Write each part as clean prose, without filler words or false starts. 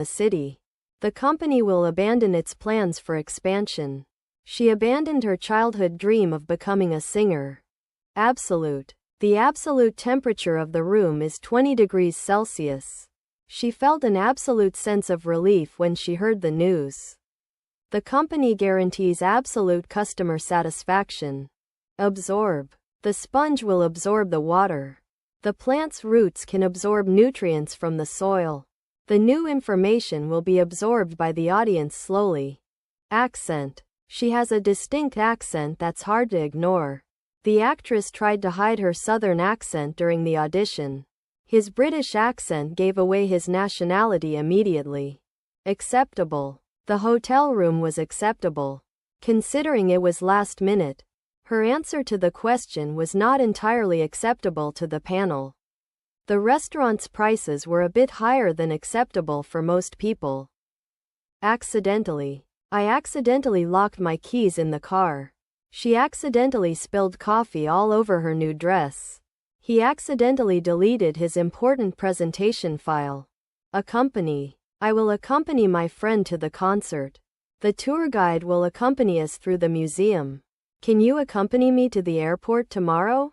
the city. The company will abandon its plans for expansion. She abandoned her childhood dream of becoming a singer. Absolute. The absolute temperature of the room is 20 degrees Celsius. She felt an absolute sense of relief when she heard the news. The company guarantees absolute customer satisfaction. Absorb. The sponge will absorb the water. The plant's roots can absorb nutrients from the soil. The new information will be absorbed by the audience slowly. Accent. She has a distinct accent that's hard to ignore. The actress tried to hide her southern accent during the audition. His British accent gave away his nationality immediately. Acceptable. The hotel room was acceptable. Considering it was last minute, her answer to the question was not entirely acceptable to the panel. The restaurant's prices were a bit higher than acceptable for most people. Accidentally. I accidentally locked my keys in the car. She accidentally spilled coffee all over her new dress. He accidentally deleted his important presentation file. Accompany. I will accompany my friend to the concert. The tour guide will accompany us through the museum. Can you accompany me to the airport tomorrow?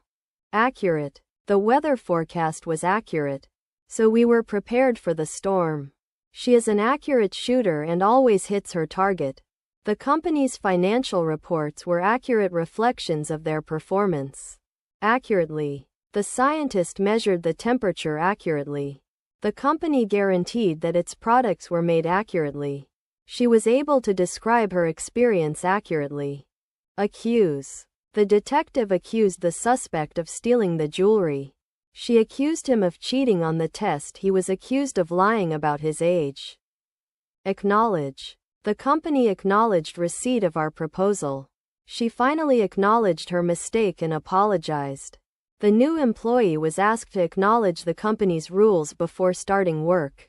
Accurate. The weather forecast was accurate, so we were prepared for the storm. She is an accurate shooter and always hits her target. The company's financial reports were accurate reflections of their performance. Accurately. The scientist measured the temperature accurately. The company guaranteed that its products were made accurately. She was able to describe her experience accurately. Accuse. The detective accused the suspect of stealing the jewelry. She accused him of cheating on the test. He was accused of lying about his age. Acknowledge. The company acknowledged receipt of our proposal. She finally acknowledged her mistake and apologized. The new employee was asked to acknowledge the company's rules before starting work.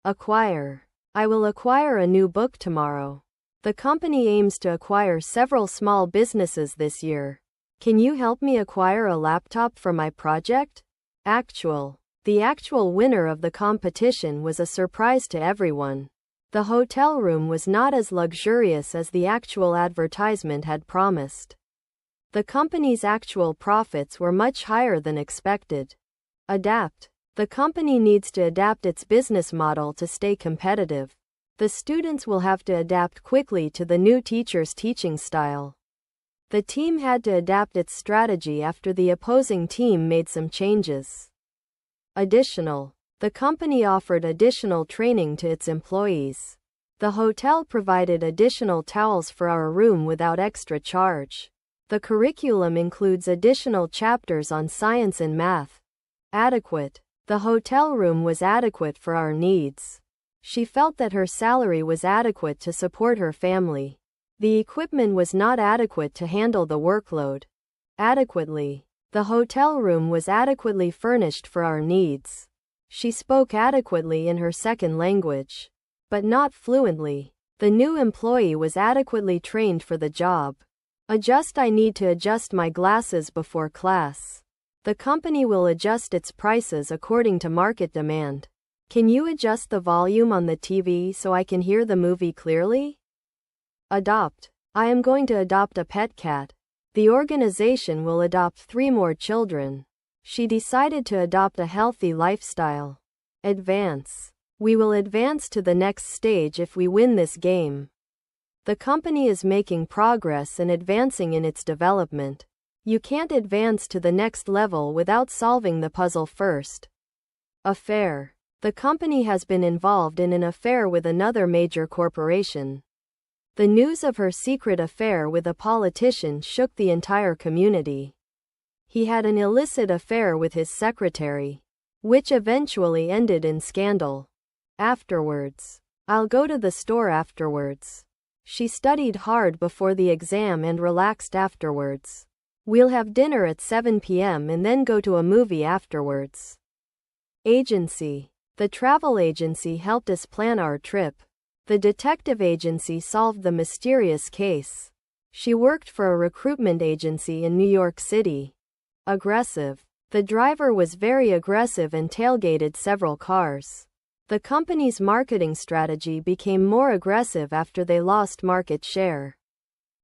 Acquire. I will acquire a new book tomorrow. The company aims to acquire several small businesses this year. Can you help me acquire a laptop for my project? Actual. The actual winner of the competition was a surprise to everyone. The hotel room was not as luxurious as the actual advertisement had promised. The company's actual profits were much higher than expected. Adapt. The company needs to adapt its business model to stay competitive. The students will have to adapt quickly to the new teacher's teaching style. The team had to adapt its strategy after the opposing team made some changes. Additional. The company offered additional training to its employees. The hotel provided additional towels for our room without extra charge. The curriculum includes additional chapters on science and math. Adequate. The hotel room was adequate for our needs. She felt that her salary was adequate to support her family. The equipment was not adequate to handle the workload. Adequately. The hotel room was adequately furnished for our needs. She spoke adequately in her second language, but not fluently. The new employee was adequately trained for the job. Adjust. I need to adjust my glasses before class. The company will adjust its prices according to market demand. Can you adjust the volume on the TV so I can hear the movie clearly? Adopt. I am going to adopt a pet cat. The organization will adopt 3 more children. She decided to adopt a healthy lifestyle. Advance. We will advance to the next stage if we win this game. The company is making progress and advancing in its development. You can't advance to the next level without solving the puzzle first. Affair. The company has been involved in an affair with another major corporation. The news of her secret affair with a politician shook the entire community. He had an illicit affair with his secretary, which eventually ended in scandal. Afterwards. I'll go to the store afterwards. She studied hard before the exam and relaxed afterwards. We'll have dinner at 7 p.m. and then go to a movie afterwards. Agency. The travel agency helped us plan our trip. The detective agency solved the mysterious case. She worked for a recruitment agency in New York City. Aggressive. The driver was very aggressive and tailgated several cars. The company's marketing strategy became more aggressive after they lost market share.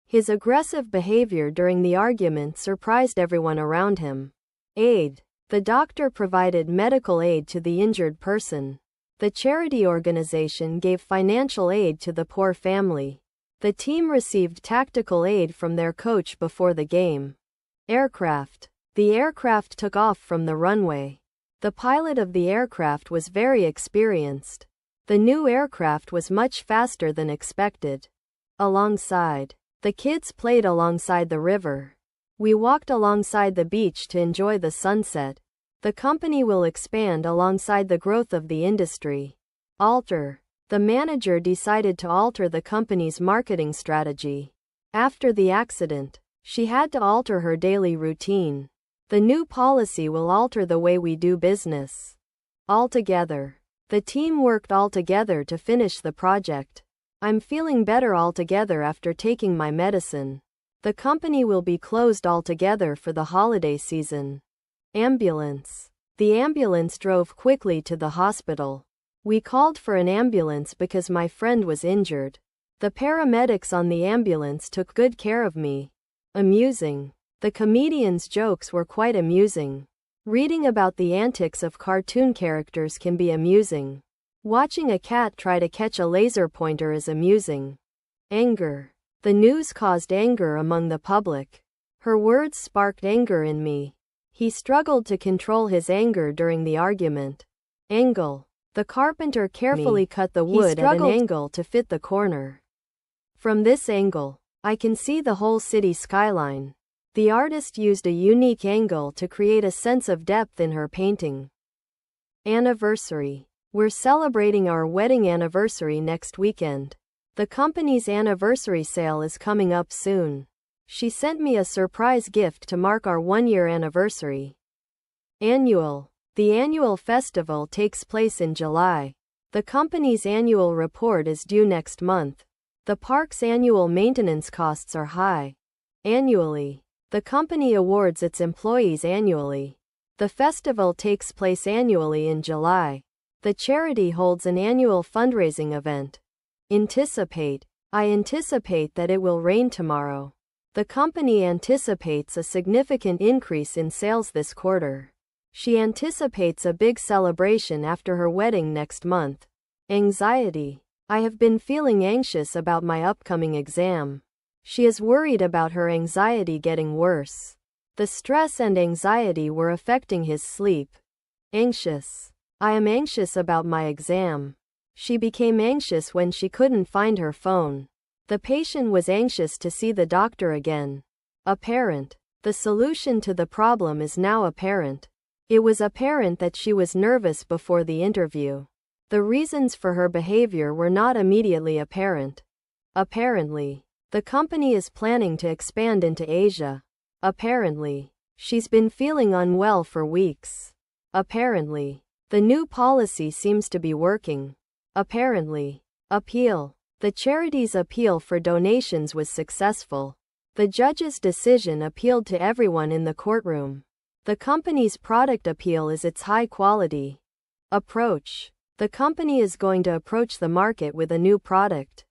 His aggressive behavior during the argument surprised everyone around him. Aid. The doctor provided medical aid to the injured person. The charity organization gave financial aid to the poor family. The team received tactical aid from their coach before the game. Aircraft. The aircraft took off from the runway. The pilot of the aircraft was very experienced. The new aircraft was much faster than expected. Alongside. The kids played alongside the river. We walked alongside the beach to enjoy the sunset. The company will expand alongside the growth of the industry. Alter. The manager decided to alter the company's marketing strategy. After the accident, she had to alter her daily routine. The new policy will alter the way we do business. Altogether. The team worked all together to finish the project. I'm feeling better altogether after taking my medicine. The company will be closed altogether for the holiday season. Ambulance. The ambulance drove quickly to the hospital. We called for an ambulance because my friend was injured. The paramedics on the ambulance took good care of me. Amusing. The comedian's jokes were quite amusing. Reading about the antics of cartoon characters can be amusing. Watching a cat try to catch a laser pointer is amusing. Anger. The news caused anger among the public. Her words sparked anger in me. He struggled to control his anger during the argument. Angle. The carpenter carefully cut the wood at an angle to fit the corner. From this angle, I can see the whole city skyline. The artist used a unique angle to create a sense of depth in her painting. Anniversary. We're celebrating our wedding anniversary next weekend. The company's anniversary sale is coming up soon. She sent me a surprise gift to mark our 1-year anniversary. Annual. The annual festival takes place in July. The company's annual report is due next month. The park's annual maintenance costs are high. Annually. The company awards its employees annually. The festival takes place annually in July. The charity holds an annual fundraising event. Anticipate. I anticipate that it will rain tomorrow. The company anticipates a significant increase in sales this quarter. She anticipates a big celebration after her wedding next month. Anxiety. I have been feeling anxious about my upcoming exam. She is worried about her anxiety getting worse. The stress and anxiety were affecting his sleep. Anxious. I am anxious about my exam. She became anxious when she couldn't find her phone. The patient was anxious to see the doctor again. Apparent. The solution to the problem is now apparent. It was apparent that she was nervous before the interview. The reasons for her behavior were not immediately apparent. Apparently. The company is planning to expand into Asia. Apparently. She's been feeling unwell for weeks. Apparently. The new policy seems to be working. Apparently. Appeal. The charity's appeal for donations was successful. The judge's decision appealed to everyone in the courtroom. The company's product appeal is its high quality. Approach. The company is going to approach the market with a new product.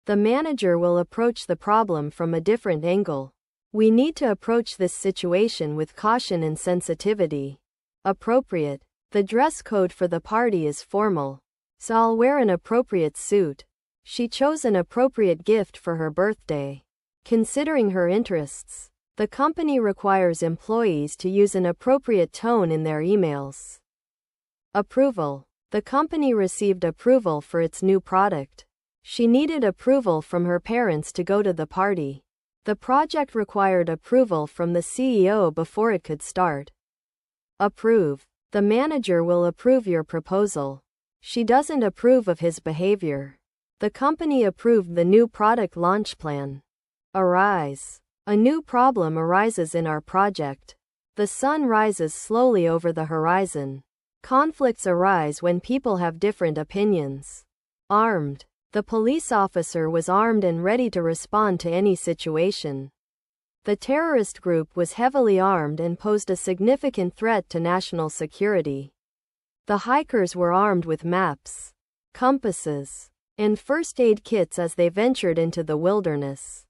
The manager will approach the problem from a different angle. We need to approach this situation with caution and sensitivity. Appropriate. The dress code for the party is formal. So I'll wear an appropriate suit. She chose an appropriate gift for her birthday. Considering her interests, the company requires employees to use an appropriate tone in their emails. Approval. The company received approval for its new product. She needed approval from her parents to go to the party. The project required approval from the CEO before it could start. Approve. The manager will approve your proposal. She doesn't approve of his behavior. The company approved the new product launch plan. Arise. A new problem arises in our project. The sun rises slowly over the horizon. Conflicts arise when people have different opinions. Armed. The police officer was armed and ready to respond to any situation. The terrorist group was heavily armed and posed a significant threat to national security. The hikers were armed with maps, compasses, and first aid kits as they ventured into the wilderness.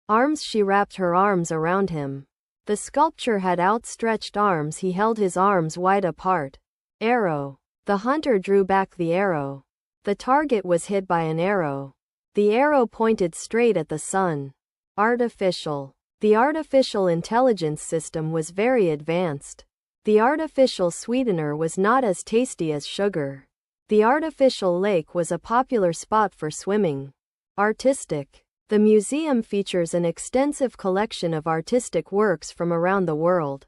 Arms, she wrapped her arms around him. The sculpture had outstretched arms, he held his arms wide apart. Arrow. The hunter drew back the arrow. The target was hit by an arrow. The arrow pointed straight at the sun. Artificial. The artificial intelligence system was very advanced. The artificial sweetener was not as tasty as sugar. The artificial lake was a popular spot for swimming. Artistic. The museum features an extensive collection of artistic works from around the world.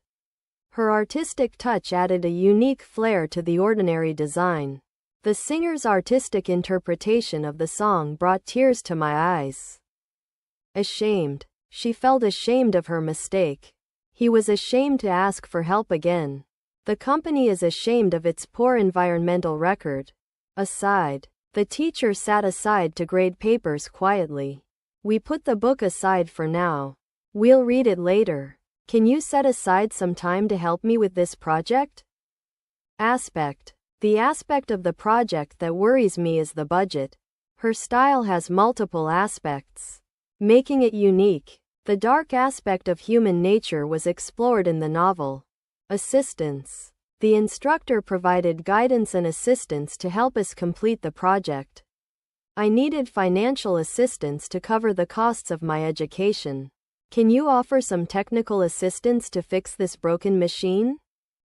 Her artistic touch added a unique flair to the ordinary design. The singer's artistic interpretation of the song brought tears to my eyes. Ashamed. She felt ashamed of her mistake. He was ashamed to ask for help again. The company is ashamed of its poor environmental record. Aside. The teacher sat aside to grade papers quietly. We put the book aside for now. We'll read it later. Can you set aside some time to help me with this project? Aspect. The aspect of the project that worries me is the budget. Her style has multiple aspects, making it unique. The dark aspect of human nature was explored in the novel. Assistance. The instructor provided guidance and assistance to help us complete the project. I needed financial assistance to cover the costs of my education. Can you offer some technical assistance to fix this broken machine?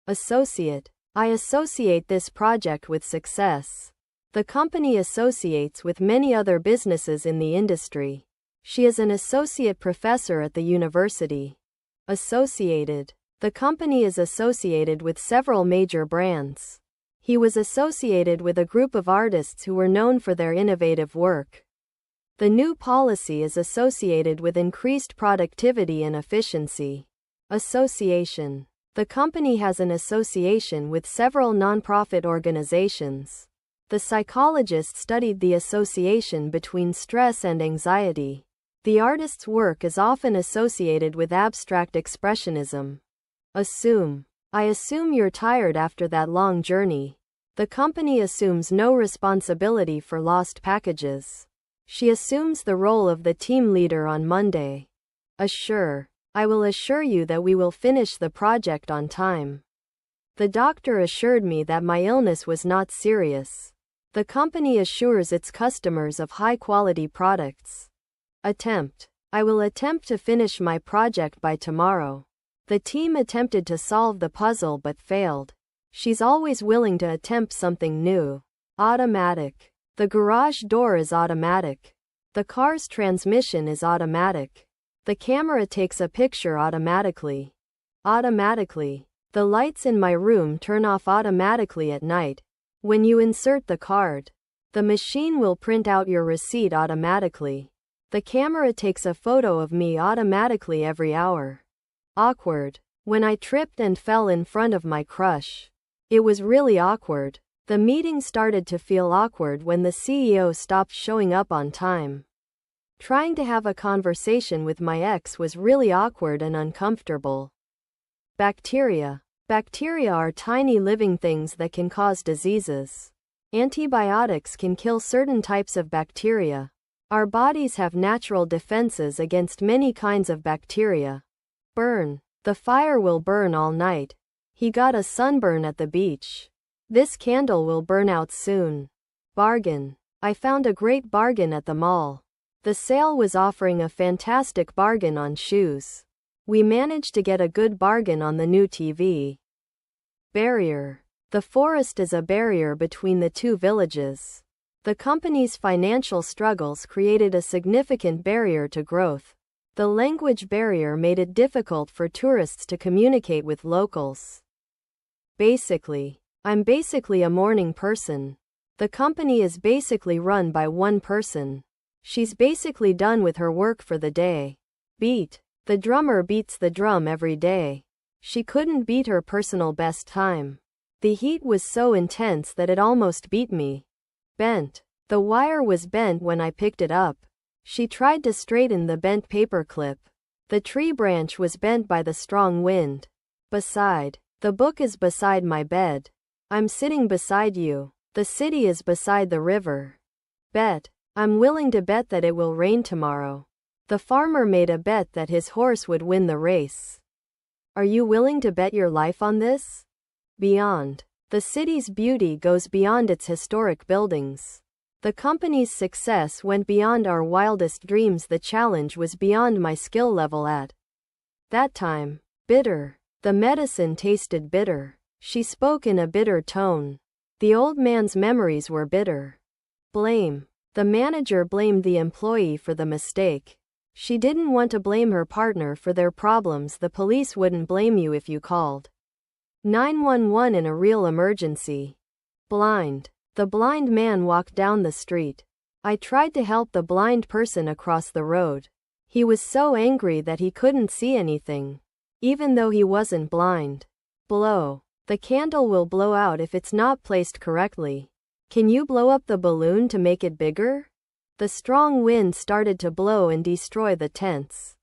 Associate. I associate this project with success. The company associates with many other businesses in the industry. She is an associate professor at the university. Associated. The company is associated with several major brands. He was associated with a group of artists who were known for their innovative work. The new policy is associated with increased productivity and efficiency. Association. The company has an association with several nonprofit organizations. The psychologist studied the association between stress and anxiety. The artist's work is often associated with abstract expressionism. Assume. I assume you're tired after that long journey. The company assumes no responsibility for lost packages. She assumes the role of the team leader on Monday. Assure. I will assure you that we will finish the project on time. The doctor assured me that my illness was not serious. The company assures its customers of high-quality products. Attempt. I will attempt to finish my project by tomorrow. The team attempted to solve the puzzle but failed. She's always willing to attempt something new. Automatic. The garage door is automatic. The car's transmission is automatic. The camera takes a picture automatically. Automatically. The lights in my room turn off automatically at night. When you insert the card, the machine will print out your receipt automatically. The camera takes a photo of me automatically every hour. Awkward. When I tripped and fell in front of my crush. It was really awkward. The meeting started to feel awkward when the CEO stopped showing up on time. Trying to have a conversation with my ex was really awkward and uncomfortable. Bacteria. Bacteria are tiny living things that can cause diseases. Antibiotics can kill certain types of bacteria. Our bodies have natural defenses against many kinds of bacteria. Burn. The fire will burn all night. He got a sunburn at the beach. This candle will burn out soon. Bargain. I found a great bargain at the mall. The sale was offering a fantastic bargain on shoes. We managed to get a good bargain on the new TV. Barrier. The forest is a barrier between the two villages. The company's financial struggles created a significant barrier to growth. The language barrier made it difficult for tourists to communicate with locals. Basically. I'm basically a morning person. The company is basically run by one person. She's basically done with her work for the day. Beat. The drummer beats the drum every day. She couldn't beat her personal best time. The heat was so intense that it almost beat me. Bent. The wire was bent when I picked it up. She tried to straighten the bent paper clip. The tree branch was bent by the strong wind. Beside. The book is beside my bed. I'm sitting beside you. The city is beside the river. Bet. I'm willing to bet that it will rain tomorrow. The farmer made a bet that his horse would win the race. Are you willing to bet your life on this? Beyond. The city's beauty goes beyond its historic buildings. The company's success went beyond our wildest dreams. The challenge was beyond my skill level at that time. Bitter. The medicine tasted bitter. She spoke in a bitter tone. The old man's memories were bitter. Blame. The manager blamed the employee for the mistake. She didn't want to blame her partner for their problems. The police wouldn't blame you if you called 911 in a real emergency. Blind. The blind man walked down the street. I tried to help the blind person across the road. He was so angry that he couldn't see anything, even though he wasn't blind. Blow. The candle will blow out if it's not placed correctly. Can you blow up the balloon to make it bigger? The strong wind started to blow and destroy the tents.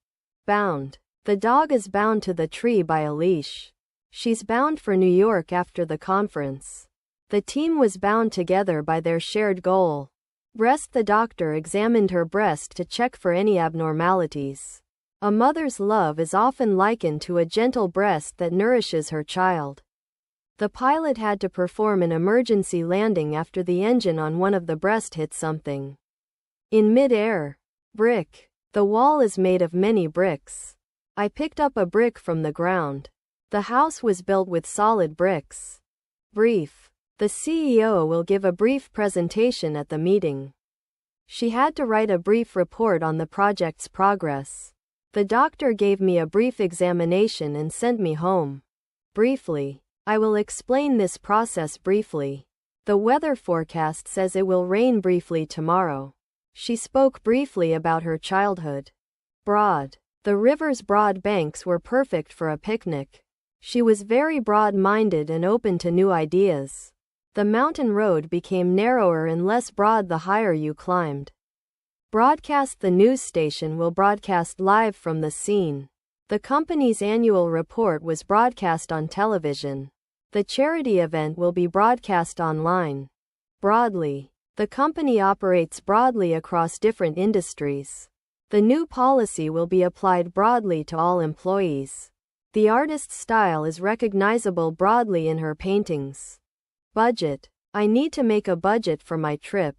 Bound. The dog is bound to the tree by a leash. She's bound for New York after the conference. The team was bound together by their shared goal. Breast. The doctor examined her breast to check for any abnormalities. A mother's love is often likened to a gentle breast that nourishes her child. The pilot had to perform an emergency landing after the engine on one of the breast hit something in mid-air. Brick. The wall is made of many bricks. I picked up a brick from the ground. The house was built with solid bricks. Brief. The CEO will give a brief presentation at the meeting. She had to write a brief report on the project's progress. The doctor gave me a brief examination and sent me home. Briefly. I will explain this process briefly. The weather forecast says it will rain briefly tomorrow. She spoke briefly about her childhood. Broad. The river's broad banks were perfect for a picnic. She was very broad-minded and open to new ideas. The mountain road became narrower and less broad the higher you climbed. Broadcast. The news station will broadcast live from the scene. The company's annual report was broadcast on television. The charity event will be broadcast online. Broadly. The company operates broadly across different industries. The new policy will be applied broadly to all employees. The artist's style is recognizable broadly in her paintings. Budget. I need to make a budget for my trip.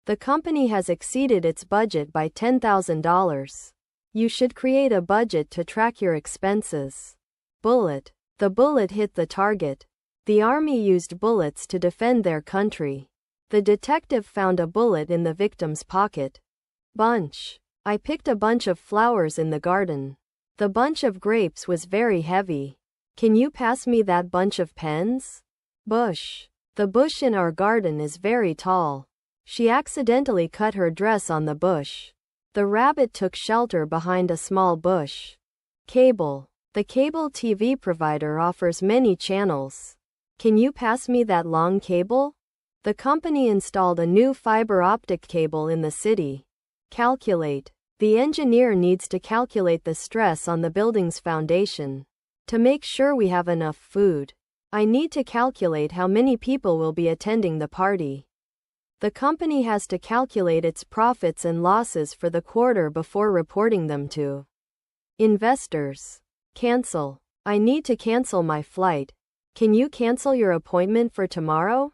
The company has exceeded its budget by $10,000. You should create a budget to track your expenses. Bullet. The bullet hit the target. The army used bullets to defend their country. The detective found a bullet in the victim's pocket. Bunch. I picked a bunch of flowers in the garden. The bunch of grapes was very heavy. Can you pass me that bunch of pens? Bush. The bush in our garden is very tall. She accidentally cut her dress on the bush. The rabbit took shelter behind a small bush. Cable. The cable TV provider offers many channels. Can you pass me that long cable? The company installed a new fiber optic cable in the city. Calculate. The engineer needs to calculate the stress on the building's foundation to make sure we have enough food. I need to calculate how many people will be attending the party. The company has to calculate its profits and losses for the quarter before reporting them to investors. Cancel. I need to cancel my flight. Can you cancel your appointment for tomorrow?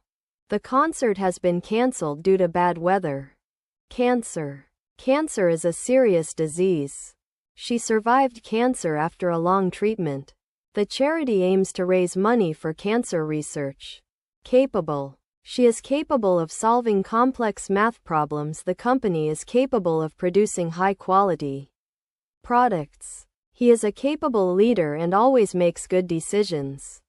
The concert has been canceled due to bad weather. Cancer. Cancer is a serious disease. She survived cancer after a long treatment. The charity aims to raise money for cancer research. Capable. She is capable of solving complex math problems. The company is capable of producing high-quality products. He is a capable leader and always makes good decisions.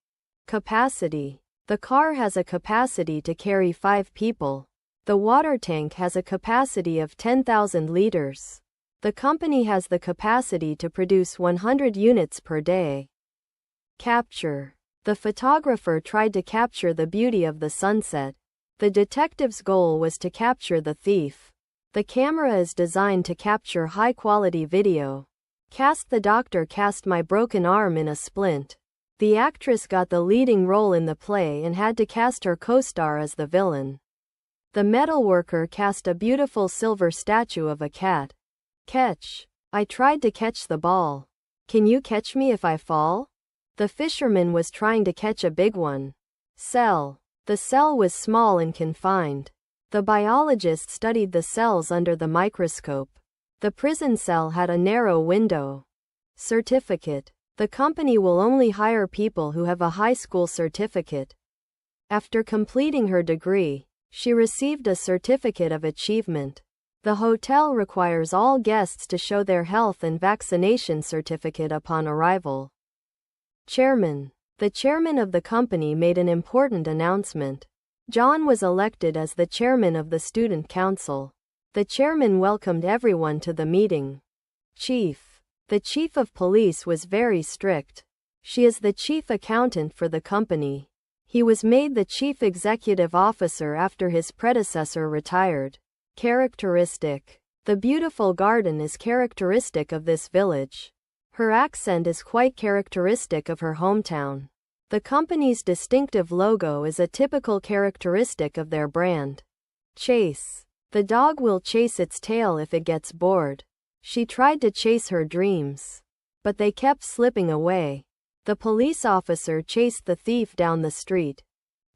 Capacity. The car has a capacity to carry 5 people. The water tank has a capacity of 10,000 liters. The company has the capacity to produce 100 units per day. Capture. The photographer tried to capture the beauty of the sunset. The detective's goal was to capture the thief. The camera is designed to capture high-quality video. Cast. The doctor cast my broken arm in a splint. The actress got the leading role in the play and had to cast her co-star as the villain. The metalworker cast a beautiful silver statue of a cat. Catch. I tried to catch the ball. Can you catch me if I fall? The fisherman was trying to catch a big one. Cell. The cell was small and confined. The biologist studied the cells under the microscope. The prison cell had a narrow window. Certificate. The company will only hire people who have a high school certificate. After completing her degree, she received a certificate of achievement. The hotel requires all guests to show their health and vaccination certificate upon arrival. Chairman. The chairman of the company made an important announcement. John was elected as the chairman of the student council. The chairman welcomed everyone to the meeting. Chief. The chief of police was very strict. She is the chief accountant for the company. He was made the chief executive officer after his predecessor retired. Characteristic. The beautiful garden is characteristic of this village. Her accent is quite characteristic of her hometown. The company's distinctive logo is a typical characteristic of their brand. Chase. The dog will chase its tail if it gets bored. She tried to chase her dreams, but they kept slipping away. The police officer chased the thief down the street.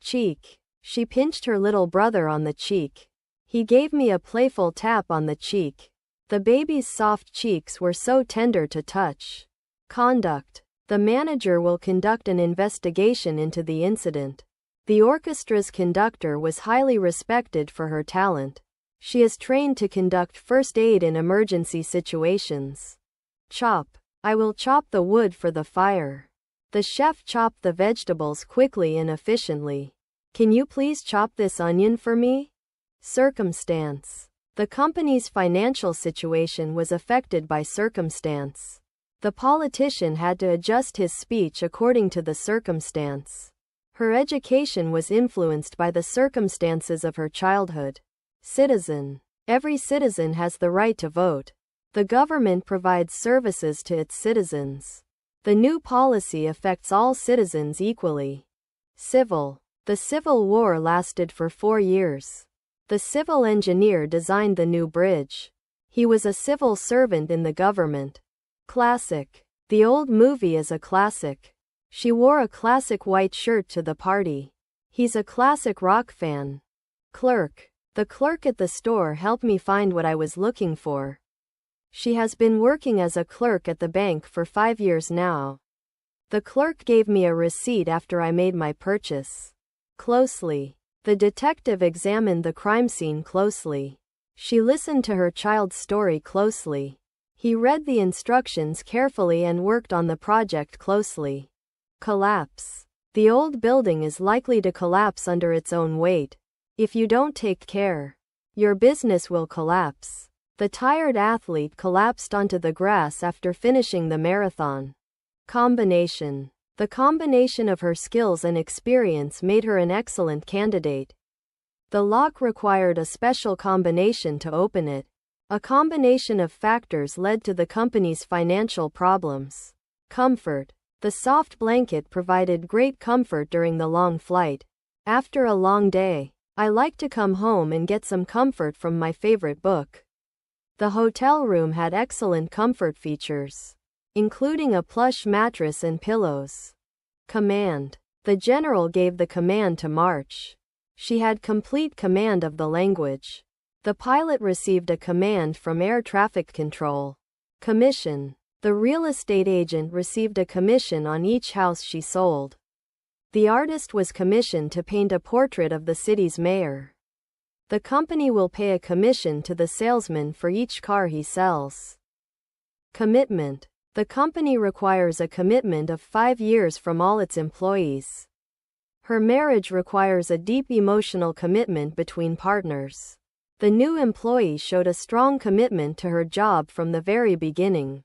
Cheek. She pinched her little brother on the cheek. He gave me a playful tap on the cheek. The baby's soft cheeks were so tender to touch. Conduct. The manager will conduct an investigation into the incident. The orchestra's conductor was highly respected for her talent. She is trained to conduct first aid in emergency situations. Chop. I will chop the wood for the fire. The chef chopped the vegetables quickly and efficiently. Can you please chop this onion for me? Circumstance. The company's financial situation was affected by circumstance. The politician had to adjust his speech according to the circumstance. Her education was influenced by the circumstances of her childhood. Citizen. Every citizen has the right to vote. The government provides services to its citizens. The new policy affects all citizens equally. Civil. The Civil War lasted for 4 years. The civil engineer designed the new bridge. He was a civil servant in the government. Classic. The old movie is a classic. She wore a classic white shirt to the party. He's a classic rock fan. Clerk. The clerk at the store helped me find what I was looking for. She has been working as a clerk at the bank for 5 years now. The clerk gave me a receipt after I made my purchase. Closely. The detective examined the crime scene closely. She listened to her child's story closely. He read the instructions carefully and worked on the project closely. Collapse. The old building is likely to collapse under its own weight. If you don't take care, your business will collapse. The tired athlete collapsed onto the grass after finishing the marathon. Combination. The combination of her skills and experience made her an excellent candidate. The lock required a special combination to open it. A combination of factors led to the company's financial problems. Comfort. The soft blanket provided great comfort during the long flight. After a long day, I like to come home and get some comfort from my favorite book. The hotel room had excellent comfort features, including a plush mattress and pillows. Command. The general gave the command to march. She had complete command of the language. The pilot received a command from air traffic control. Commission. The real estate agent received a commission on each house she sold. The artist was commissioned to paint a portrait of the city's mayor. The company will pay a commission to the salesman for each car he sells. Commitment. The company requires a commitment of 5 years from all its employees. Her marriage requires a deep emotional commitment between partners. The new employee showed a strong commitment to her job from the very beginning.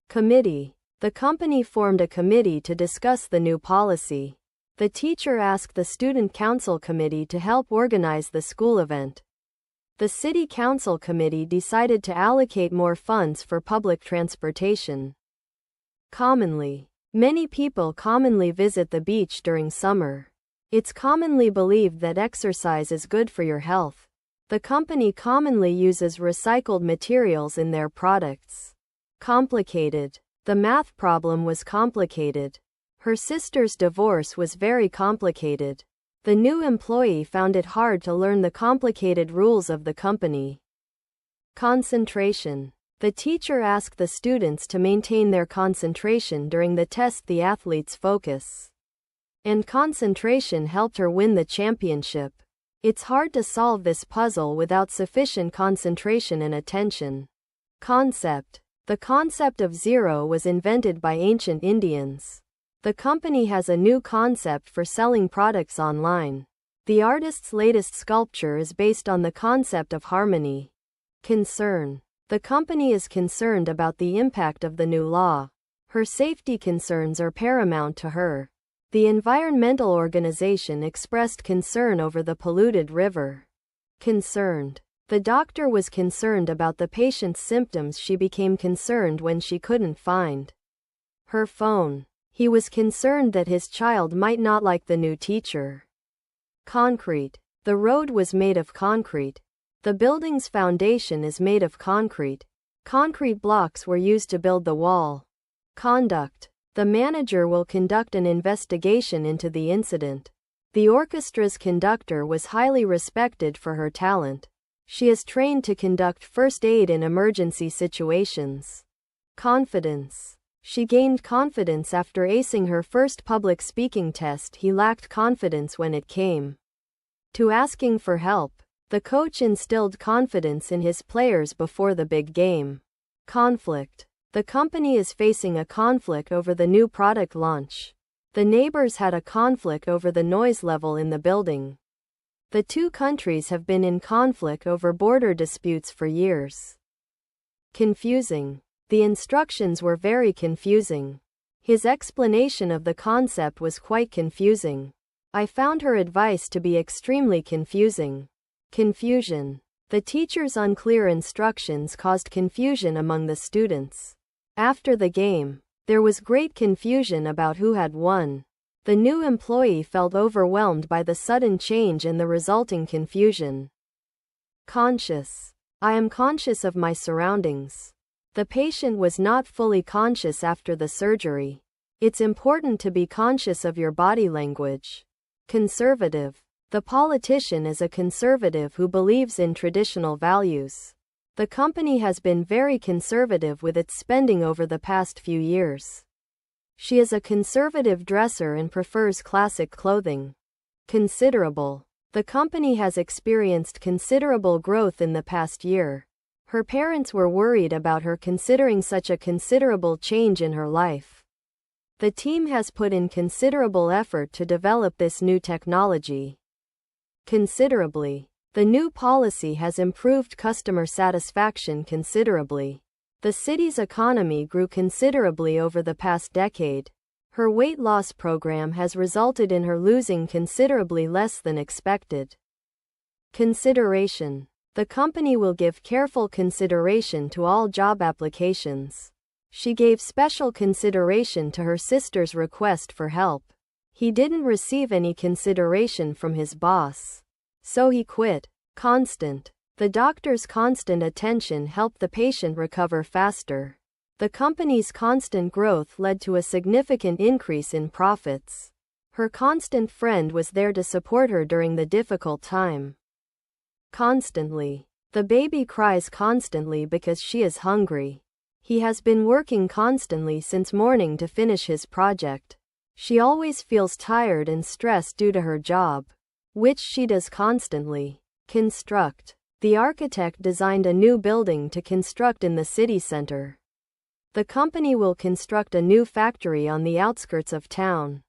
Committee. The company formed a committee to discuss the new policy. The teacher asked the student council committee to help organize the school event. The city council committee decided to allocate more funds for public transportation. Commonly. Many people commonly visit the beach during summer. It's commonly believed that exercise is good for your health. The company commonly uses recycled materials in their products. Complicated. The math problem was complicated. Her sister's divorce was very complicated. The new employee found it hard to learn the complicated rules of the company. Concentration. The teacher asked the students to maintain their concentration during the test. The athletes' focus and concentration helped her win the championship. It's hard to solve this puzzle without sufficient concentration and attention. Concept. The concept of zero was invented by ancient Indians. The company has a new concept for selling products online. The artist's latest sculpture is based on the concept of harmony. Concern. The company is concerned about the impact of the new law. Her safety concerns are paramount to her. The environmental organization expressed concern over the polluted river. Concerned. The doctor was concerned about the patient's symptoms. She became concerned when she couldn't find her phone. He was concerned that his child might not like the new teacher. Concrete. The road was made of concrete. The building's foundation is made of concrete. Concrete blocks were used to build the wall. Conduct. The manager will conduct an investigation into the incident. The orchestra's conductor was highly respected for her talent. She is trained to conduct first aid in emergency situations. Confidence. She gained confidence after acing her first public speaking test. He lacked confidence when it came to asking for help. The coach instilled confidence in his players before the big game. Conflict. The company is facing a conflict over the new product launch. The neighbors had a conflict over the noise level in the building. The two countries have been in conflict over border disputes for years. Confusing. The instructions were very confusing. His explanation of the concept was quite confusing. I found her advice to be extremely confusing. Confusion. The teacher's unclear instructions caused confusion among the students. After the game, there was great confusion about who had won. The new employee felt overwhelmed by the sudden change and the resulting confusion. Conscious. I am conscious of my surroundings. The patient was not fully conscious after the surgery. It's important to be conscious of your body language. Conservative. The politician is a conservative who believes in traditional values. The company has been very conservative with its spending over the past few years. She is a conservative dresser and prefers classic clothing. Considerable. The company has experienced considerable growth in the past year. Her parents were worried about her considering such a considerable change in her life. The team has put in considerable effort to develop this new technology. Considerably. The new policy has improved customer satisfaction considerably. The city's economy grew considerably over the past decade. Her weight loss program has resulted in her losing considerably less than expected. Consideration. The company will give careful consideration to all job applications. She gave special consideration to her sister's request for help. He didn't receive any consideration from his boss. So he quit. Constant. The doctor's constant attention helped the patient recover faster. The company's constant growth led to a significant increase in profits. Her constant friend was there to support her during the difficult time. Constantly. The baby cries constantly because she is hungry. He has been working constantly since morning to finish his project. She always feels tired and stressed due to her job, which she does constantly. Construct. The architect designed a new building to construct in the city center. The company will construct a new factory on the outskirts of town.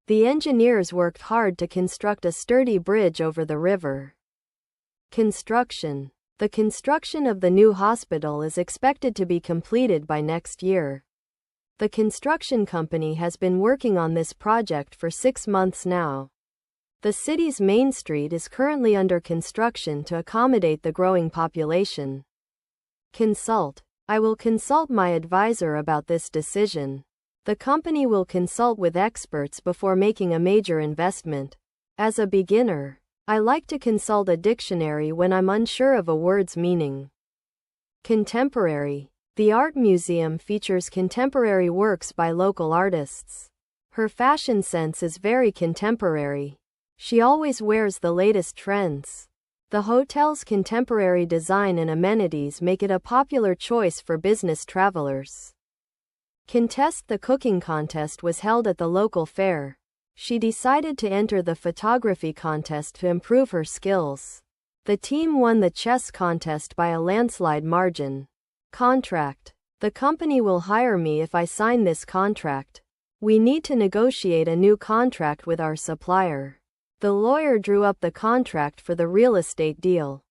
The engineers worked hard to construct a sturdy bridge over the river. Construction. The construction of the new hospital is expected to be completed by next year. The construction company has been working on this project for 6 months now. The city's main street is currently under construction to accommodate the growing population. Consult. I will consult my advisor about this decision. The company will consult with experts before making a major investment. As a beginner, I like to consult a dictionary when I'm unsure of a word's meaning. Contemporary. The art museum features contemporary works by local artists. Her fashion sense is very contemporary. She always wears the latest trends. The hotel's contemporary design and amenities make it a popular choice for business travelers. Contest. The cooking contest was held at the local fair. She decided to enter the photography contest to improve her skills. The team won the chess contest by a landslide margin. Contract. The company will hire me if I sign this contract. We need to negotiate a new contract with our supplier. The lawyer drew up the contract for the real estate deal.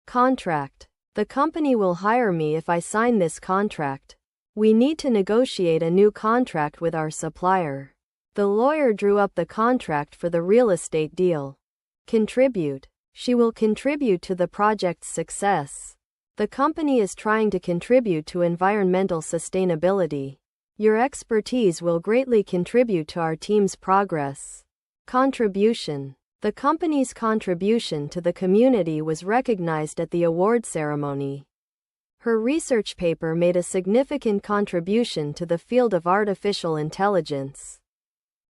Contract. The company will hire me if I sign this contract. We need to negotiate a new contract with our supplier. The lawyer drew up the contract for the real estate deal. Contribute. She will contribute to the project's success. The company is trying to contribute to environmental sustainability. Your expertise will greatly contribute to our team's progress. Contribution. The company's contribution to the community was recognized at the award ceremony. Her research paper made a significant contribution to the field of artificial intelligence.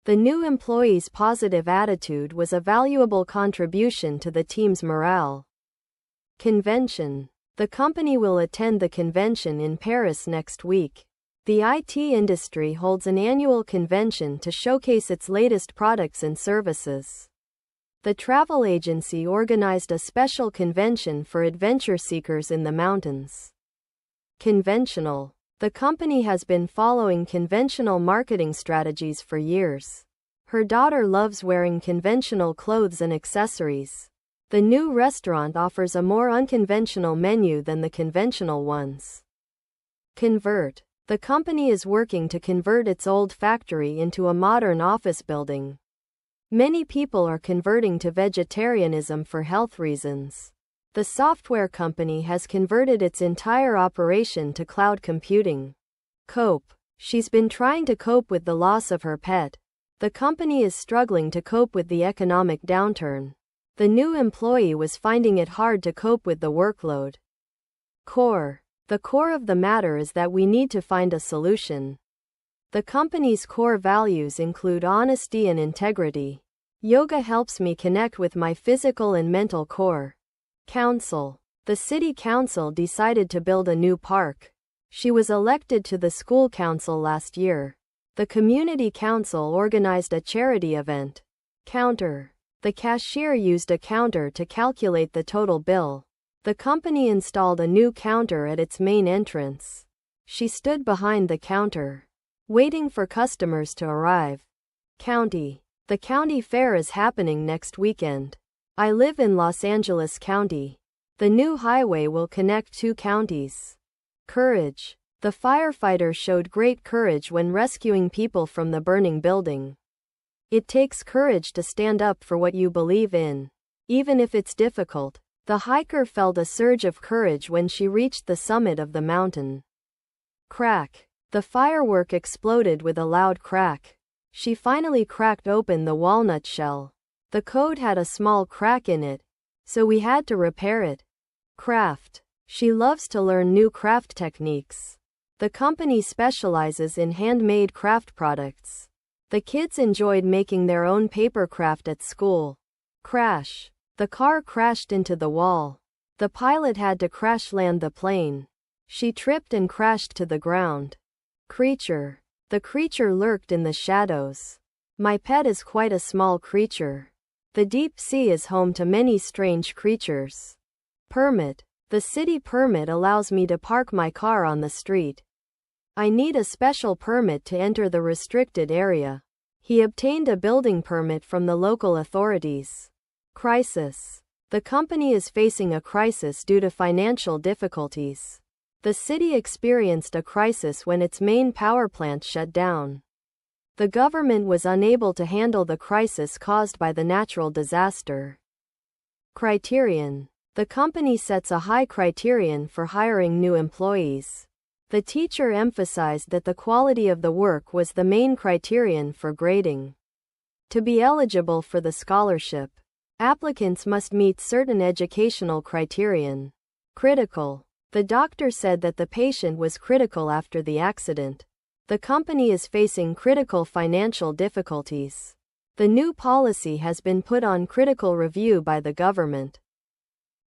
The new employee's positive attitude was a valuable contribution to the team's morale. Convention. The company will attend the convention in Paris next week. The IT industry holds an annual convention to showcase its latest products and services. The travel agency organized a special convention for adventure seekers in the mountains. Conventional. The company has been following conventional marketing strategies for years. Her daughter loves wearing conventional clothes and accessories. The new restaurant offers a more unconventional menu than the conventional ones. Convert. The company is working to convert its old factory into a modern office building. Many people are converting to vegetarianism for health reasons. The software company has converted its entire operation to cloud computing. Cope. She's been trying to cope with the loss of her pet. The company is struggling to cope with the economic downturn. The new employee was finding it hard to cope with the workload. Core. The core of the matter is that we need to find a solution. The company's core values include honesty and integrity. Yoga helps me connect with my physical and mental core. Council. The city council decided to build a new park. She was elected to the school council last year. The community council organized a charity event. Counter. The cashier used a counter to calculate the total bill. The company installed a new counter at its main entrance. She stood behind the counter, waiting for customers to arrive. County. The county fair is happening next weekend. I live in Los Angeles County. The new highway will connect two counties. Courage. The firefighter showed great courage when rescuing people from the burning building. It takes courage to stand up for what you believe in, even if it's difficult. The hiker felt a surge of courage when she reached the summit of the mountain. Crack. The firework exploded with a loud crack. She finally cracked open the walnut shell. The code had a small crack in it, so we had to repair it. Craft. She loves to learn new craft techniques. The company specializes in handmade craft products. The kids enjoyed making their own paper craft at school. Crash. The car crashed into the wall. The pilot had to crash land the plane. She tripped and crashed to the ground. Creature. The creature lurked in the shadows. My pet is quite a small creature. The deep sea is home to many strange creatures. Permit. The city permit allows me to park my car on the street. I need a special permit to enter the restricted area. He obtained a building permit from the local authorities. Crisis. The company is facing a crisis due to financial difficulties. The city experienced a crisis when its main power plant shut down. The government was unable to handle the crisis caused by the natural disaster. Criterion. The company sets a high criterion for hiring new employees. The teacher emphasized that the quality of the work was the main criterion for grading. To be eligible for the scholarship, applicants must meet certain educational criterion. Critical. The doctor said that the patient was critical after the accident. The company is facing critical financial difficulties. The new policy has been put on critical review by the government.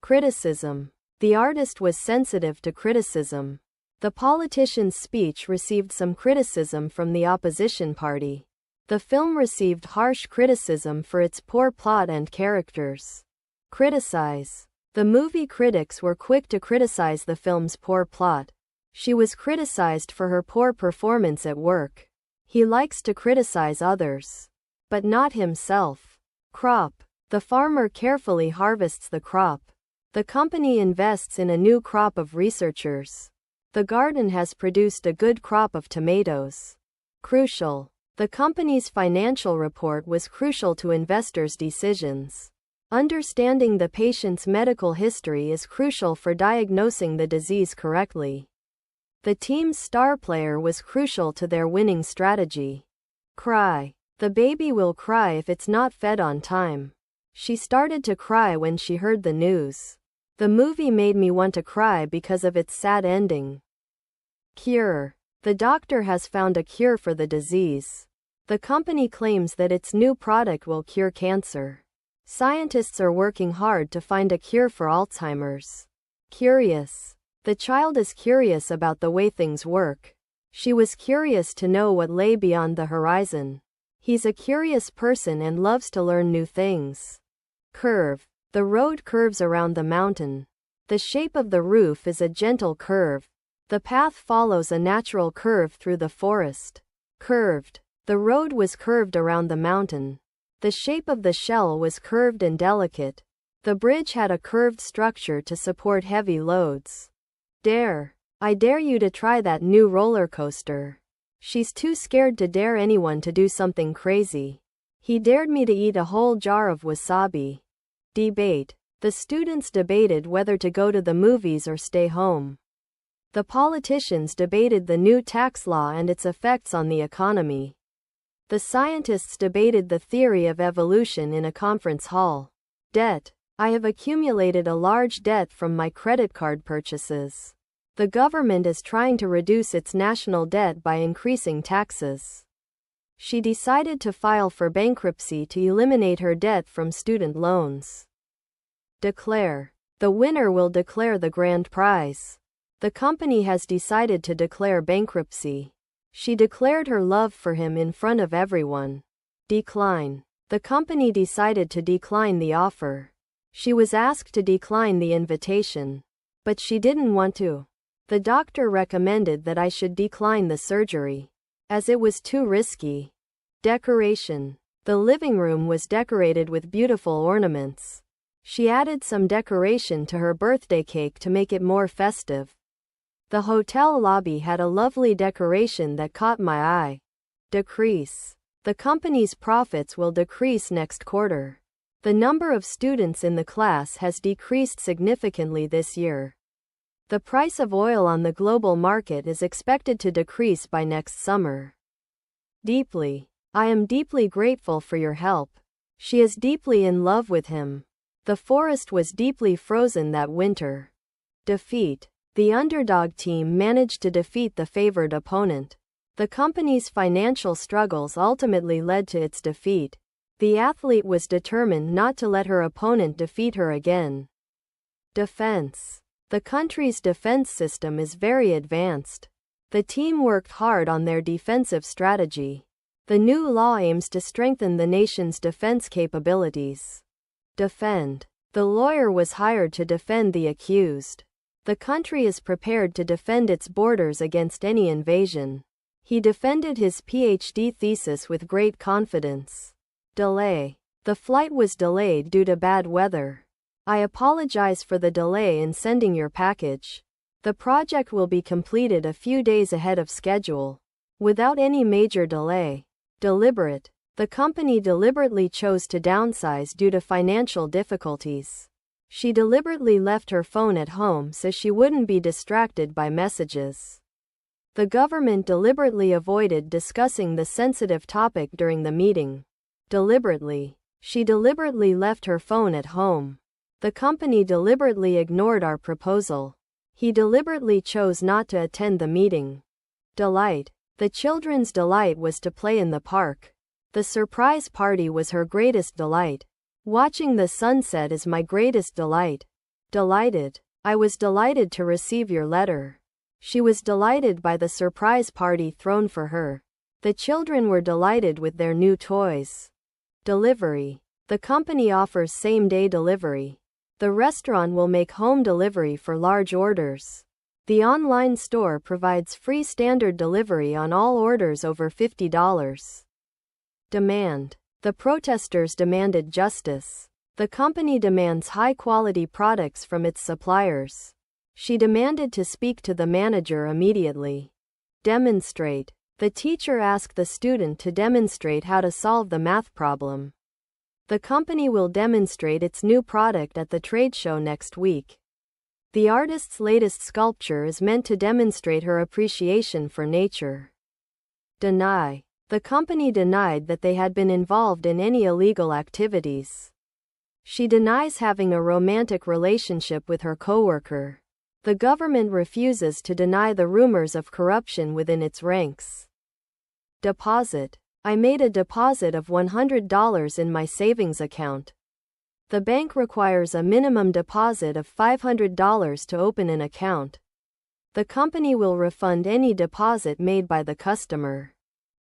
Criticism. The artist was sensitive to criticism. The politician's speech received some criticism from the opposition party. The film received harsh criticism for its poor plot and characters. Criticize. The movie critics were quick to criticize the film's poor plot. She was criticized for her poor performance at work. He likes to criticize others, but not himself. Crop. The farmer carefully harvests the crop. The company invests in a new crop of researchers. The garden has produced a good crop of tomatoes. Crucial. The company's financial report was crucial to investors' decisions. Understanding the patient's medical history is crucial for diagnosing the disease correctly. The team's star player was crucial to their winning strategy. Cry. The baby will cry if it's not fed on time. She started to cry when she heard the news. The movie made me want to cry because of its sad ending. Cure. The doctor has found a cure for the disease. The company claims that its new product will cure cancer. Scientists are working hard to find a cure for Alzheimer's. Curious. The child is curious about the way things work. She was curious to know what lay beyond the horizon. He's a curious person and loves to learn new things. Curve. The road curves around the mountain. The shape of the roof is a gentle curve. The path follows a natural curve through the forest. Curved. The road was curved around the mountain. The shape of the shell was curved and delicate. The bridge had a curved structure to support heavy loads. Dare. I dare you to try that new roller coaster. She's too scared to dare anyone to do something crazy. He dared me to eat a whole jar of wasabi. Debate. The students debated whether to go to the movies or stay home. The politicians debated the new tax law and its effects on the economy. The scientists debated the theory of evolution in a conference hall. Debt. I have accumulated a large debt from my credit card purchases. The government is trying to reduce its national debt by increasing taxes. She decided to file for bankruptcy to eliminate her debt from student loans. Declare. The winner will declare the grand prize. The company has decided to declare bankruptcy. She declared her love for him in front of everyone. Decline. The company decided to decline the offer. She was asked to decline the invitation, but she didn't want to. The doctor recommended that I should decline the surgery, as it was too risky. Decoration. The living room was decorated with beautiful ornaments. She added some decoration to her birthday cake to make it more festive. The hotel lobby had a lovely decoration that caught my eye. Decrease. The company's profits will decrease next quarter. The number of students in the class has decreased significantly this year. The price of oil on the global market is expected to decrease by next summer. Deeply. I am deeply grateful for your help. She is deeply in love with him. The forest was deeply frozen that winter. Defeat. The underdog team managed to defeat the favored opponent. The company's financial struggles ultimately led to its defeat. The athlete was determined not to let her opponent defeat her again. Defense. The country's defense system is very advanced. The team worked hard on their defensive strategy. The new law aims to strengthen the nation's defense capabilities. Defend. The lawyer was hired to defend the accused. The country is prepared to defend its borders against any invasion. He defended his PhD thesis with great confidence. Delay. The flight was delayed due to bad weather. I apologize for the delay in sending your package. The project will be completed a few days ahead of schedule, without any major delay. Deliberate. The company deliberately chose to downsize due to financial difficulties. She deliberately left her phone at home so she wouldn't be distracted by messages. The government deliberately avoided discussing the sensitive topic during the meeting. Deliberately. She deliberately left her phone at home. The company deliberately ignored our proposal. He deliberately chose not to attend the meeting. Delight. The children's delight was to play in the park. The surprise party was her greatest delight. Watching the sunset is my greatest delight. Delighted. I was delighted to receive your letter. She was delighted by the surprise party thrown for her. The children were delighted with their new toys. Delivery. The company offers same-day delivery. The restaurant will make home delivery for large orders. The online store provides free standard delivery on all orders over $50. Demand. The protesters demanded justice. The company demands high-quality products from its suppliers. She demanded to speak to the manager immediately. Demonstrate. The teacher asked the student to demonstrate how to solve the math problem. The company will demonstrate its new product at the trade show next week. The artist's latest sculpture is meant to demonstrate her appreciation for nature. Deny. The company denied that they had been involved in any illegal activities. She denies having a romantic relationship with her coworker. The government refuses to deny the rumors of corruption within its ranks. Deposit. I made a deposit of $100 in my savings account. The bank requires a minimum deposit of $500 to open an account. The company will refund any deposit made by the customer.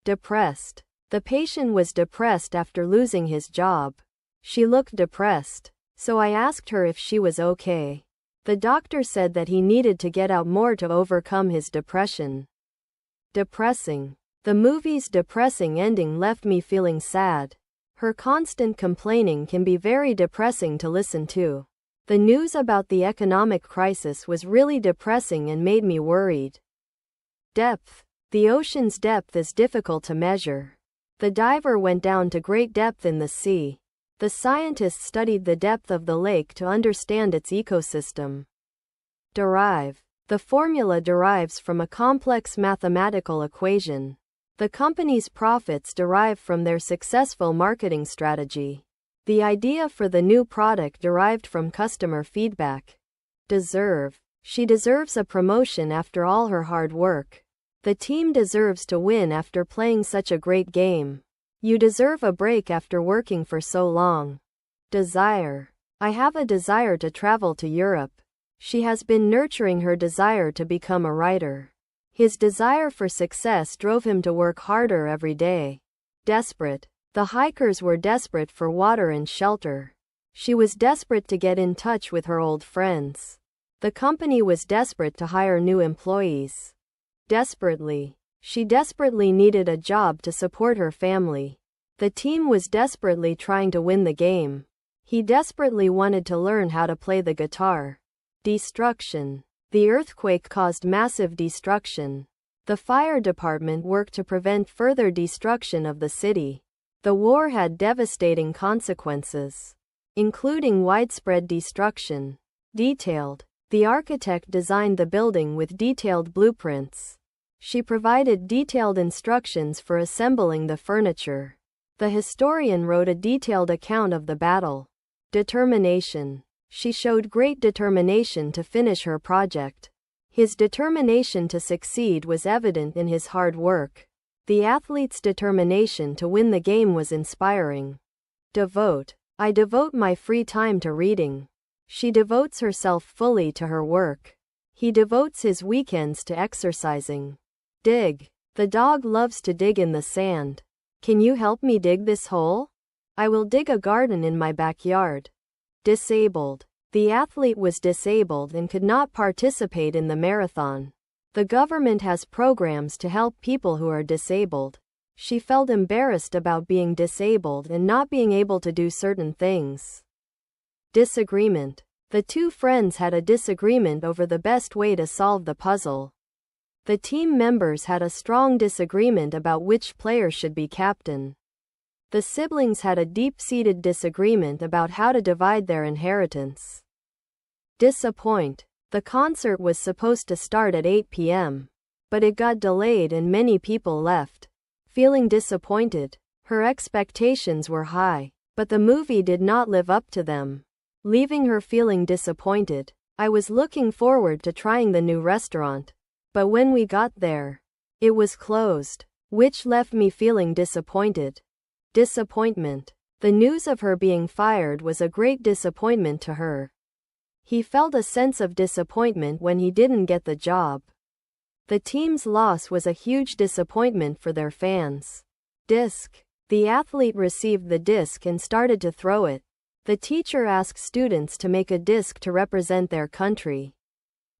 Depressed. The patient was depressed after losing his job. She looked depressed, so I asked her if she was okay. The doctor said that he needed to get out more to overcome his depression. Depressing. The movie's depressing ending left me feeling sad. Her constant complaining can be very depressing to listen to. The news about the economic crisis was really depressing and made me worried. Depth. The ocean's depth is difficult to measure. The diver went down to great depth in the sea. The scientists studied the depth of the lake to understand its ecosystem. Derive. The formula derives from a complex mathematical equation. The company's profits derive from their successful marketing strategy. The idea for the new product derived from customer feedback. Deserve. She deserves a promotion after all her hard work. The team deserves to win after playing such a great game. You deserve a break after working for so long. Desire. I have a desire to travel to Europe. She has been nurturing her desire to become a writer. His desire for success drove him to work harder every day. Desperate. The hikers were desperate for water and shelter. She was desperate to get in touch with her old friends. The company was desperate to hire new employees. Desperately. She desperately needed a job to support her family. The team was desperately trying to win the game. He desperately wanted to learn how to play the guitar. Destruction. The earthquake caused massive destruction. The fire department worked to prevent further destruction of the city. The war had devastating consequences, including widespread destruction. Detailed. The architect designed the building with detailed blueprints. She provided detailed instructions for assembling the furniture. The historian wrote a detailed account of the battle. Determination. She showed great determination to finish her project. His determination to succeed was evident in his hard work. The athlete's determination to win the game was inspiring. Devote. I devote my free time to reading. She devotes herself fully to her work. He devotes his weekends to exercising. Dig. The dog loves to dig in the sand. Can you help me dig this hole? I will dig a garden in my backyard. Disabled. The athlete was disabled and could not participate in the marathon. The government has programs to help people who are disabled. She felt embarrassed about being disabled and not being able to do certain things. Disagreement. The two friends had a disagreement over the best way to solve the puzzle. The team members had a strong disagreement about which player should be captain. The siblings had a deep-seated disagreement about how to divide their inheritance. Disappoint. The concert was supposed to start at 8 p.m. but it got delayed and many people left. Feeling disappointed. Her expectations were high, but the movie did not live up to them, leaving her feeling disappointed. I was looking forward to trying the new restaurant, but when we got there, it was closed, which left me feeling disappointed. Disappointment. The news of her being fired was a great disappointment to her. He felt a sense of disappointment when he didn't get the job. The team's loss was a huge disappointment for their fans. Disc. The athlete received the disc and started to throw it. The teacher asked students to make a disc to represent their country.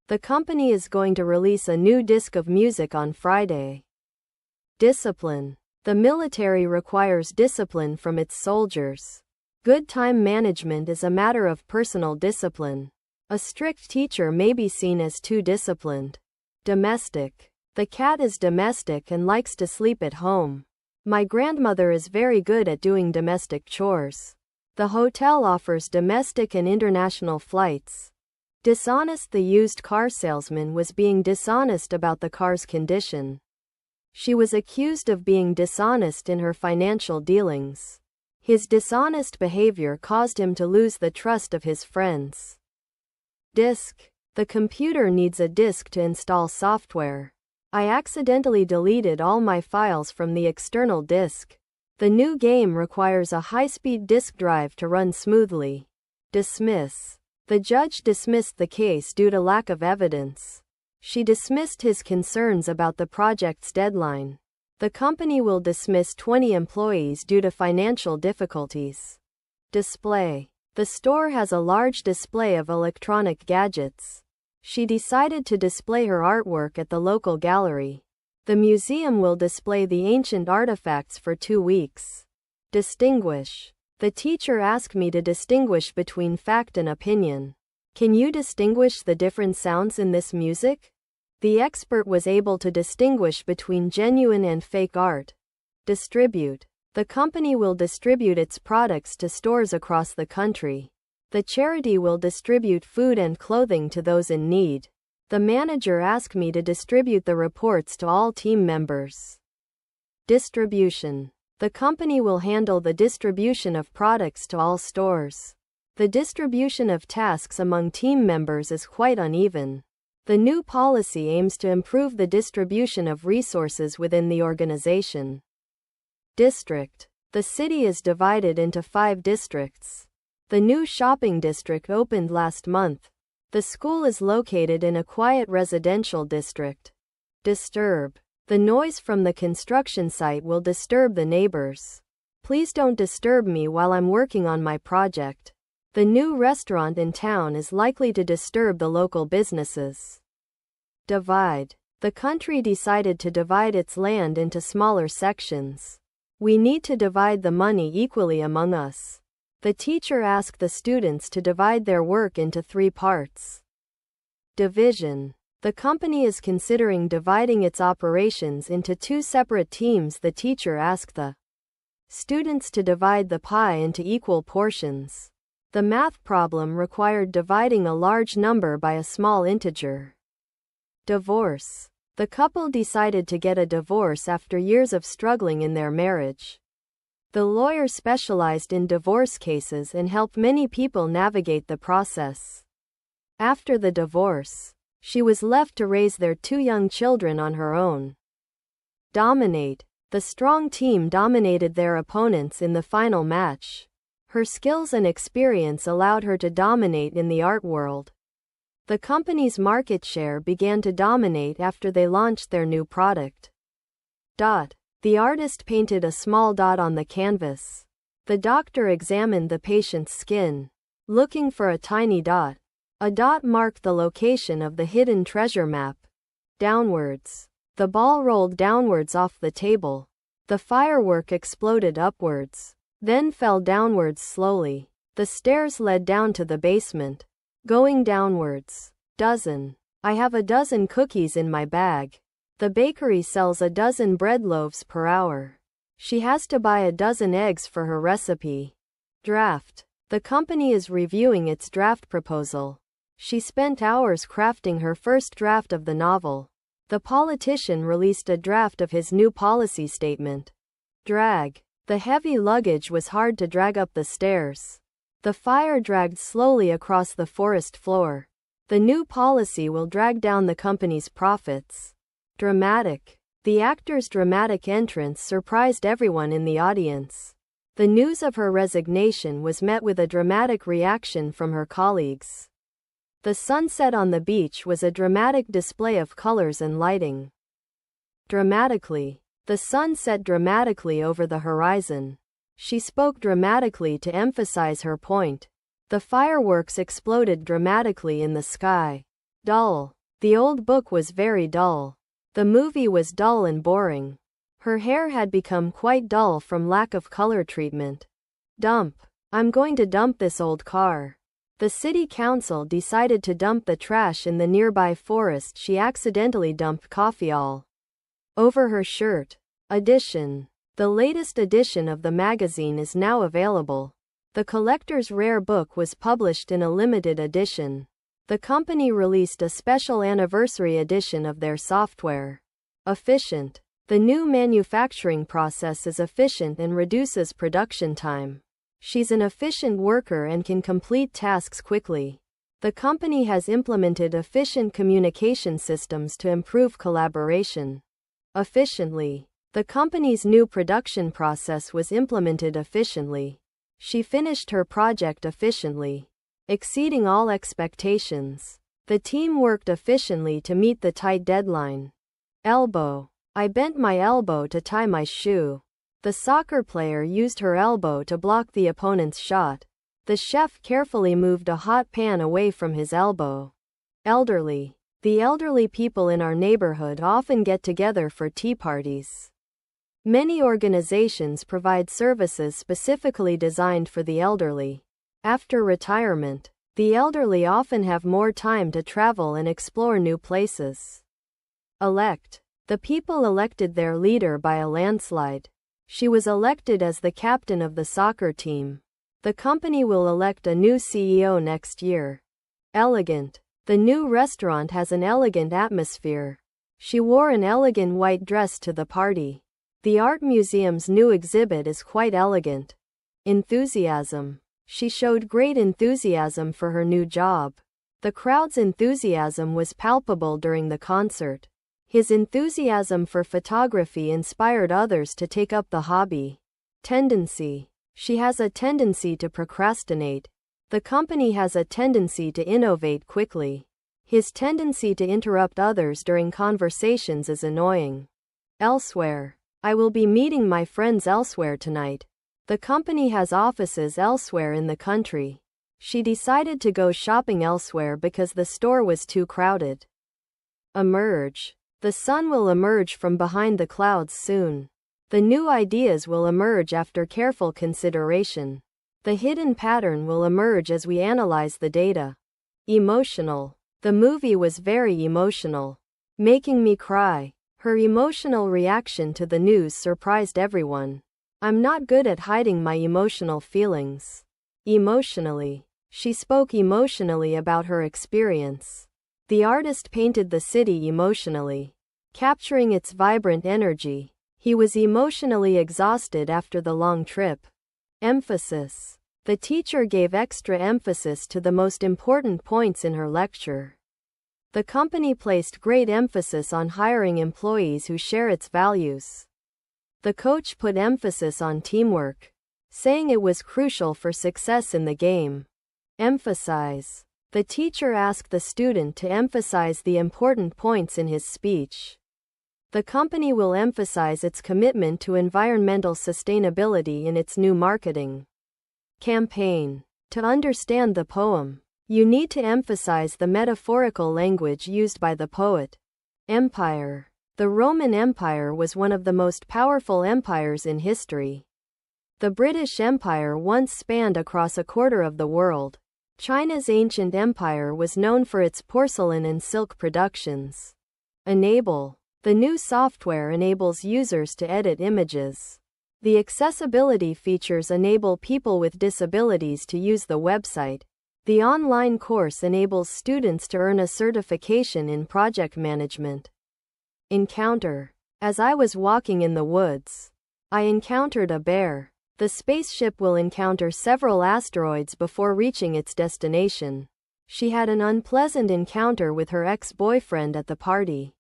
The company is going to release a new disc of music on Friday. Discipline. The military requires discipline from its soldiers. Good time management is a matter of personal discipline. A strict teacher may be seen as too disciplined. Domestic. The cat is domestic and likes to sleep at home. My grandmother is very good at doing domestic chores. The hotel offers domestic and international flights. Dishonest. The used car salesman was being dishonest about the car's condition. She was accused of being dishonest in her financial dealings. His dishonest behavior caused him to lose the trust of his friends. Disk. The computer needs a disk to install software. I accidentally deleted all my files from the external disk. The new game requires a high-speed disk drive to run smoothly. Dismiss. The judge dismissed the case due to lack of evidence. She dismissed his concerns about the project's deadline. The company will dismiss 20 employees due to financial difficulties. Display. The store has a large display of electronic gadgets. She decided to display her artwork at the local gallery. The museum will display the ancient artifacts for 2 weeks. Distinguish. The teacher asked me to distinguish between fact and opinion. Can you distinguish the different sounds in this music? The expert was able to distinguish between genuine and fake art. Distribute. The company will distribute its products to stores across the country. The charity will distribute food and clothing to those in need. The manager asked me to distribute the reports to all team members. Distribution. The company will handle the distribution of products to all stores. The distribution of tasks among team members is quite uneven. The new policy aims to improve the distribution of resources within the organization. District. The city is divided into 5 districts. The new shopping district opened last month. The school is located in a quiet residential district. Disturb. The noise from the construction site will disturb the neighbors. Please don't disturb me while I'm working on my project. The new restaurant in town is likely to disturb the local businesses. Divide. The country decided to divide its land into smaller sections. We need to divide the money equally among us. The teacher asked the students to divide their work into 3 parts. Division. The company is considering dividing its operations into 2 separate teams. The teacher asked the students to divide the pie into equal portions. The math problem required dividing a large number by a small integer. Divorce. The couple decided to get a divorce after years of struggling in their marriage. The lawyer specialized in divorce cases and helped many people navigate the process. After the divorce, she was left to raise their 2 young children on her own. Dominate. The strong team dominated their opponents in the final match. Her skills and experience allowed her to dominate in the art world. The company's market share began to dominate after they launched their new product. Dot. The artist painted a small dot on the canvas. The doctor examined the patient's skin, looking for a tiny dot. A dot marked the location of the hidden treasure map. Downwards. The ball rolled downwards off the table. The firework exploded upwards, then fell downwards slowly. The stairs led down to the basement. Going downwards. Dozen. I have a dozen cookies in my bag. The bakery sells a dozen bread loaves per hour. She has to buy a dozen eggs for her recipe. Draft. The company is reviewing its draft proposal. She spent hours crafting her first draft of the novel. The politician released a draft of his new policy statement. Drag. The heavy luggage was hard to drag up the stairs. The fire dragged slowly across the forest floor. The new policy will drag down the company's profits. Dramatic. The actor's dramatic entrance surprised everyone in the audience. The news of her resignation was met with a dramatic reaction from her colleagues. The sunset on the beach was a dramatic display of colors and lighting. Dramatically. The sun set dramatically over the horizon. She spoke dramatically to emphasize her point. The fireworks exploded dramatically in the sky. Dull. The old book was very dull. The movie was dull and boring. Her hair had become quite dull from lack of color treatment. Dump. I'm going to dump this old car. The city council decided to dump the trash in the nearby forest. She accidentally dumped coffee all over her shirt. Edition. The latest edition of the magazine is now available. The collector's rare book was published in a limited edition. The company released a special anniversary edition of their software. Efficient. The new manufacturing process is efficient and reduces production time. She's an efficient worker and can complete tasks quickly. The company has implemented efficient communication systems to improve collaboration. Efficiently. The company's new production process was implemented efficiently. She finished her project efficiently, exceeding all expectations. The team worked efficiently to meet the tight deadline. Elbow. I bent my elbow to tie my shoe. The soccer player used her elbow to block the opponent's shot. The chef carefully moved a hot pan away from his elbow. Elderly. The elderly people in our neighborhood often get together for tea parties. Many organizations provide services specifically designed for the elderly. After retirement, the elderly often have more time to travel and explore new places. Elect. The people elected their leader by a landslide. She was elected as the captain of the soccer team. The company will elect a new CEO next year. Elegant. The new restaurant has an elegant atmosphere. She wore an elegant white dress to the party. The art museum's new exhibit is quite elegant. Enthusiasm. She showed great enthusiasm for her new job. The crowd's enthusiasm was palpable during the concert. His enthusiasm for photography inspired others to take up the hobby. Tendency. She has a tendency to procrastinate. The company has a tendency to innovate quickly. His tendency to interrupt others during conversations is annoying. Elsewhere. I will be meeting my friends elsewhere tonight. The company has offices elsewhere in the country. She decided to go shopping elsewhere because the store was too crowded. Emerge. The sun will emerge from behind the clouds soon. The new ideas will emerge after careful consideration. The hidden pattern will emerge as we analyze the data. Emotional. The movie was very emotional, making me cry. Her emotional reaction to the news surprised everyone. I'm not good at hiding my emotional feelings. Emotionally. She spoke emotionally about her experience. The artist painted the city emotionally, capturing its vibrant energy. He was emotionally exhausted after the long trip. Emphasis. The teacher gave extra emphasis to the most important points in her lecture. The company placed great emphasis on hiring employees who share its values. The coach put emphasis on teamwork, saying it was crucial for success in the game. Emphasize. The teacher asked the student to emphasize the important points in his speech. The company will emphasize its commitment to environmental sustainability in its new marketing campaign. To understand the poem, you need to emphasize the metaphorical language used by the poet. Empire. The Roman Empire was one of the most powerful empires in history. The British Empire once spanned across a quarter of the world. China's ancient empire was known for its porcelain and silk productions. Enable. The new software enables users to edit images. The accessibility features enable people with disabilities to use the website. The online course enables students to earn a certification in project management. Encounter. As I was walking in the woods, I encountered a bear. The spaceship will encounter several asteroids before reaching its destination. She had an unpleasant encounter with her ex-boyfriend at the party.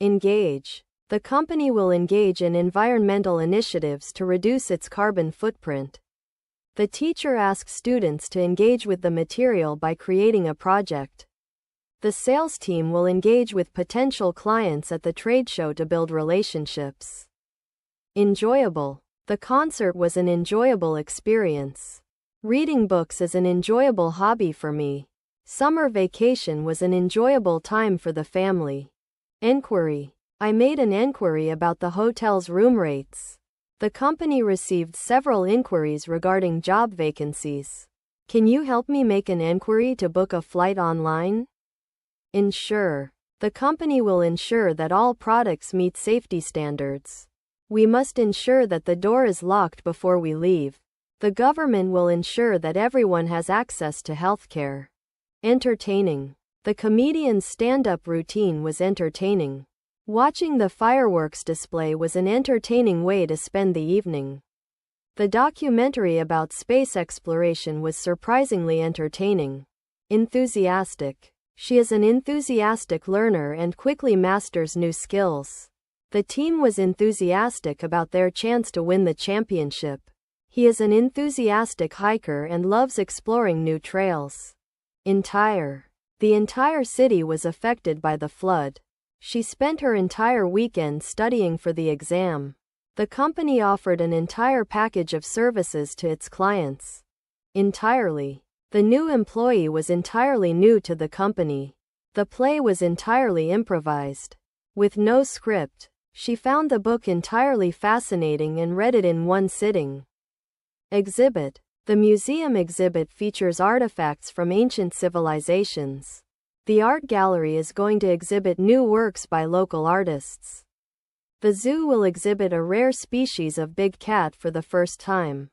Engage. The company will engage in environmental initiatives to reduce its carbon footprint. The teacher asks students to engage with the material by creating a project. The sales team will engage with potential clients at the trade show to build relationships. Enjoyable. The concert was an enjoyable experience. Reading books is an enjoyable hobby for me. Summer vacation was an enjoyable time for the family. Enquiry. I made an enquiry about the hotel's room rates. The company received several inquiries regarding job vacancies. Can you help me make an enquiry to book a flight online? Ensure. The company will ensure that all products meet safety standards. We must ensure that the door is locked before we leave. The government will ensure that everyone has access to healthcare. Entertaining. The comedian's stand-up routine was entertaining. Watching the fireworks display was an entertaining way to spend the evening. The documentary about space exploration was surprisingly entertaining. Enthusiastic. She is an enthusiastic learner and quickly masters new skills. The team was enthusiastic about their chance to win the championship. He is an enthusiastic hiker and loves exploring new trails. Entire. The entire city was affected by the flood. She spent her entire weekend studying for the exam. The company offered an entire package of services to its clients. Entirely. The new employee was entirely new to the company. The play was entirely improvised. With no script, she found the book entirely fascinating and read it in one sitting. Exhibit. The museum exhibit features artifacts from ancient civilizations. The art gallery is going to exhibit new works by local artists. The zoo will exhibit a rare species of big cat for the first time.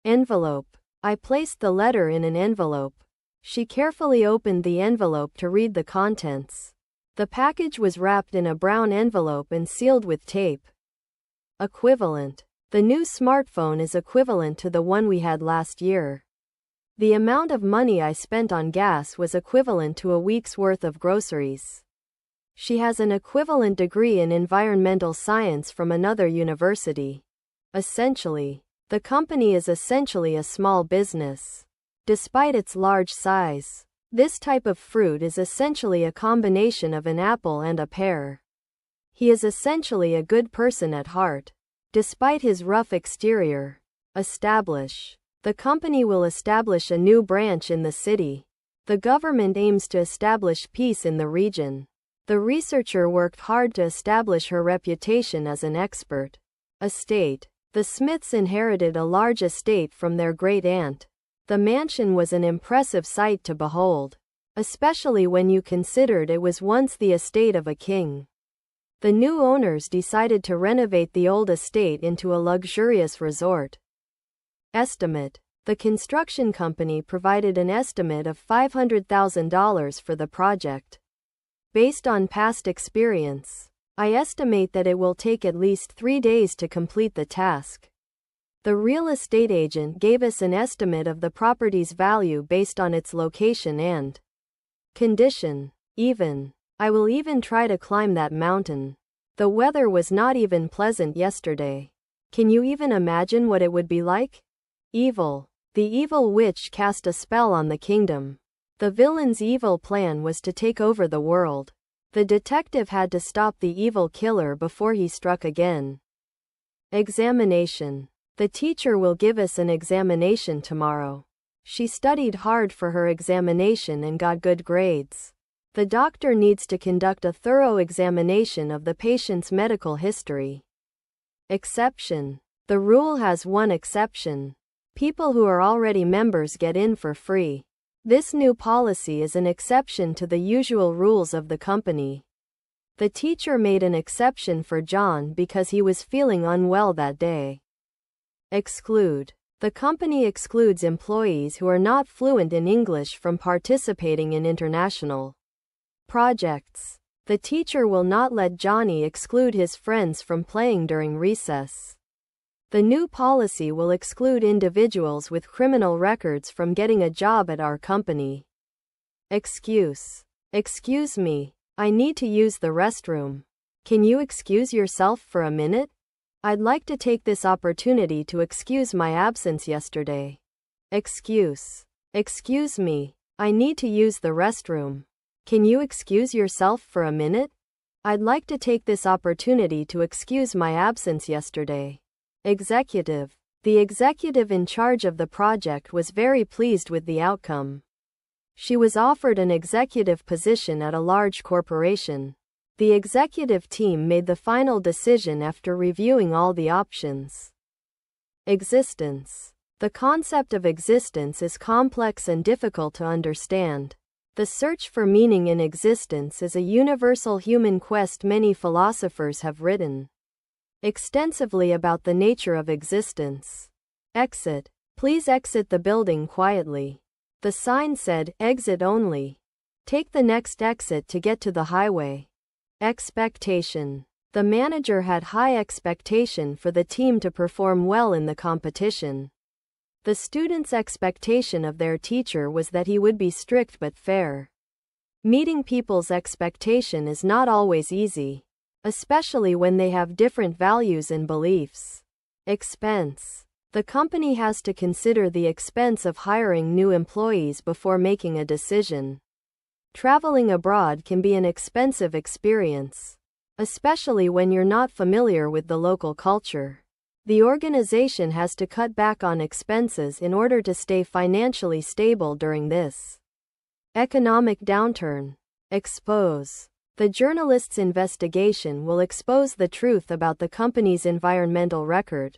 Envelope. I placed the letter in an envelope. She carefully opened the envelope to read the contents. The package was wrapped in a brown envelope and sealed with tape. Equivalent. The new smartphone is equivalent to the one we had last year. The amount of money I spent on gas was equivalent to a week's worth of groceries. She has an equivalent degree in environmental science from another university. Essentially. The company is essentially a small business. Despite its large size, this type of fruit is essentially a combination of an apple and a pear. He is essentially a good person at heart. Despite his rough exterior. Establish. The company will establish a new branch in the city. The government aims to establish peace in the region. The researcher worked hard to establish her reputation as an expert. Estate. The Smiths inherited a large estate from their great-aunt. The mansion was an impressive sight to behold, especially when you considered it was once the estate of a king. The new owners decided to renovate the old estate into a luxurious resort. Estimate. The construction company provided an estimate of $500,000 for the project. Based on past experience, I estimate that it will take at least 3 days to complete the task. The real estate agent gave us an estimate of the property's value based on its location and condition. I will even try to climb that mountain. The weather was not even pleasant yesterday. Can you even imagine what it would be like? Evil. The evil witch cast a spell on the kingdom. The villain's evil plan was to take over the world. The detective had to stop the evil killer before he struck again. Examination. The teacher will give us an examination tomorrow. She studied hard for her examination and got good grades. The doctor needs to conduct a thorough examination of the patient's medical history. Exception. The rule has one exception. People who are already members get in for free. This new policy is an exception to the usual rules of the company. The teacher made an exception for John because he was feeling unwell that day. Exclude. The company excludes employees who are not fluent in English from participating in international projects. The teacher will not let Johnny exclude his friends from playing during recess. The new policy will exclude individuals with criminal records from getting a job at our company. Excuse. Excuse me. I need to use the restroom. Can you excuse yourself for a minute? I'd like to take this opportunity to excuse my absence yesterday. Excuse. Excuse me. I need to use the restroom. Can you excuse yourself for a minute? I'd like to take this opportunity to excuse my absence yesterday. Executive. The executive in charge of the project was very pleased with the outcome. She was offered an executive position at a large corporation. The executive team made the final decision after reviewing all the options. Existence. The concept of existence is complex and difficult to understand. The search for meaning in existence is a universal human quest. Many philosophers have written extensively about the nature of existence. Exit. Please exit the building quietly. The sign said, exit only. Take the next exit to get to the highway. Expectation. The manager had high expectation for the team to perform well in the competition. The students' expectation of their teacher was that he would be strict but fair. Meeting people's expectation is not always easy, especially when they have different values and beliefs. Expense. The company has to consider the expense of hiring new employees before making a decision. Traveling abroad can be an expensive experience, especially when you're not familiar with the local culture. The organization has to cut back on expenses in order to stay financially stable during this economic downturn. Expose. The journalist's investigation will expose the truth about the company's environmental record.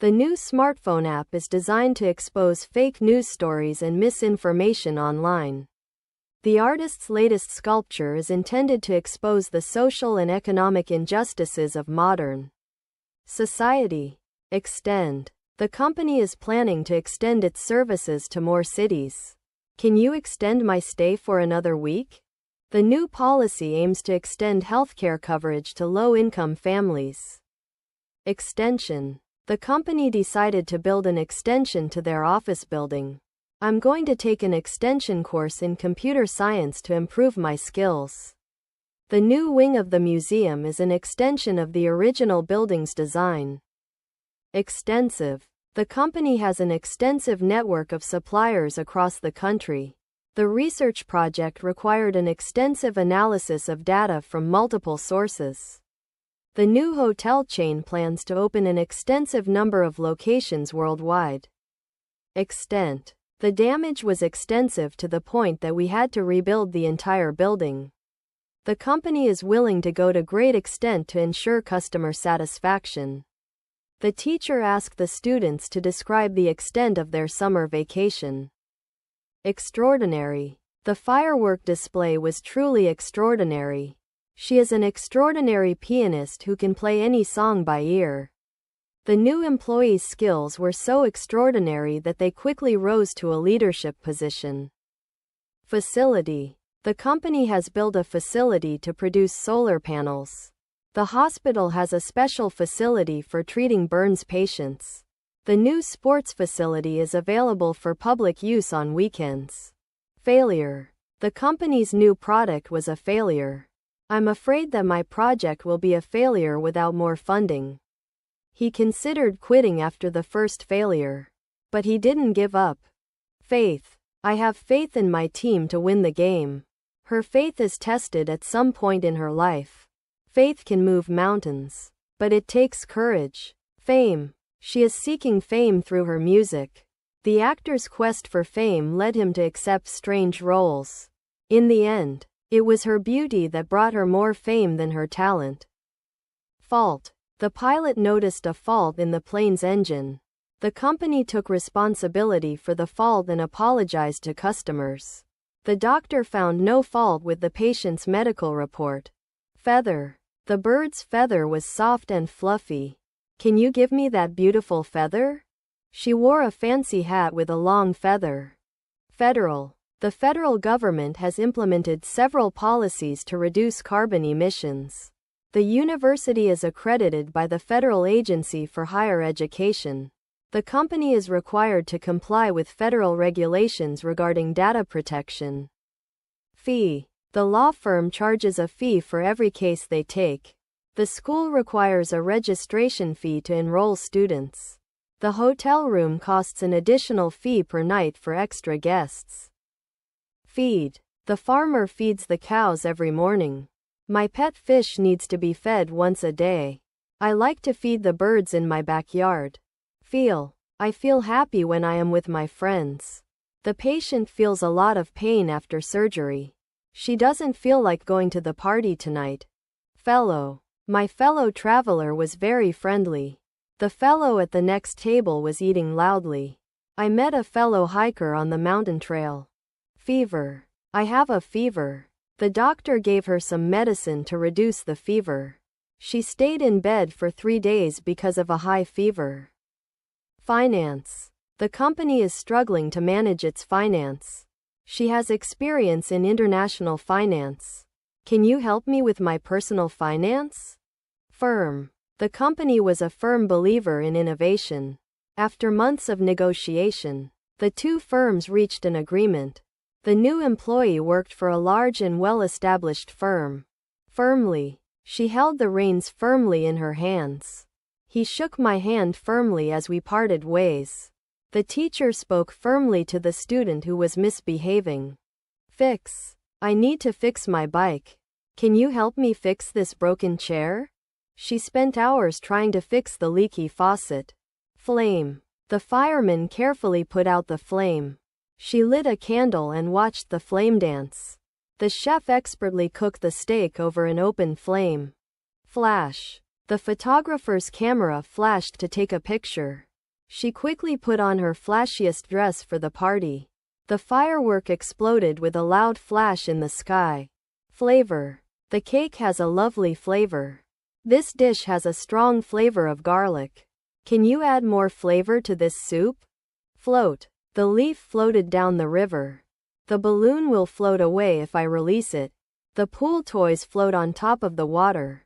The new smartphone app is designed to expose fake news stories and misinformation online. The artist's latest sculpture is intended to expose the social and economic injustices of modern society. Extend. The company is planning to extend its services to more cities. Can you extend my stay for another week? The new policy aims to extend healthcare coverage to low-income families. Extension. The company decided to build an extension to their office building. I'm going to take an extension course in computer science to improve my skills. The new wing of the museum is an extension of the original building's design. Extensive. The company has an extensive network of suppliers across the country. The research project required an extensive analysis of data from multiple sources. The new hotel chain plans to open an extensive number of locations worldwide. Extent. The damage was extensive to the point that we had to rebuild the entire building. The company is willing to go to great extent to ensure customer satisfaction. The teacher asked the students to describe the extent of their summer vacation. Extraordinary. The firework display was truly extraordinary. She is an extraordinary pianist who can play any song by ear. The new employees' skills were so extraordinary that they quickly rose to a leadership position. Facility. The company has built a facility to produce solar panels. The hospital has a special facility for treating burns patients. The new sports facility is available for public use on weekends. Failure. The company's new product was a failure. I'm afraid that my project will be a failure without more funding. He considered quitting after the first failure. But he didn't give up. Faith. I have faith in my team to win the game. Her faith is tested at some point in her life. Faith can move mountains. But it takes courage. Fame. She is seeking fame through her music. The actor's quest for fame led him to accept strange roles. In the end, it was her beauty that brought her more fame than her talent. Fault. The pilot noticed a fault in the plane's engine. The company took responsibility for the fault and apologized to customers. The doctor found no fault with the patient's medical report. Feather. The bird's feather was soft and fluffy. Can you give me that beautiful feather? She wore a fancy hat with a long feather. Federal. The federal government has implemented several policies to reduce carbon emissions. The university is accredited by the Federal Agency for Higher Education. The company is required to comply with federal regulations regarding data protection. Fee. The law firm charges a fee for every case they take. The school requires a registration fee to enroll students. The hotel room costs an additional fee per night for extra guests. Feed. The farmer feeds the cows every morning. My pet fish needs to be fed once a day. I like to feed the birds in my backyard. Feel. I feel happy when I am with my friends. The patient feels a lot of pain after surgery. She doesn't feel like going to the party tonight. Fellow. My fellow traveler was very friendly. The fellow at the next table was eating loudly. I met a fellow hiker on the mountain trail. Fever. I have a fever. The doctor gave her some medicine to reduce the fever. She stayed in bed for 3 days because of a high fever. Finance. The company is struggling to manage its finance. She has experience in international finance. Can you help me with my personal finance? Firm. The company was a firm believer in innovation. After months of negotiation, the two firms reached an agreement. The new employee worked for a large and well-established firm. Firmly. She held the reins firmly in her hands. He shook my hand firmly as we parted ways. The teacher spoke firmly to the student who was misbehaving. Fix. I need to fix my bike. Can you help me fix this broken chair? She spent hours trying to fix the leaky faucet. Flame. The fireman carefully put out the flame. She lit a candle and watched the flame dance. The chef expertly cooked the steak over an open flame. Flash. The photographer's camera flashed to take a picture. She quickly put on her flashiest dress for the party. The firework exploded with a loud flash in the sky. Flavor. The cake has a lovely flavor. This dish has a strong flavor of garlic. Can you add more flavor to this soup? Float. The leaf floated down the river. The balloon will float away if I release it. The pool toys float on top of the water.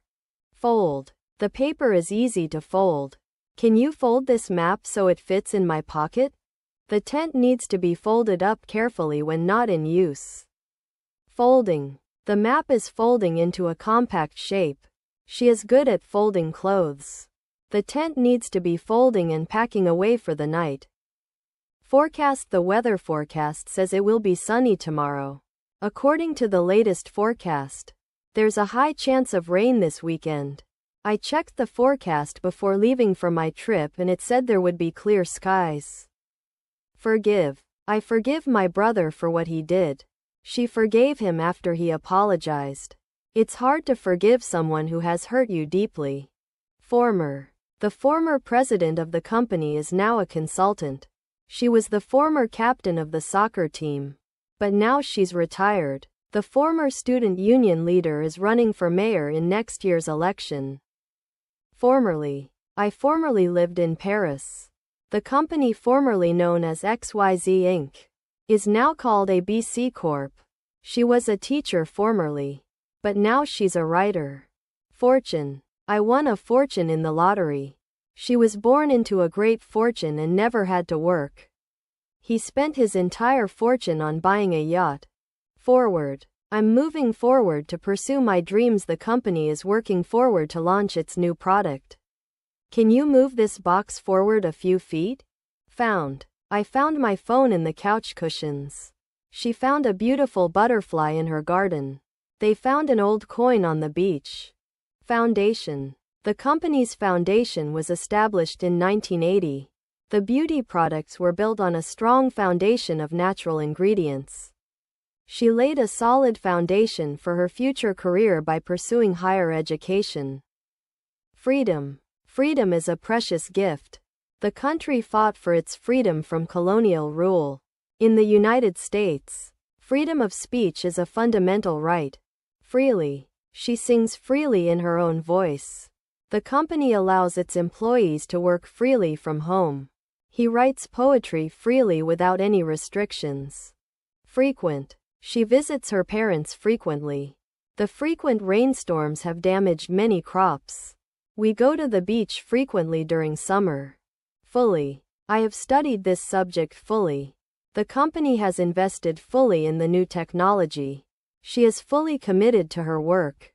Fold. The paper is easy to fold. Can you fold this map so it fits in my pocket? The tent needs to be folded up carefully when not in use. Folding. The map is folding into a compact shape. She is good at folding clothes. The tent needs to be folding and packing away for the night. Forecast. The weather forecast says it will be sunny tomorrow. According to the latest forecast, there's a high chance of rain this weekend. I checked the forecast before leaving for my trip and it said there would be clear skies. Forgive. I forgive my brother for what he did. She forgave him after he apologized. It's hard to forgive someone who has hurt you deeply. Former. The former president of the company is now a consultant. She was the former captain of the soccer team. But now she's retired. The former student union leader is running for mayor in next year's election. Formerly. I formerly lived in Paris. The company formerly known as XYZ Inc. is now called ABC Corp. She was a teacher formerly. But now she's a writer. Fortune. I won a fortune in the lottery. She was born into a great fortune and never had to work. He spent his entire fortune on buying a yacht. Forward. I'm moving forward to pursue my dreams. The company is working forward to launch its new product. Can you move this box forward a few feet? Found. I found my phone in the couch cushions. She found a beautiful butterfly in her garden. They found an old coin on the beach. Foundation. The company's foundation was established in 1980. The beauty products were built on a strong foundation of natural ingredients. She laid a solid foundation for her future career by pursuing higher education. Freedom. Freedom is a precious gift. The country fought for its freedom from colonial rule. In the United States, freedom of speech is a fundamental right. Freely. She sings freely in her own voice. The company allows its employees to work freely from home. He writes poetry freely without any restrictions. Frequent. She visits her parents frequently. The frequent rainstorms have damaged many crops. We go to the beach frequently during summer. Fully. I have studied this subject fully. The company has invested fully in the new technology. She is fully committed to her work.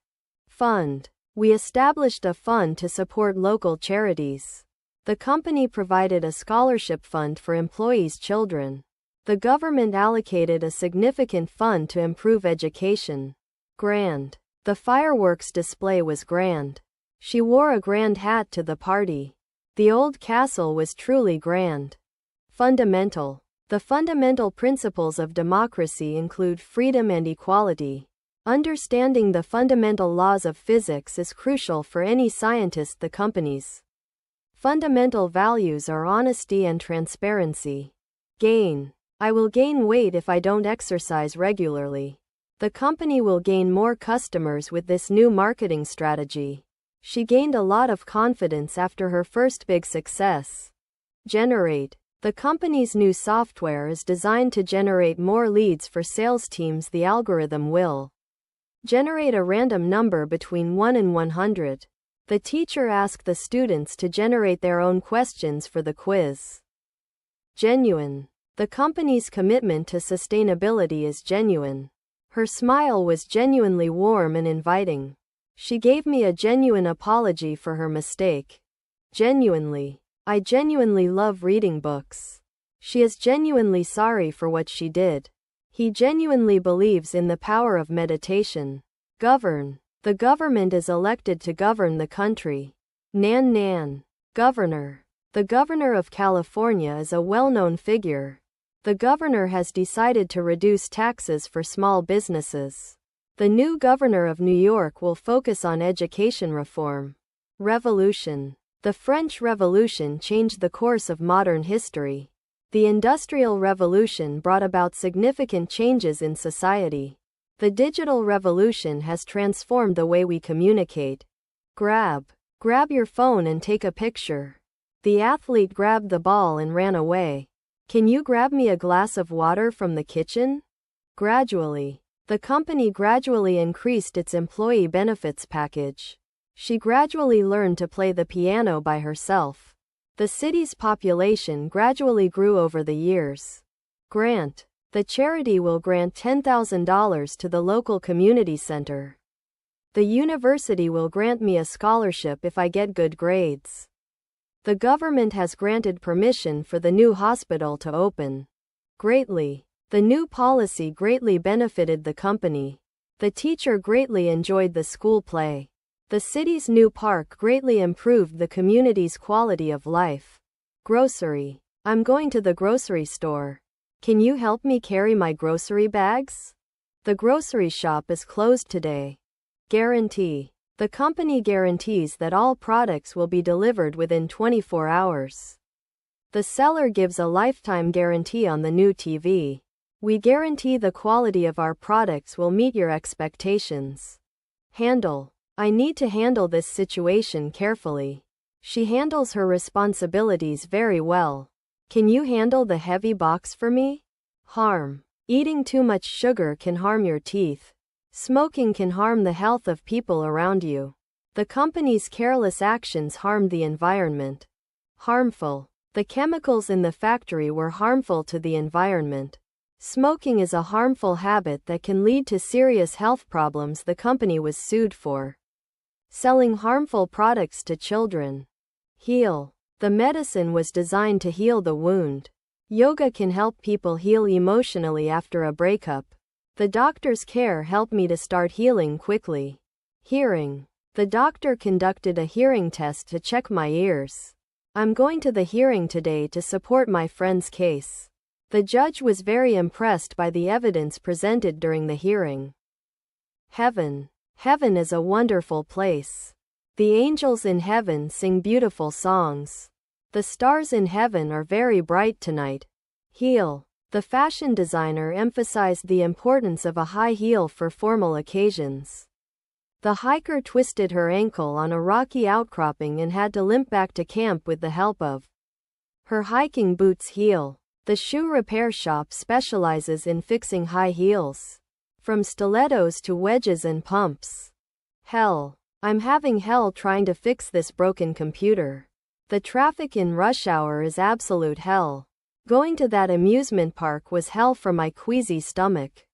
Fund. We established a fund to support local charities. The company provided a scholarship fund for employees' children. The government allocated a significant fund to improve education. Grand. The fireworks display was grand. She wore a grand hat to the party. The old castle was truly grand. Fundamental. The fundamental principles of democracy include freedom and equality. Understanding the fundamental laws of physics is crucial for any scientist. The company's fundamental values are honesty and transparency. Gain. I will gain weight if I don't exercise regularly. The company will gain more customers with this new marketing strategy. She gained a lot of confidence after her first big success. Generate. The company's new software is designed to generate more leads for sales teams. The algorithm will generate a random number between 1 and 100. The teacher asked the students to generate their own questions for the quiz. Genuine. The company's commitment to sustainability is genuine. Her smile was genuinely warm and inviting. She gave me a genuine apology for her mistake. Genuinely. I genuinely love reading books. She is genuinely sorry for what she did. He genuinely believes in the power of meditation. Govern. The government is elected to govern the country. Nan Nan. Governor. The governor of California is a well-known figure. The governor has decided to reduce taxes for small businesses. The new governor of New York will focus on education reform. Revolution. The French Revolution changed the course of modern history. The Industrial Revolution brought about significant changes in society. The digital revolution has transformed the way we communicate. Grab. Grab your phone and take a picture. The athlete grabbed the ball and ran away. Can you grab me a glass of water from the kitchen? Gradually. The company gradually increased its employee benefits package. She gradually learned to play the piano by herself. The city's population gradually grew over the years. Grant. The charity will grant $10,000 to the local community center. The university will grant me a scholarship if I get good grades. The government has granted permission for the new hospital to open. Greatly. The new policy greatly benefited the company. The teacher greatly enjoyed the school play. The city's new park greatly improved the community's quality of life. Grocery. I'm going to the grocery store. Can you help me carry my grocery bags? The grocery shop is closed today. Guarantee. The company guarantees that all products will be delivered within 24 hours. The seller gives a lifetime guarantee on the new TV. We guarantee the quality of our products will meet your expectations. Handle. I need to handle this situation carefully. She handles her responsibilities very well. Can you handle the heavy box for me? Harm. Eating too much sugar can harm your teeth. Smoking can harm the health of people around you. The company's careless actions harmed the environment. Harmful. The chemicals in the factory were harmful to the environment. Smoking is a harmful habit that can lead to serious health problems. The company was sued for selling harmful products to children. Heal. The medicine was designed to heal the wound. Yoga can help people heal emotionally after a breakup. The doctor's care helped me to start healing quickly. Hearing. The doctor conducted a hearing test to check my ears. I'm going to the hearing today to support my friend's case. The judge was very impressed by the evidence presented during the hearing. Heaven. Heaven is a wonderful place. The angels in heaven sing beautiful songs. The stars in heaven are very bright tonight. Heel. The fashion designer emphasized the importance of a high heel for formal occasions. The hiker twisted her ankle on a rocky outcropping and had to limp back to camp with the help of her hiking boots heel. The shoe repair shop specializes in fixing high heels, from stilettos to wedges and pumps. Hell. I'm having hell trying to fix this broken computer. The traffic in rush hour is absolute hell. Going to that amusement park was hell for my queasy stomach.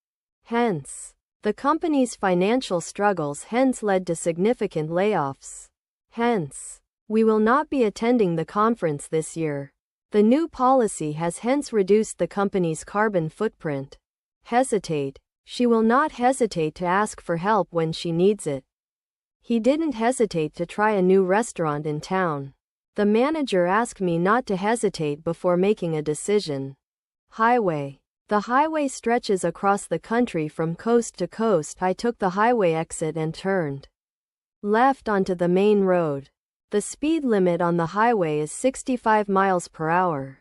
Hence, the company's financial struggles hence led to significant layoffs. Hence, we will not be attending the conference this year. The new policy has hence reduced the company's carbon footprint. Hesitate. She will not hesitate to ask for help when she needs it. He didn't hesitate to try a new restaurant in town. The manager asked me not to hesitate before making a decision. Highway. The highway stretches across the country from coast to coast. I took the highway exit and turned left onto the main road. The speed limit on the highway is 65 miles per hour.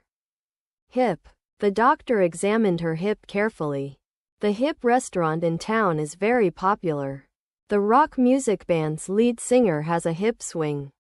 Hip. The doctor examined her hip carefully. The hip restaurant in town is very popular. The rock music band's lead singer has a hip swing.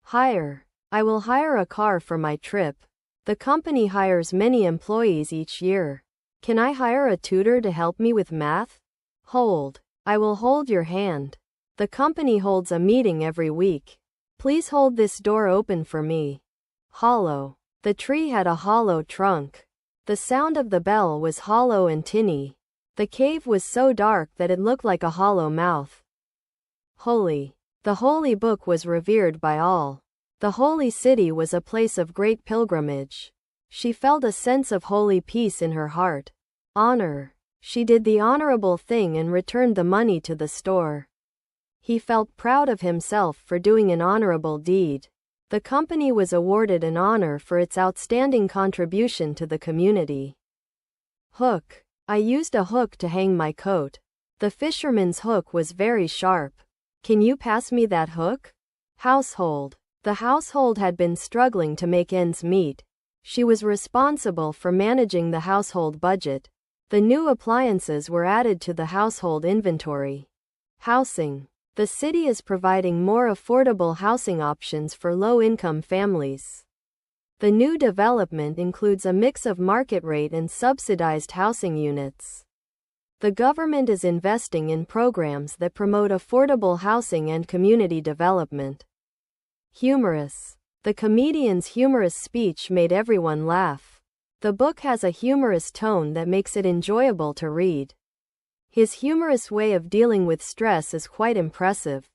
Hire. I will hire a car for my trip. The company hires many employees each year. Can I hire a tutor to help me with math? Hold. I will hold your hand. The company holds a meeting every week. Please hold this door open for me. Hollow. The tree had a hollow trunk. The sound of the bell was hollow and tinny. The cave was so dark that it looked like a hollow mouth. Holy. The holy book was revered by all. The holy city was a place of great pilgrimage. She felt a sense of holy peace in her heart. Honor. She did the honorable thing and returned the money to the store. He felt proud of himself for doing an honorable deed. The company was awarded an honor for its outstanding contribution to the community. Hook. I used a hook to hang my coat. The fisherman's hook was very sharp. Can you pass me that hook? Household. The household had been struggling to make ends meet. She was responsible for managing the household budget. The new appliances were added to the household inventory. Housing. The city is providing more affordable housing options for low-income families. The new development includes a mix of market rate and subsidized housing units. The government is investing in programs that promote affordable housing and community development. Humorous. The comedian's humorous speech made everyone laugh. The book has a humorous tone that makes it enjoyable to read. His humorous way of dealing with stress is quite impressive.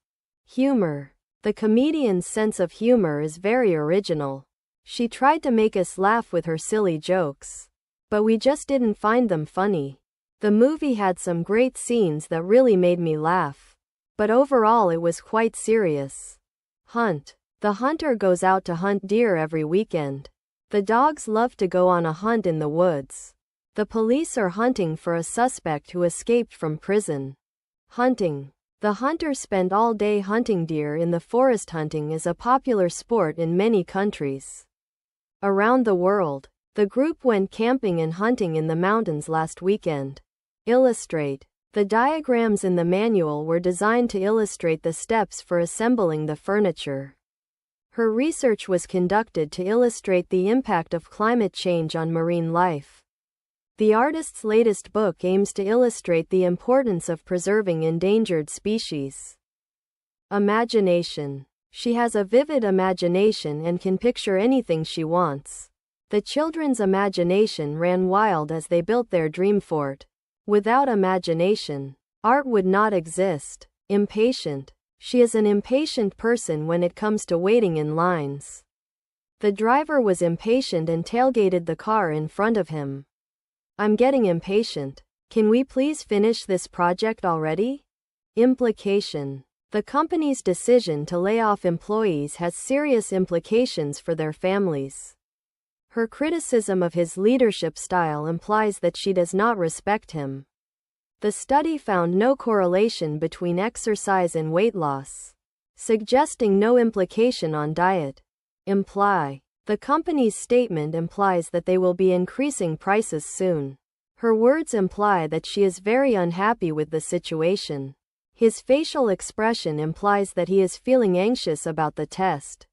Humor. The comedian's sense of humor is very original. She tried to make us laugh with her silly jokes. But we just didn't find them funny. The movie had some great scenes that really made me laugh. But overall it was quite serious. Hunt. The hunter goes out to hunt deer every weekend. The dogs love to go on a hunt in the woods. The police are hunting for a suspect who escaped from prison. Hunting. The hunter spent all day hunting deer in the forest. Hunting is a popular sport in many countries around the world. The group went camping and hunting in the mountains last weekend. Illustrate. The diagrams in the manual were designed to illustrate the steps for assembling the furniture. Her research was conducted to illustrate the impact of climate change on marine life. The artist's latest book aims to illustrate the importance of preserving endangered species. Imagination. She has a vivid imagination and can picture anything she wants. The children's imagination ran wild as they built their dream fort. Without imagination, art would not exist. Impatient. She is an impatient person when it comes to waiting in lines. The driver was impatient and tailgated the car in front of him. I'm getting impatient. Can we please finish this project already? Implication. The company's decision to lay off employees has serious implications for their families. Her criticism of his leadership style implies that she does not respect him. The study found no correlation between exercise and weight loss, suggesting no implication on diet. Imply. The company's statement implies that they will be increasing prices soon. Her words imply that she is very unhappy with the situation. His facial expression implies that he is feeling anxious about the test.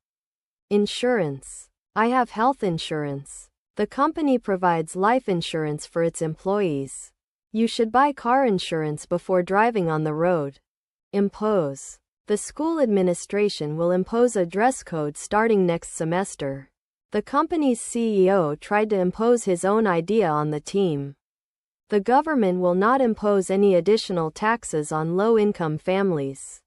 Insurance. I have health insurance. The company provides life insurance for its employees. You should buy car insurance before driving on the road. Impose. The school administration will impose a dress code starting next semester. The company's CEO tried to impose his own idea on the team. The government will not impose any additional taxes on low-income families.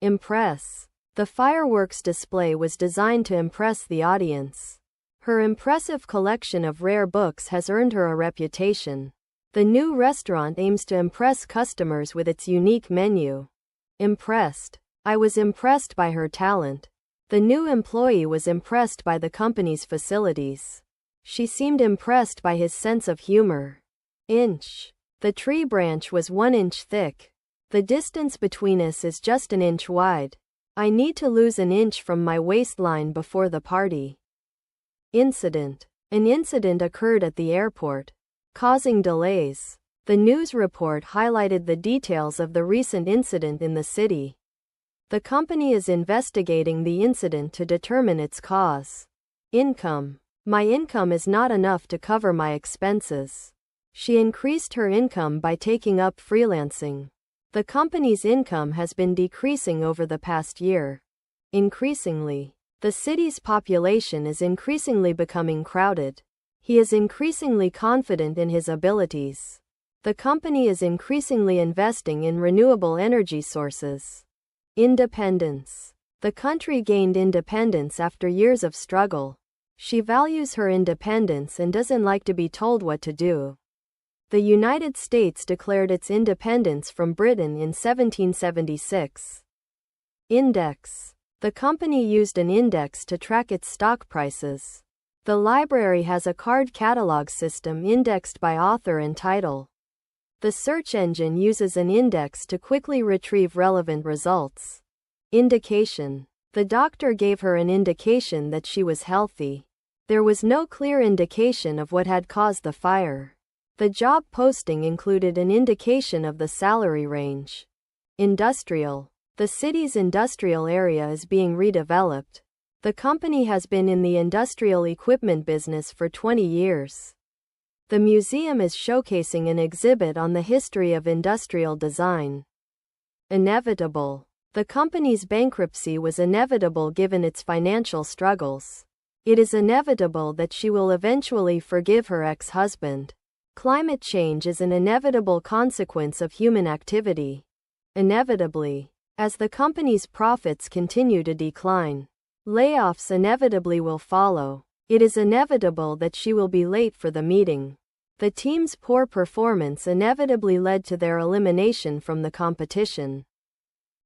Impress. The fireworks display was designed to impress the audience. Her impressive collection of rare books has earned her a reputation. The new restaurant aims to impress customers with its unique menu. Impressed. I was impressed by her talent. The new employee was impressed by the company's facilities. She seemed impressed by his sense of humor. Inch. The tree branch was 1 inch thick. The distance between us is just an inch wide. I need to lose an inch from my waistline before the party. Incident. An incident occurred at the airport, causing delays. The news report highlighted the details of the recent incident in the city. The company is investigating the incident to determine its cause. Income. My income is not enough to cover my expenses. She increased her income by taking up freelancing. The company's income has been decreasing over the past year. Increasingly. The city's population is increasingly becoming crowded. He is increasingly confident in his abilities. The company is increasingly investing in renewable energy sources. Independence. The country gained independence after years of struggle. She values her independence and doesn't like to be told what to do. The United States declared its independence from Britain in 1776. Index. The company used an index to track its stock prices. The library has a card catalog system indexed by author and title. The search engine uses an index to quickly retrieve relevant results. Indication. The doctor gave her an indication that she was healthy. There was no clear indication of what had caused the fire. The job posting included an indication of the salary range. Industrial. The city's industrial area is being redeveloped. The company has been in the industrial equipment business for 20 years. The museum is showcasing an exhibit on the history of industrial design. Inevitable. The company's bankruptcy was inevitable given its financial struggles. It is inevitable that she will eventually forgive her ex-husband. Climate change is an inevitable consequence of human activity. Inevitably. As the company's profits continue to decline, layoffs inevitably will follow. It is inevitable that she will be late for the meeting. The team's poor performance inevitably led to their elimination from the competition.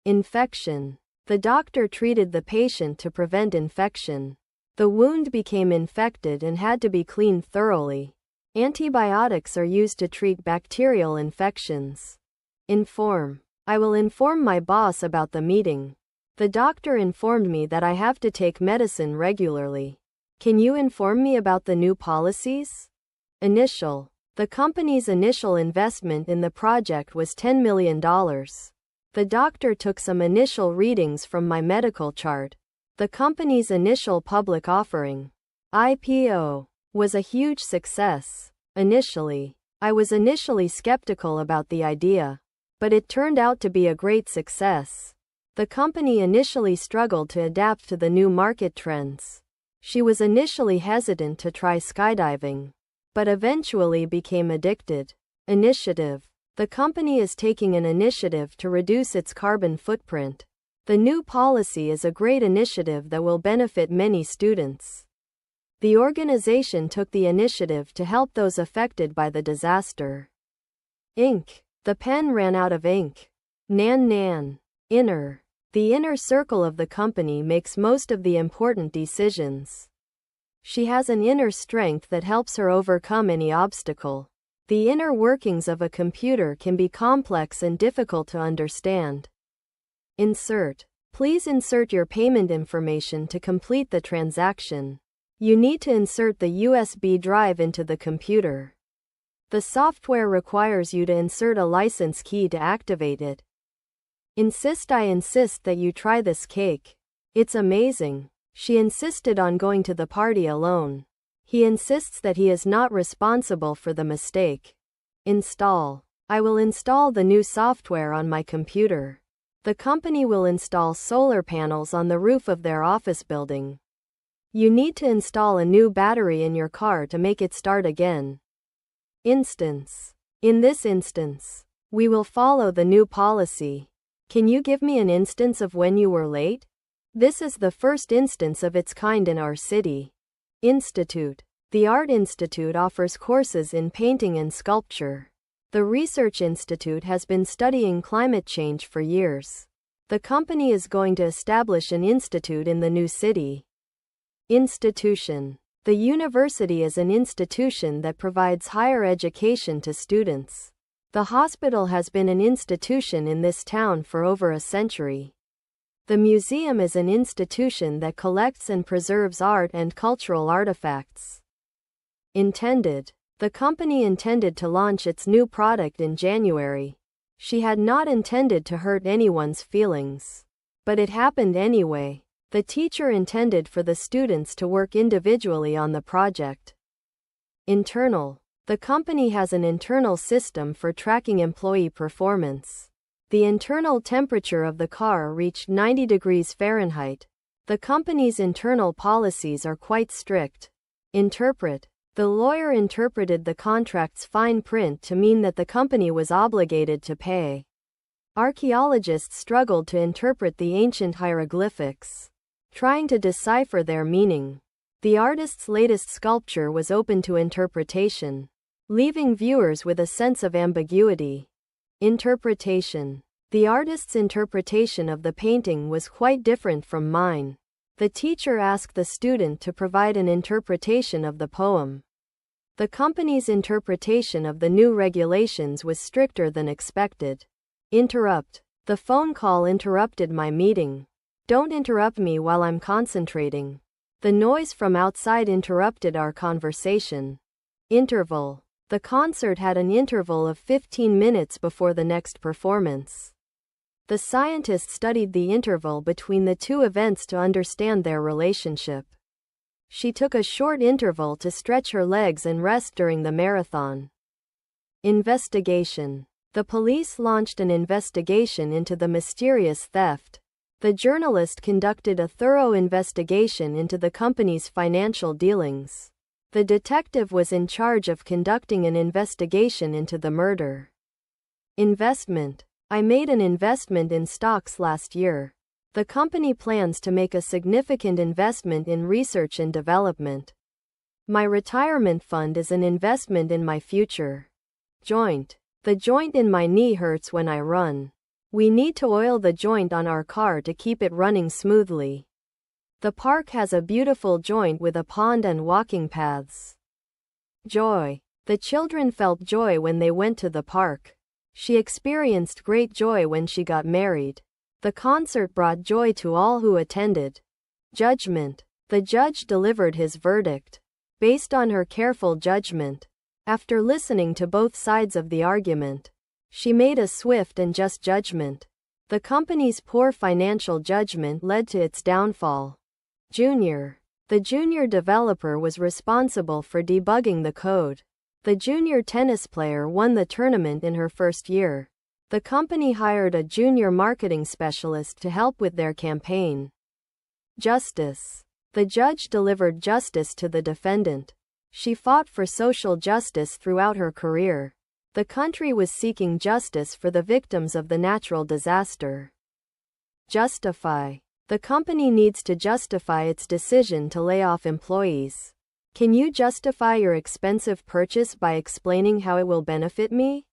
Infection. The doctor treated the patient to prevent infection. The wound became infected and had to be cleaned thoroughly. Antibiotics are used to treat bacterial infections. Inform. I will inform my boss about the meeting. The doctor informed me that I have to take medicine regularly. Can you inform me about the new policies? Initial. The company's initial investment in the project was $10 million. The doctor took some initial readings from my medical chart. The company's initial public offering, IPO, was a huge success. Initially, I was skeptical about the idea, but it turned out to be a great success. The company initially struggled to adapt to the new market trends. She was initially hesitant to try skydiving, but eventually became addicted. Initiative. The company is taking an initiative to reduce its carbon footprint. The new policy is a great initiative that will benefit many students. The organization took the initiative to help those affected by the disaster. Ink. The pen ran out of ink. Nan. Inner. The inner circle of the company makes most of the important decisions. She has an inner strength that helps her overcome any obstacle. The inner workings of a computer can be complex and difficult to understand. Insert. Please insert your payment information to complete the transaction. You need to insert the USB drive into the computer. The software requires you to insert a license key to activate it. I insist that you try this cake. It's amazing. She insisted on going to the party alone. He insists that he is not responsible for the mistake. Install. I will install the new software on my computer. The company will install solar panels on the roof of their office building. You need to install a new battery in your car to make it start again. Instance. In this instance, we will follow the new policy. Can you give me an instance of when you were late? This is the first instance of its kind in our city. Institute. The Art Institute offers courses in painting and sculpture. The Research Institute has been studying climate change for years. The company is going to establish an institute in the new city. Institution. The university is an institution that provides higher education to students. The hospital has been an institution in this town for over a century. The museum is an institution that collects and preserves art and cultural artifacts. Intended. The company intended to launch its new product in January. She had not intended to hurt anyone's feelings. But it happened anyway. The teacher intended for the students to work individually on the project. Internal. The company has an internal system for tracking employee performance. The internal temperature of the car reached 90 degrees Fahrenheit. The company's internal policies are quite strict. Interpret. The lawyer interpreted the contract's fine print to mean that the company was obligated to pay. Archaeologists struggled to interpret the ancient hieroglyphics, trying to decipher their meaning. The artist's latest sculpture was open to interpretation, leaving viewers with a sense of ambiguity. Interpretation. The artist's interpretation of the painting was quite different from mine. The teacher asked the student to provide an interpretation of the poem. The company's interpretation of the new regulations was stricter than expected. Interrupt. The phone call interrupted my meeting. Don't interrupt me while I'm concentrating. The noise from outside interrupted our conversation. Interval. The concert had an interval of 15 minutes before the next performance. The scientist studied the interval between the two events to understand their relationship. She took a short interval to stretch her legs and rest during the marathon. Investigation. The police launched an investigation into the mysterious theft. The journalist conducted a thorough investigation into the company's financial dealings. The detective was in charge of conducting an investigation into the murder. Investment. I made an investment in stocks last year. The company plans to make a significant investment in research and development. My retirement fund is an investment in my future. Joint. The joint in my knee hurts when I run. We need to oil the joint on our car to keep it running smoothly. The park has a beautiful joint with a pond and walking paths. Joy. The children felt joy when they went to the park. She experienced great joy when she got married. The concert brought joy to all who attended. Judgment. The judge delivered his verdict based on her careful judgment. After listening to both sides of the argument, she made a swift and just judgment. The company's poor financial judgment led to its downfall. Junior. The junior developer was responsible for debugging the code. The junior tennis player won the tournament in her first year. The company hired a junior marketing specialist to help with their campaign. Justice. The judge delivered justice to the defendant. She fought for social justice throughout her career. The country was seeking justice for the victims of the natural disaster. Justify. The company needs to justify its decision to lay off employees. Can you justify your expensive purchase by explaining how it will benefit me?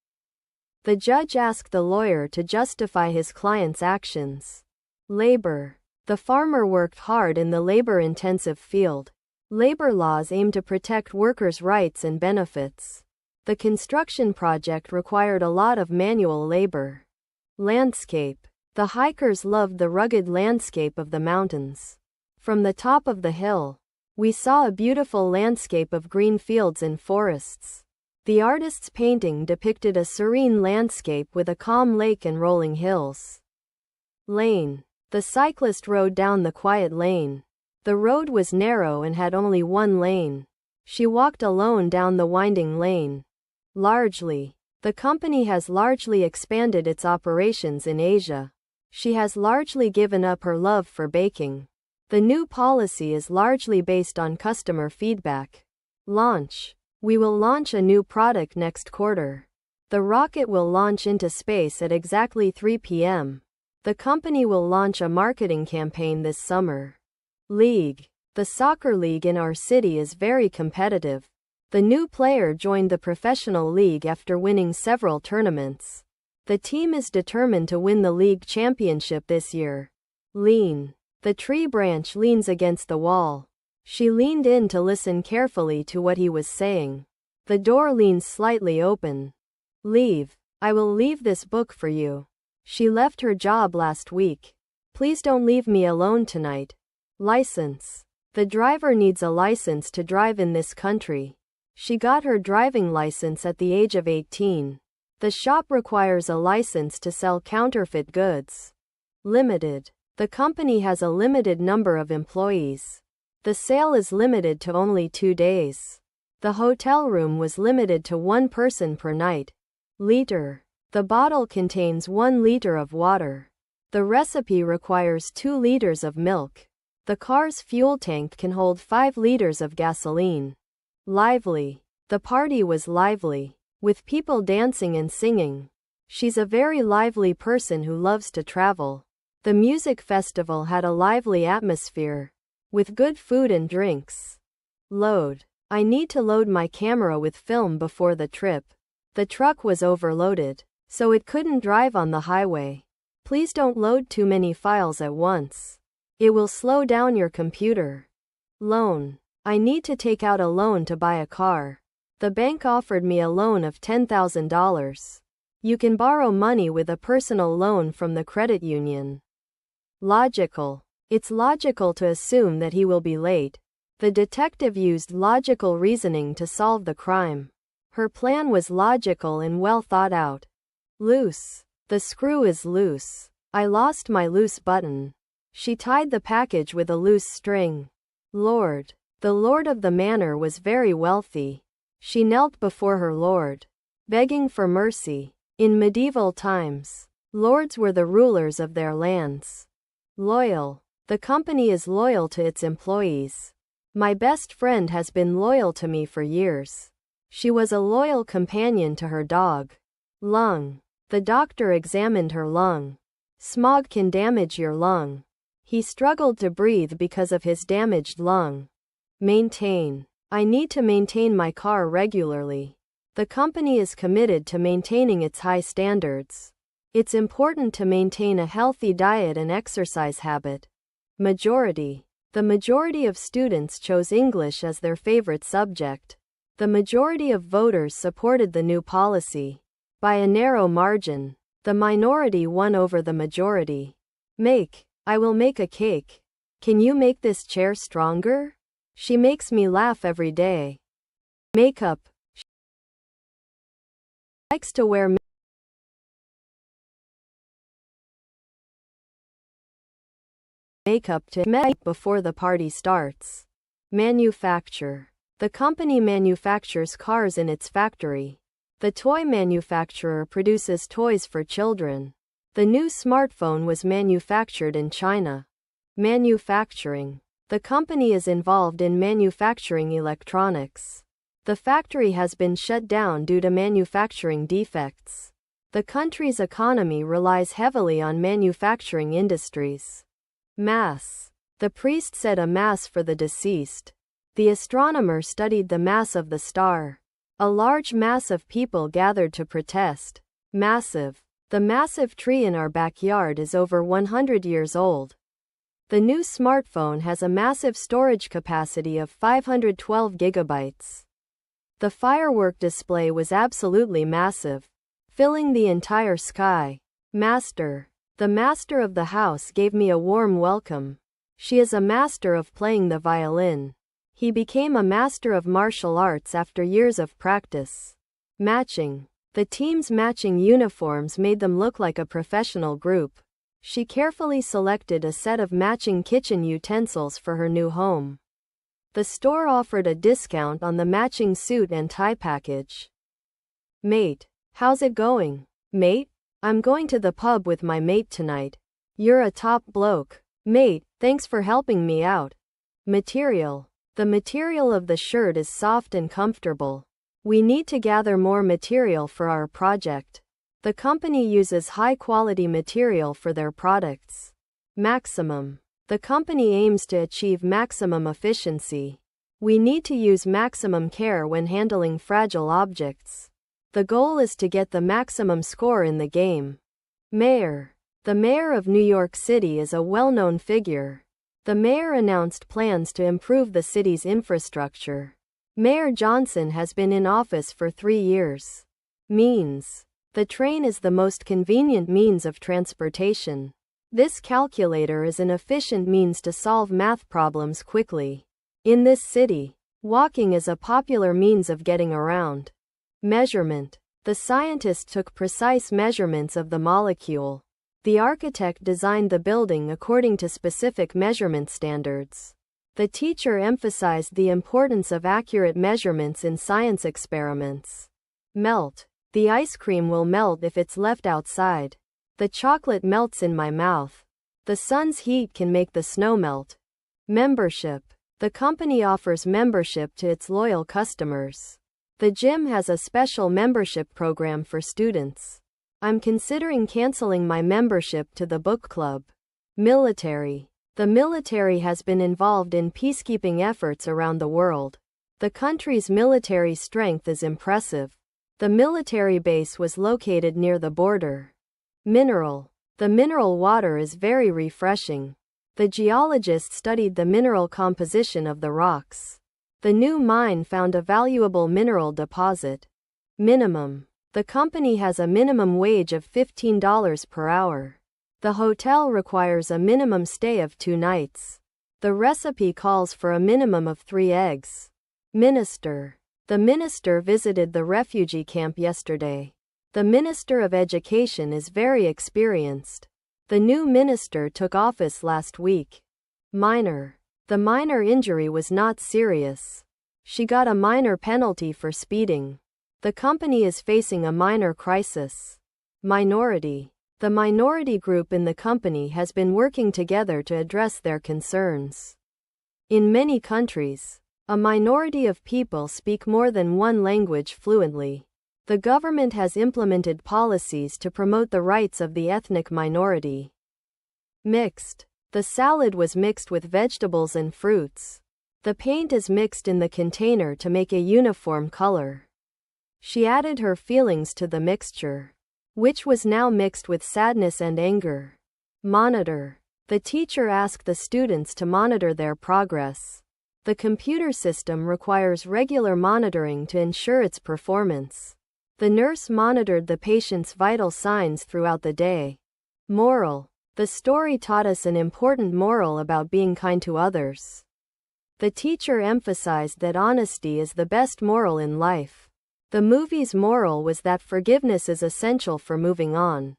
The judge asked the lawyer to justify his client's actions. Labor. The farmer worked hard in the labor-intensive field. Labor laws aim to protect workers' rights and benefits. The construction project required a lot of manual labor. Landscape. The hikers loved the rugged landscape of the mountains. From the top of the hill, we saw a beautiful landscape of green fields and forests. The artist's painting depicted a serene landscape with a calm lake and rolling hills. Lane. The cyclist rode down the quiet lane. The road was narrow and had only one lane. She walked alone down the winding lane. Largely. The company has largely expanded its operations in Asia. She has largely given up her love for baking. The new policy is largely based on customer feedback. Launch. We will launch a new product next quarter. The rocket will launch into space at exactly 3 p.m. The company will launch a marketing campaign this summer. League. The soccer league in our city is very competitive. The new player joined the professional league after winning several tournaments. The team is determined to win the league championship this year. Lean. The tree branch leans against the wall. She leaned in to listen carefully to what he was saying. The door leans slightly open. Leave. I will leave this book for you. She left her job last week. Please don't leave me alone tonight. License. The driver needs a license to drive in this country. She got her driving license at the age of 18. The shop requires a license to sell counterfeit goods. Limited. The company has a limited number of employees. The sale is limited to only 2 days. The hotel room was limited to 1 person per night. Liter. The bottle contains 1 liter of water. The recipe requires 2 liters of milk. The car's fuel tank can hold 5 liters of gasoline. Lively. The party was lively, with people dancing and singing. She's a very lively person who loves to travel. The music festival had a lively atmosphere, with good food and drinks. Load. I need to load my camera with film before the trip. The truck was overloaded, so it couldn't drive on the highway. Please don't load too many files at once. It will slow down your computer. Loan. I need to take out a loan to buy a car. The bank offered me a loan of $10,000. You can borrow money with a personal loan from the credit union. Logical. It's logical to assume that he will be late. The detective used logical reasoning to solve the crime. Her plan was logical and well thought out. Loose. The screw is loose. I lost my loose button. She tied the package with a loose string. Lord. The lord of the manor was very wealthy. She knelt before her lord, begging for mercy. In medieval times, lords were the rulers of their lands. Loyal. The company is loyal to its employees. My best friend has been loyal to me for years. She was a loyal companion to her dog. Lung. The doctor examined her lung. Smog can damage your lung. He struggled to breathe because of his damaged lung. Maintain. I need to maintain my car regularly. The company is committed to maintaining its high standards. It's important to maintain a healthy diet and exercise habit. Majority. The majority of students chose English as their favorite subject. The majority of voters supported the new policy. By a narrow margin, the minority won over the majority. Make. I will make a cake. Can you make this chair stronger? She makes me laugh every day. Makeup. She likes to wear makeup to make before the party starts. Manufacture. The company manufactures cars in its factory. The toy manufacturer produces toys for children. The new smartphone was manufactured in China. Manufacturing. The company is involved in manufacturing electronics. The factory has been shut down due to manufacturing defects. The country's economy relies heavily on manufacturing industries. Mass. The priest said a mass for the deceased. The astronomer studied the mass of the star. A large mass of people gathered to protest. Massive. The massive tree in our backyard is over 100 years old. The new smartphone has a massive storage capacity of 512 gigabytes. The firework display was absolutely massive, filling the entire sky. Master. The master of the house gave me a warm welcome. She is a master of playing the violin. He became a master of martial arts after years of practice. Matching. The team's matching uniforms made them look like a professional group. She carefully selected a set of matching kitchen utensils for her new home. The store offered a discount on the matching suit and tie package. Mate, how's it going? Mate, I'm going to the pub with my mate tonight. You're a top bloke. Mate, thanks for helping me out. Material. The material of the shirt is soft and comfortable. We need to gather more material for our project. The company uses high-quality material for their products. Maximum. The company aims to achieve maximum efficiency. We need to use maximum care when handling fragile objects. The goal is to get the maximum score in the game. Mayor. The mayor of New York City is a well-known figure. The mayor announced plans to improve the city's infrastructure. Mayor Johnson has been in office for 3 years. Means. The train is the most convenient means of transportation. This calculator is an efficient means to solve math problems quickly. In this city, walking is a popular means of getting around. Measurement. The scientist took precise measurements of the molecule. The architect designed the building according to specific measurement standards. The teacher emphasized the importance of accurate measurements in science experiments. Melt. The ice cream will melt if it's left outside. The chocolate melts in my mouth. The sun's heat can make the snow melt. Membership. The company offers membership to its loyal customers. The gym has a special membership program for students. I'm considering canceling my membership to the book club. Military. The military has been involved in peacekeeping efforts around the world. The country's military strength is impressive. The military base was located near the border. Mineral. The mineral water is very refreshing. The geologist studied the mineral composition of the rocks. The new mine found a valuable mineral deposit. Minimum. The company has a minimum wage of $15 per hour. The hotel requires a minimum stay of 2 nights. The recipe calls for a minimum of 3 eggs. Minister. The minister visited the refugee camp yesterday. The Minister of Education is very experienced. The new minister took office last week. Minor. The minor injury was not serious. She got a minor penalty for speeding. The company is facing a minor crisis. Minority. The minority group in the company has been working together to address their concerns. In many countries, a minority of people speak more than one language fluently. The government has implemented policies to promote the rights of the ethnic minority. Mixed. The salad was mixed with vegetables and fruits. The paint is mixed in the container to make a uniform color. She added her feelings to the mixture, which was now mixed with sadness and anger. Monitor. The teacher asked the students to monitor their progress. The computer system requires regular monitoring to ensure its performance. The nurse monitored the patient's vital signs throughout the day. Moral. The story taught us an important moral about being kind to others. The teacher emphasized that honesty is the best moral in life. The movie's moral was that forgiveness is essential for moving on.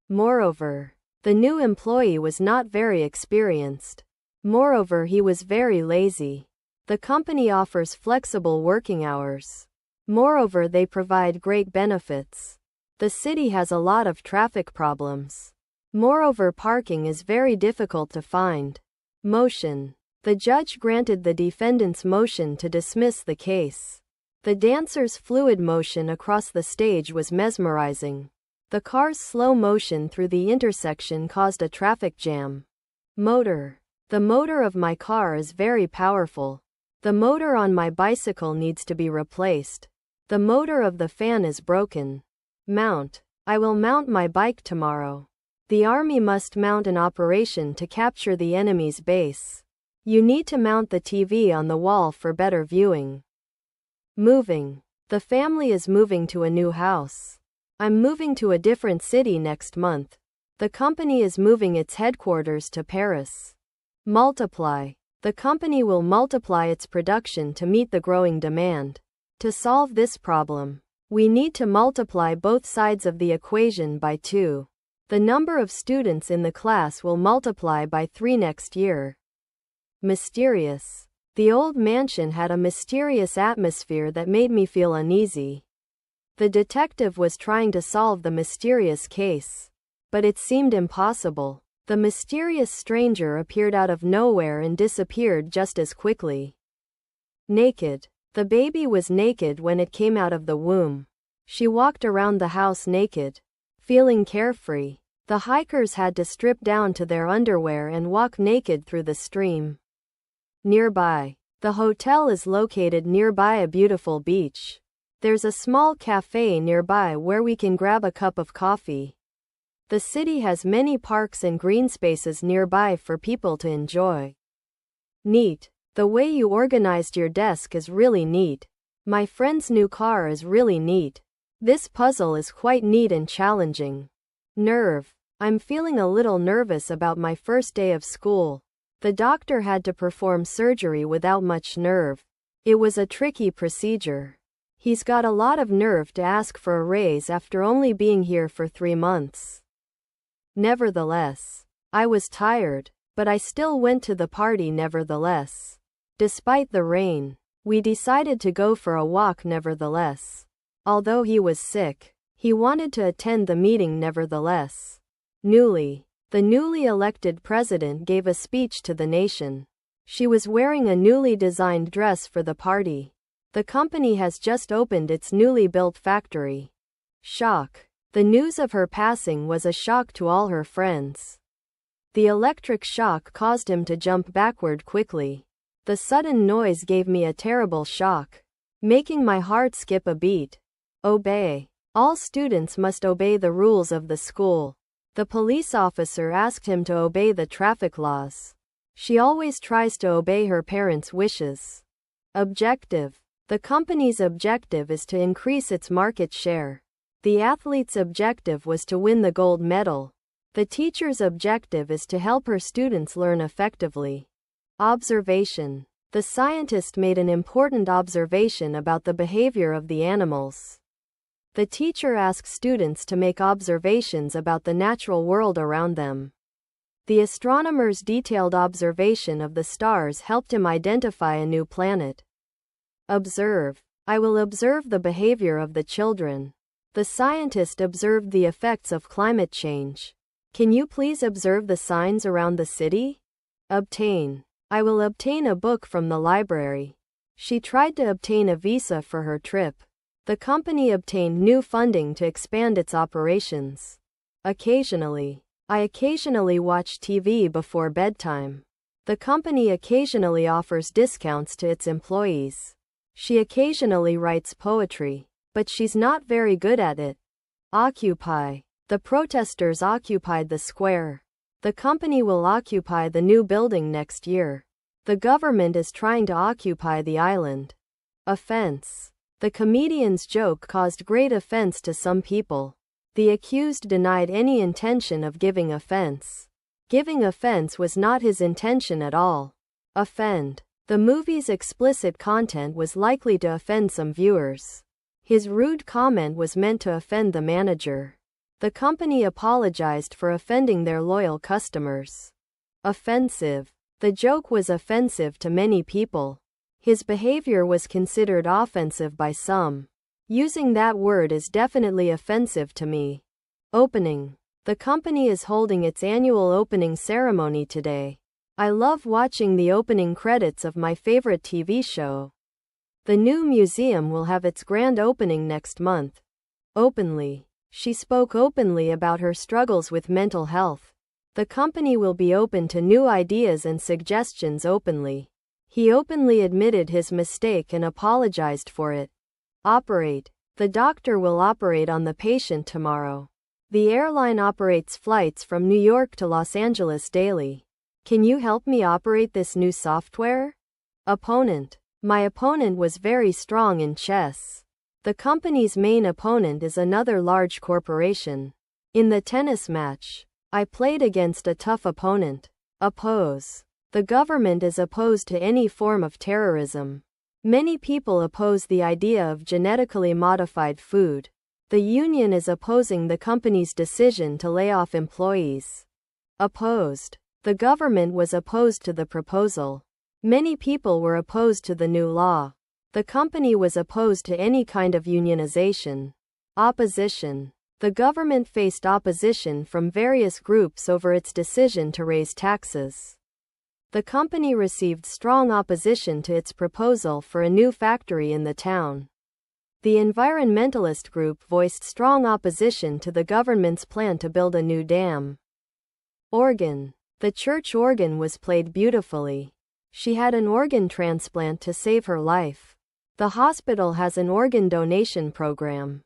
Moreover, the new employee was not very experienced. Moreover, he was very lazy. The company offers flexible working hours. Moreover, they provide great benefits. The city has a lot of traffic problems. Moreover, parking is very difficult to find. Motion. The judge granted the defendant's motion to dismiss the case. The dancer's fluid motion across the stage was mesmerizing. The car's slow motion through the intersection caused a traffic jam. Motor. The motor of my car is very powerful. The motor on my bicycle needs to be replaced. The motor of the fan is broken. Mount. I will mount my bike tomorrow. The army must mount an operation to capture the enemy's base. You need to mount the TV on the wall for better viewing. Moving. The family is moving to a new house. I'm moving to a different city next month. The company is moving its headquarters to Paris. Multiply. The company will multiply its production to meet the growing demand. To solve this problem, we need to multiply both sides of the equation by 2. The number of students in the class will multiply by 3 next year. Mysterious. The old mansion had a mysterious atmosphere that made me feel uneasy. The detective was trying to solve the mysterious case, but it seemed impossible. The mysterious stranger appeared out of nowhere and disappeared just as quickly. Naked. The baby was naked when it came out of the womb. She walked around the house naked, feeling carefree. The hikers had to strip down to their underwear and walk naked through the stream. Nearby. The hotel is located nearby a beautiful beach. There's a small cafe nearby where we can grab a cup of coffee. The city has many parks and green spaces nearby for people to enjoy. Neat. The way you organized your desk is really neat. My friend's new car is really neat. This puzzle is quite neat and challenging. Nerve. I'm feeling a little nervous about my first day of school. The doctor had to perform surgery without much nerve. It was a tricky procedure. He's got a lot of nerve to ask for a raise after only being here for 3 months. Nevertheless, I was tired, but I still went to the party nevertheless. Despite the rain, we decided to go for a walk nevertheless. Although he was sick, he wanted to attend the meeting nevertheless. The newly elected president gave a speech to the nation. She was wearing a newly designed dress for the party. The company has just opened its newly built factory. Shock. The news of her passing was a shock to all her friends. The electric shock caused him to jump backward quickly. The sudden noise gave me a terrible shock, making my heart skip a beat. Obey. All students must obey the rules of the school. The police officer asked him to obey the traffic laws. She always tries to obey her parents' wishes. Objective. The company's objective is to increase its market share. The athlete's objective was to win the gold medal. The teacher's objective is to help her students learn effectively. Observation. The scientist made an important observation about the behavior of the animals. The teacher asked students to make observations about the natural world around them. The astronomer's detailed observation of the stars helped him identify a new planet. Observe. I will observe the behavior of the children. The scientist observed the effects of climate change. Can you please observe the signs around the city? Obtain. I will obtain a book from the library. She tried to obtain a visa for her trip. The company obtained new funding to expand its operations. Occasionally. I occasionally watch TV before bedtime. The company occasionally offers discounts to its employees. She occasionally writes poetry, but she's not very good at it. Occupy. The protesters occupied the square. The company will occupy the new building next year. The government is trying to occupy the island. Offense. The comedian's joke caused great offense to some people. The accused denied any intention of giving offense. Giving offense was not his intention at all. Offend. The movie's explicit content was likely to offend some viewers. His rude comment was meant to offend the manager. The company apologized for offending their loyal customers. Offensive. The joke was offensive to many people. His behavior was considered offensive by some. Using that word is definitely offensive to me. Opening. The company is holding its annual opening ceremony today. I love watching the opening credits of my favorite TV show. The new museum will have its grand opening next month. Openly. She spoke openly about her struggles with mental health. The company will be open to new ideas and suggestions openly. He openly admitted his mistake and apologized for it. Operate. The doctor will operate on the patient tomorrow. The airline operates flights from New York to Los Angeles daily. Can you help me operate this new software? Opponent. My opponent was very strong in chess. The company's main opponent is another large corporation. In the tennis match, I played against a tough opponent. Oppose. The government is opposed to any form of terrorism. Many people oppose the idea of genetically modified food. The union is opposing the company's decision to lay off employees. Opposed. The government was opposed to the proposal. Many people were opposed to the new law. The company was opposed to any kind of unionization. Opposition. The government faced opposition from various groups over its decision to raise taxes. The company received strong opposition to its proposal for a new factory in the town. The environmentalist group voiced strong opposition to the government's plan to build a new dam. Organ. The church organ was played beautifully. She had an organ transplant to save her life. The hospital has an organ donation program.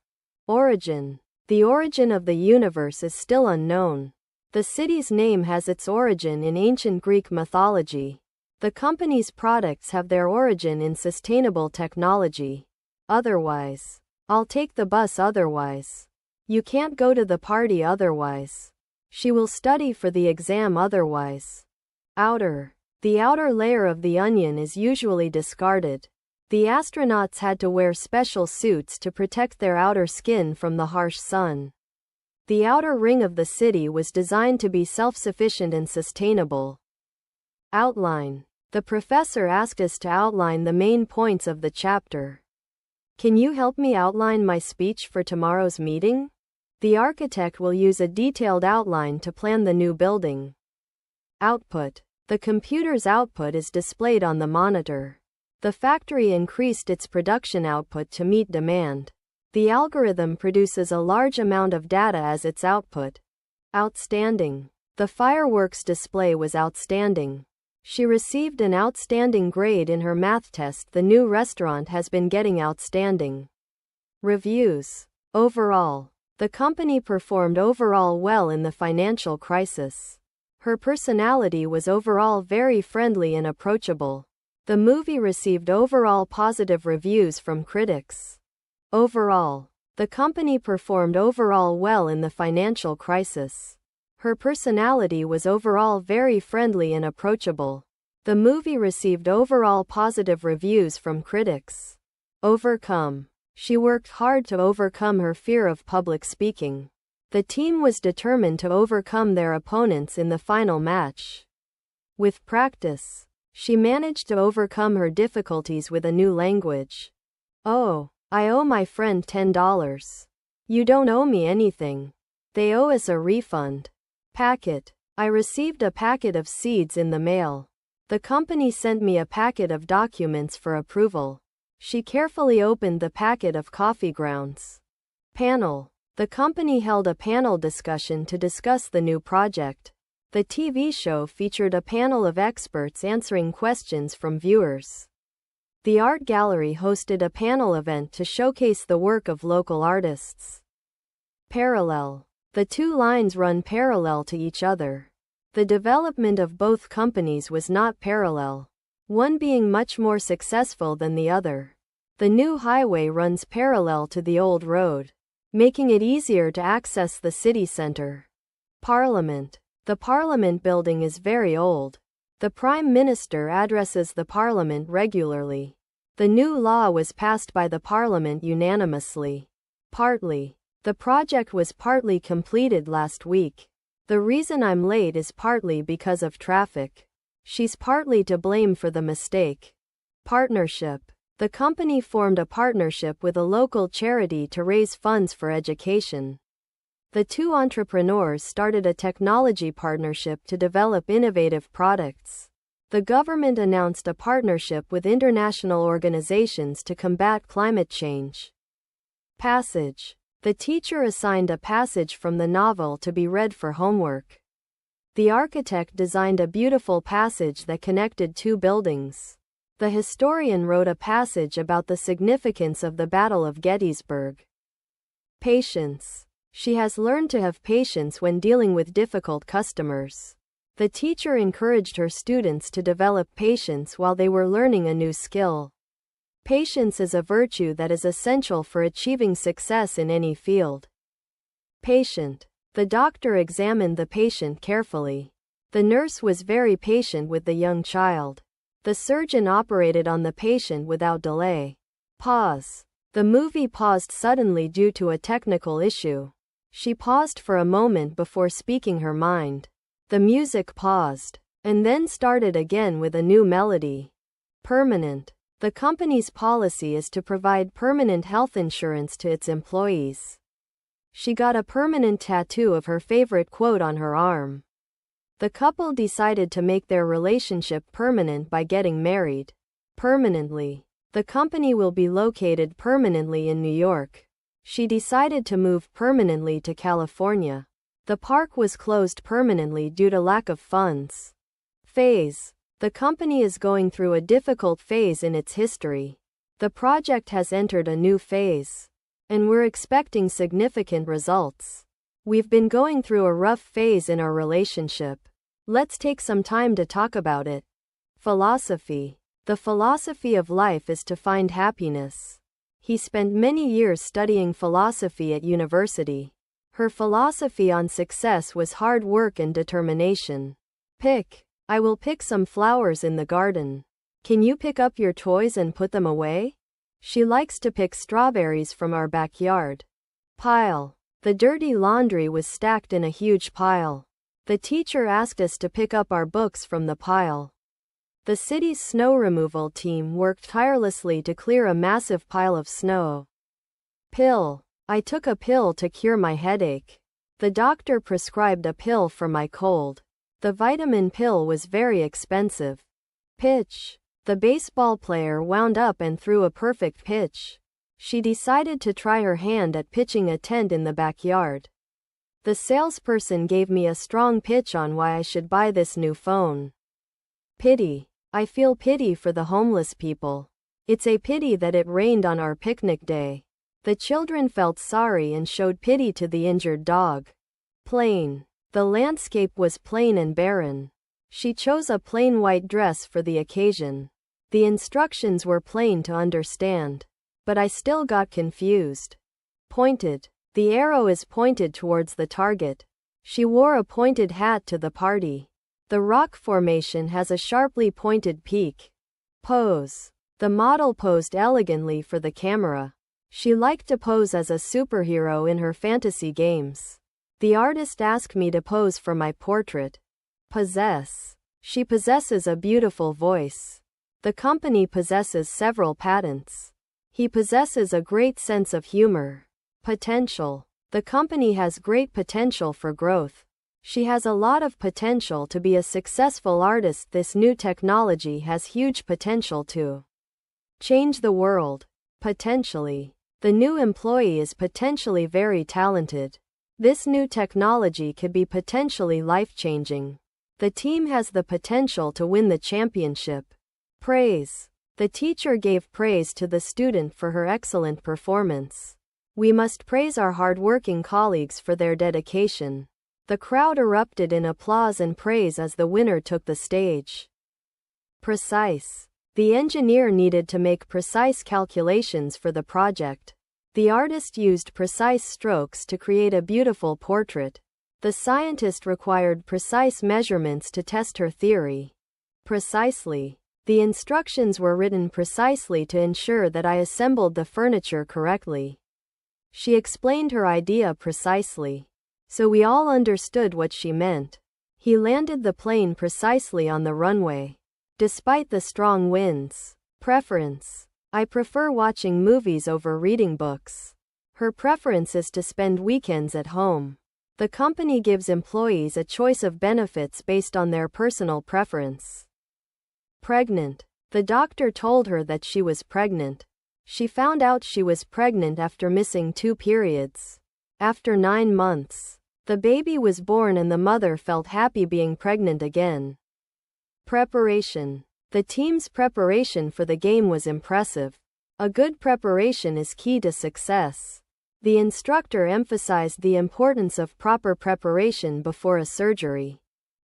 Origin. The origin of the universe is still unknown. The city's name has its origin in ancient Greek mythology. The company's products have their origin in sustainable technology. Otherwise. I'll take the bus otherwise. You can't go to the party otherwise. She will study for the exam otherwise. Outer. The outer layer of the onion is usually discarded. The astronauts had to wear special suits to protect their outer skin from the harsh sun. The outer ring of the city was designed to be self-sufficient and sustainable. Outline. The professor asked us to outline the main points of the chapter. Can you help me outline my speech for tomorrow's meeting? The architect will use a detailed outline to plan the new building. Output. The computer's output is displayed on the monitor. The factory increased its production output to meet demand. The algorithm produces a large amount of data as its output. Outstanding. The fireworks display was outstanding. She received an outstanding grade in her math test. The new restaurant has been getting outstanding reviews. Overall. The company performed overall well in the financial crisis. Her personality was overall very friendly and approachable. The movie received overall positive reviews from critics. Overall, the company performed overall well in the financial crisis. Her personality was overall very friendly and approachable. The movie received overall positive reviews from critics. Overcome. She worked hard to overcome her fear of public speaking. The team was determined to overcome their opponents in the final match. With practice, she managed to overcome her difficulties with a new language. Oh, I owe my friend $10. You don't owe me anything. They owe us a refund. Packet. I received a packet of seeds in the mail. The company sent me a packet of documents for approval. She carefully opened the packet of coffee grounds. Panel. The company held a panel discussion to discuss the new project. The TV show featured a panel of experts answering questions from viewers. The art gallery hosted a panel event to showcase the work of local artists. Parallel. The two lines run parallel to each other. The development of both companies was not parallel, one being much more successful than the other. The new highway runs parallel to the old road, making it easier to access the city center. Parliament. The Parliament building is very old. The Prime Minister addresses the Parliament regularly. The new law was passed by the Parliament unanimously. Partly. The project was partly completed last week. The reason I'm late is partly because of traffic. She's partly to blame for the mistake. Partnership. The company formed a partnership with a local charity to raise funds for education. The two entrepreneurs started a technology partnership to develop innovative products. The government announced a partnership with international organizations to combat climate change. Passage. The teacher assigned a passage from the novel to be read for homework. The architect designed a beautiful passage that connected two buildings. The historian wrote a passage about the significance of the Battle of Gettysburg. Patience. She has learned to have patience when dealing with difficult customers. The teacher encouraged her students to develop patience while they were learning a new skill. Patience is a virtue that is essential for achieving success in any field. Patient. The doctor examined the patient carefully. The nurse was very patient with the young child. The surgeon operated on the patient without delay. Pause. The movie paused suddenly due to a technical issue. She paused for a moment before speaking her mind. The music paused. and then started again with a new melody. Permanent. The company's policy is to provide permanent health insurance to its employees. She got a permanent tattoo of her favorite quote on her arm. The couple decided to make their relationship permanent by getting married. Permanently. The company will be located permanently in New York. She decided to move permanently to California. The park was closed permanently due to lack of funds. Phase. The company is going through a difficult phase in its history. The project has entered a new phase. And we're expecting significant results. We've been going through a rough phase in our relationship. Let's take some time to talk about it. Philosophy. The philosophy of life is to find happiness. He spent many years studying philosophy at university. Her philosophy on success was hard work and determination. I will pick some flowers in the garden. Can you pick up your toys and put them away? She likes to pick strawberries from our backyard. Pile. The dirty laundry was stacked in a huge pile. The teacher asked us to pick up our books from the pile. The city's snow removal team worked tirelessly to clear a massive pile of snow. Pill. I took a pill to cure my headache. The doctor prescribed a pill for my cold. The vitamin pill was very expensive. Pitch. The baseball player wound up and threw a perfect pitch. She decided to try her hand at pitching a tent in the backyard. The salesperson gave me a strong pitch on why I should buy this new phone. Pity. I feel pity for the homeless people. It's a pity that it rained on our picnic day. The children felt sorry and showed pity to the injured dog. Plain. The landscape was plain and barren. She chose a plain white dress for the occasion. The instructions were plain to understand. But I still got confused. Pointed. The arrow is pointed towards the target. She wore a pointed hat to the party. The rock formation has a sharply pointed peak. Pose. The model posed elegantly for the camera. She liked to pose as a superhero in her fantasy games. The artist asked me to pose for my portrait. Possess. She possesses a beautiful voice. The company possesses several patents. He possesses a great sense of humor. Potential. The company has great potential for growth. She has a lot of potential to be a successful artist. This new technology has huge potential to change the world. Potentially. The new employee is potentially very talented. This new technology could be potentially life-changing. The team has the potential to win the championship. Praise. The teacher gave praise to the student for her excellent performance. We must praise our hard-working colleagues for their dedication. The crowd erupted in applause and praise as the winner took the stage. Precise. The engineer needed to make precise calculations for the project. The artist used precise strokes to create a beautiful portrait. The scientist required precise measurements to test her theory. Precisely. The instructions were written precisely to ensure that I assembled the furniture correctly. She explained her idea precisely. So we all understood what she meant. He landed the plane precisely on the runway. Despite the strong winds. Preference. I prefer watching movies over reading books. Her preference is to spend weekends at home. The company gives employees a choice of benefits based on their personal preference. Pregnant. The doctor told her that she was pregnant. She found out she was pregnant after missing 2 periods. After 9 months, the baby was born and the mother felt happy being pregnant again. Preparation. The team's preparation for the game was impressive. A good preparation is key to success. The instructor emphasized the importance of proper preparation before a surgery.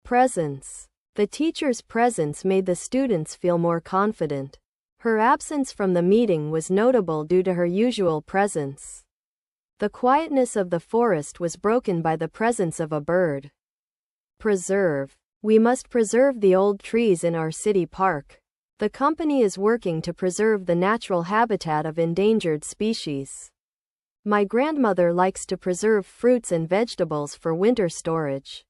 Presence. The teacher's presence made the students feel more confident. Her absence from the meeting was notable due to her usual presence. The quietness of the forest was broken by the presence of a bird. Preserve. We must preserve the old trees in our city park. The company is working to preserve the natural habitat of endangered species. My grandmother likes to preserve fruits and vegetables for winter storage.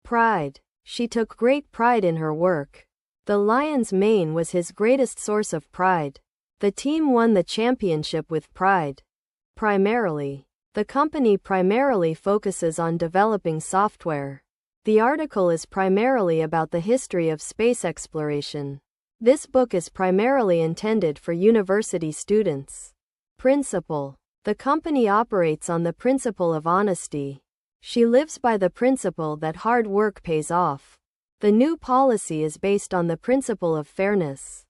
Pride. She took great pride in her work. The lion's mane was his greatest source of pride. The team won the championship with pride. Primarily. The company primarily focuses on developing software. The article is primarily about the history of space exploration. This book is primarily intended for university students. Principle. The company operates on the principle of honesty. She lives by the principle that hard work pays off. The new policy is based on the principle of fairness.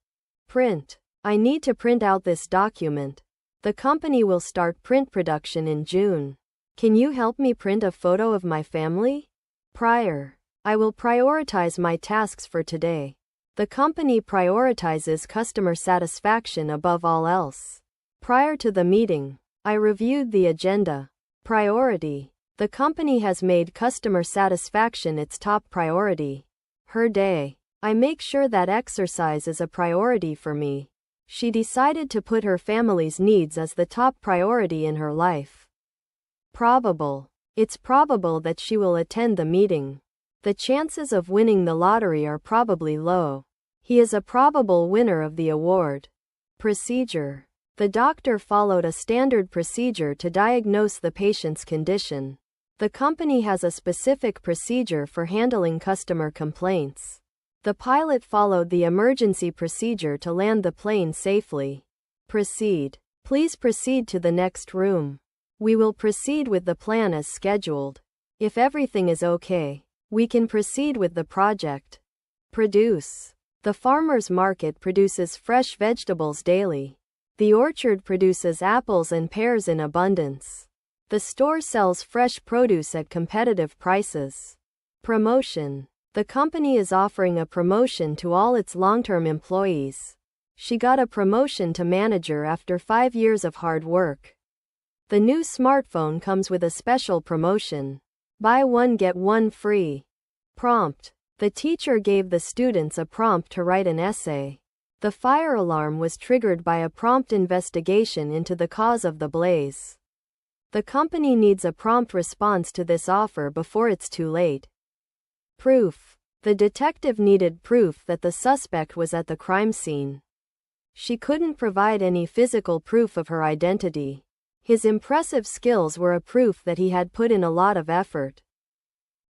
Print. I need to print out this document. The company will start print production in June. Can you help me print a photo of my family? Prior. I will prioritize my tasks for today. The company prioritizes customer satisfaction above all else. Prior to the meeting, I reviewed the agenda. Priority. The company has made customer satisfaction its top priority. Her day. I make sure that exercise is a priority for me. She decided to put her family's needs as the top priority in her life. Probable. It's probable that she will attend the meeting. The chances of winning the lottery are probably low. He is a probable winner of the award. Procedure. The doctor followed a standard procedure to diagnose the patient's condition. The company has a specific procedure for handling customer complaints. The pilot followed the emergency procedure to land the plane safely. Proceed. Please proceed to the next room. We will proceed with the plan as scheduled. If everything is okay, we can proceed with the project. Produce. The farmer's market produces fresh vegetables daily. The orchard produces apples and pears in abundance. The store sells fresh produce at competitive prices. Promotion. The company is offering a promotion to all its long-term employees. She got a promotion to manager after 5 years of hard work. The new smartphone comes with a special promotion. Buy one get one free. Prompt. The teacher gave the students a prompt to write an essay. The fire alarm was triggered by a prompt investigation into the cause of the blaze. The company needs a prompt response to this offer before it's too late. Proof. The detective needed proof that the suspect was at the crime scene. She couldn't provide any physical proof of her identity. His impressive skills were a proof that he had put in a lot of effort.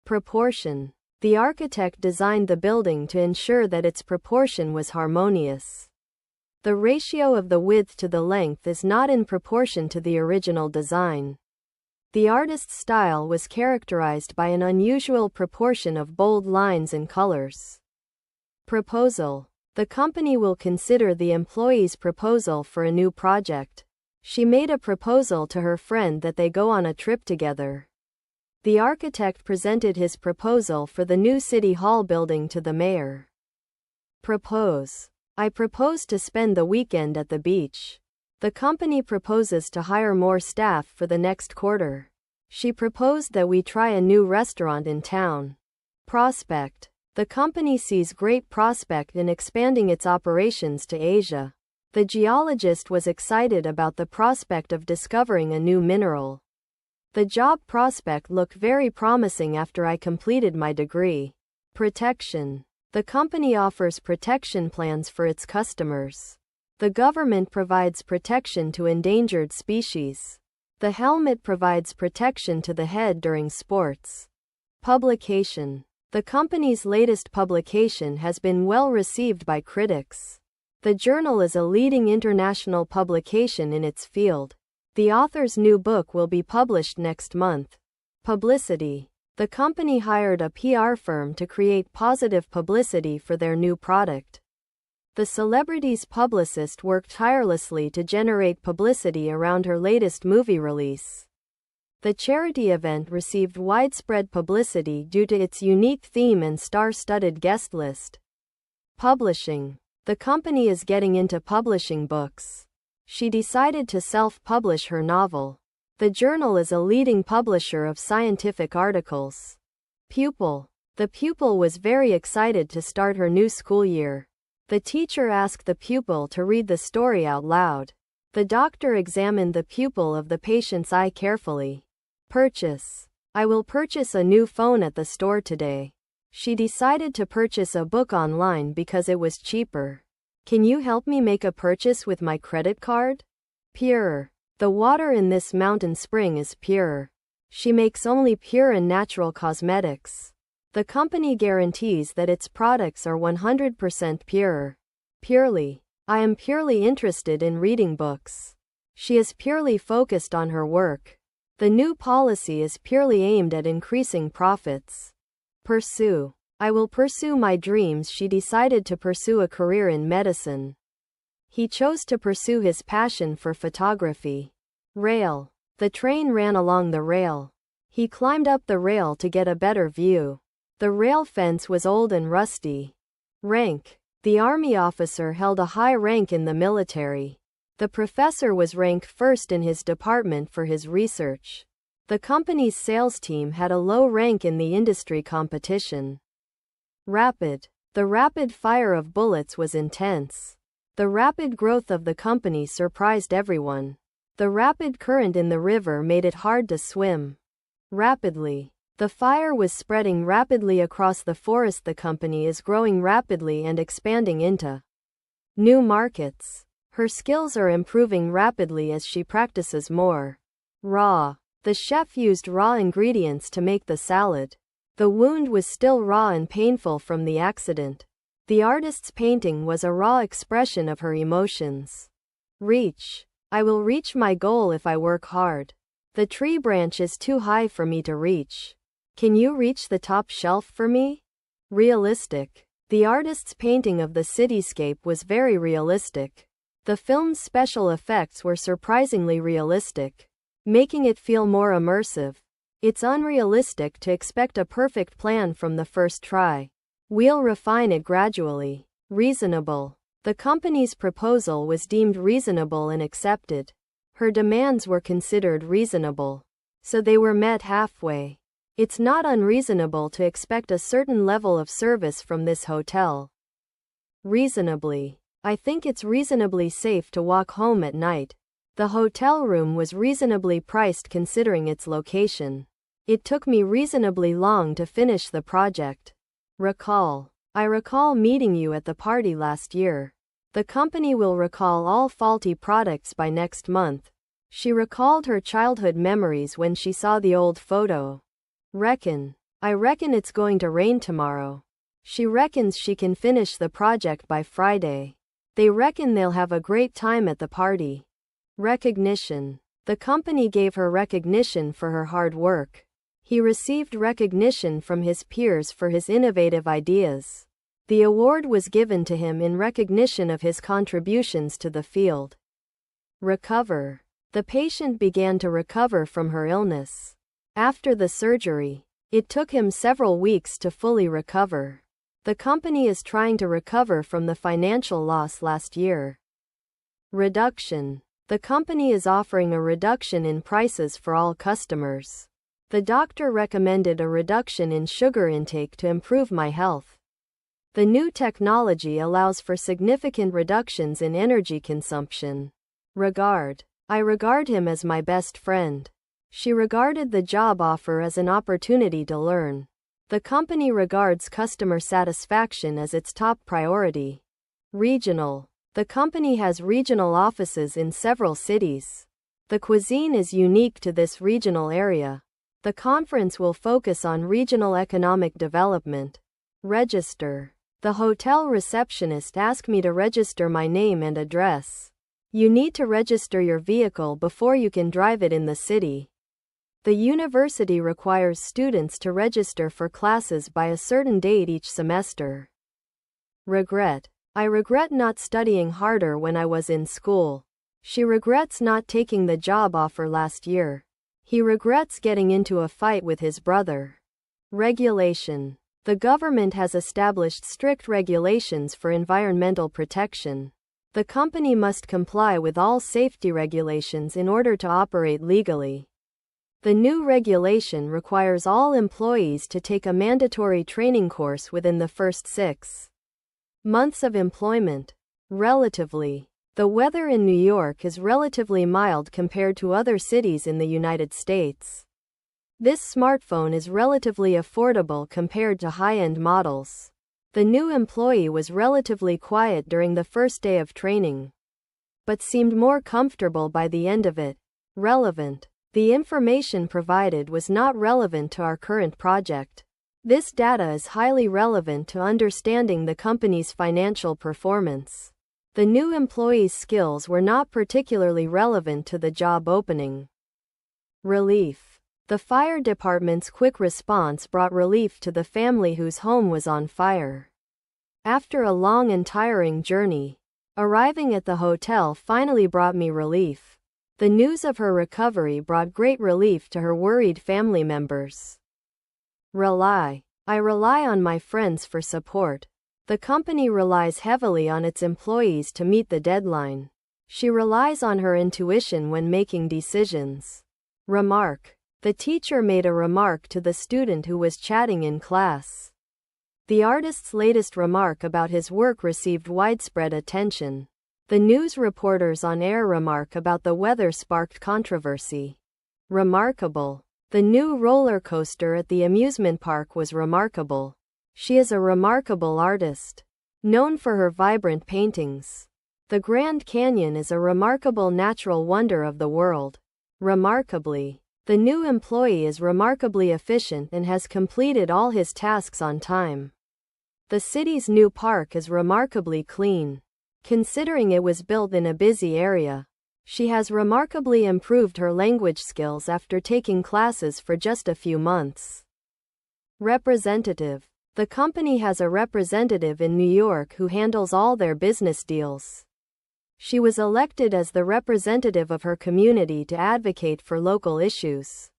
Proportion. The architect designed the building to ensure that its proportion was harmonious. The ratio of the width to the length is not in proportion to the original design. The artist's style was characterized by an unusual proportion of bold lines and colors. Proposal. The company will consider the employee's proposal for a new project. She made a proposal to her friend that they go on a trip together. The architect presented his proposal for the new City Hall building to the mayor. Propose. I propose to spend the weekend at the beach. The company proposes to hire more staff for the next quarter. She proposed that we try a new restaurant in town. Prospect. The company sees great prospect in expanding its operations to Asia. The geologist was excited about the prospect of discovering a new mineral. The job prospect looked very promising after I completed my degree. Protection. The company offers protection plans for its customers. The government provides protection to endangered species. The helmet provides protection to the head during sports. Publication. The company's latest publication has been well received by critics. The journal is a leading international publication in its field. The author's new book will be published next month. Publicity. The company hired a PR firm to create positive publicity for their new product. The celebrity's publicist worked tirelessly to generate publicity around her latest movie release. The charity event received widespread publicity due to its unique theme and star-studded guest list. Publishing. The company is getting into publishing books. She decided to self-publish her novel. The journal is a leading publisher of scientific articles. Pupil. The pupil was very excited to start her new school year. The teacher asked the pupil to read the story out loud. The doctor examined the pupil of the patient's eye carefully. Purchase. I will purchase a new phone at the store today. She decided to purchase a book online because it was cheaper. Can you help me make a purchase with my credit card? Pure. The water in this mountain spring is pure. She makes only pure and natural cosmetics. The company guarantees that its products are 100% pure. Purely. I am purely interested in reading books. She is purely focused on her work. The new policy is purely aimed at increasing profits. Pursue. I will pursue my dreams. She decided to pursue a career in medicine. He chose to pursue his passion for photography. Rail. The train ran along the rail. He climbed up the rail to get a better view. The rail fence was old and rusty. Rank. The army officer held a high rank in the military. The professor was ranked first in his department for his research. The company's sales team had a low rank in the industry competition. Rapid. The rapid fire of bullets was intense. The rapid growth of the company surprised everyone. The rapid current in the river made it hard to swim. Rapidly. The fire was spreading rapidly across the forest. The company is growing rapidly and expanding into new markets. Her skills are improving rapidly as she practices more. Raw. The chef used raw ingredients to make the salad. The wound was still raw and painful from the accident. The artist's painting was a raw expression of her emotions. Reach. I will reach my goal if I work hard. The tree branch is too high for me to reach. Can you reach the top shelf for me? Realistic. The artist's painting of the cityscape was very realistic. The film's special effects were surprisingly realistic, making it feel more immersive. It's unrealistic to expect a perfect plan from the first try. We'll refine it gradually. Reasonable. The company's proposal was deemed reasonable and accepted. Her demands were considered reasonable, so they were met halfway. It's not unreasonable to expect a certain level of service from this hotel. Reasonably. I think it's reasonably safe to walk home at night. The hotel room was reasonably priced considering its location. It took me reasonably long to finish the project. Recall. I recall meeting you at the party last year. The company will recall all faulty products by next month. She recalled her childhood memories when she saw the old photo. I reckon it's going to rain tomorrow. She reckons she can finish the project by Friday. They reckon they'll have a great time at the party. Recognition. The company gave her recognition for her hard work. He received recognition from his peers for his innovative ideas. The award was given to him in recognition of his contributions to the field. Recover. The patient began to recover from her illness. After the surgery, it took him several weeks to fully recover. The company is trying to recover from the financial loss last year. Reduction. The company is offering a reduction in prices for all customers. The doctor recommended a reduction in sugar intake to improve my health. The new technology allows for significant reductions in energy consumption. Regard. I regard him as my best friend. She regarded the job offer as an opportunity to learn. The company regards customer satisfaction as its top priority. Regional. The company has regional offices in several cities. The cuisine is unique to this regional area. The conference will focus on regional economic development. Register. The hotel receptionist asked me to register my name and address. You need to register your vehicle before you can drive it in the city. The university requires students to register for classes by a certain date each semester. Regret. I regret not studying harder when I was in school. She regrets not taking the job offer last year. He regrets getting into a fight with his brother. Regulation. The government has established strict regulations for environmental protection. The company must comply with all safety regulations in order to operate legally. The new regulation requires all employees to take a mandatory training course within the first 6 months of employment. Relatively. The weather in New York is relatively mild compared to other cities in the United States. This smartphone is relatively affordable compared to high-end models. The new employee was relatively quiet during the first day of training, but seemed more comfortable by the end of it. Relevant. The information provided was not relevant to our current project. This data is highly relevant to understanding the company's financial performance. The new employee's skills were not particularly relevant to the job opening. Relief. The fire department's quick response brought relief to the family whose home was on fire. After a long and tiring journey, arriving at the hotel finally brought me relief. The news of her recovery brought great relief to her worried family members. Rely. I rely on my friends for support. The company relies heavily on its employees to meet the deadline. She relies on her intuition when making decisions. Remark. The teacher made a remark to the student who was chatting in class. The artist's latest remark about his work received widespread attention. The news reporter's on-air remark about the weather sparked controversy. Remarkable. The new roller coaster at the amusement park was remarkable. She is a remarkable artist, known for her vibrant paintings. The Grand Canyon is a remarkable natural wonder of the world. Remarkably. The new employee is remarkably efficient and has completed all his tasks on time. The city's new park is remarkably clean. Considering it was built in a busy area, she has remarkably improved her language skills after taking classes for just a few months. Representative. The company has a representative in New York who handles all their business deals. She was elected as the representative of her community to advocate for local issues.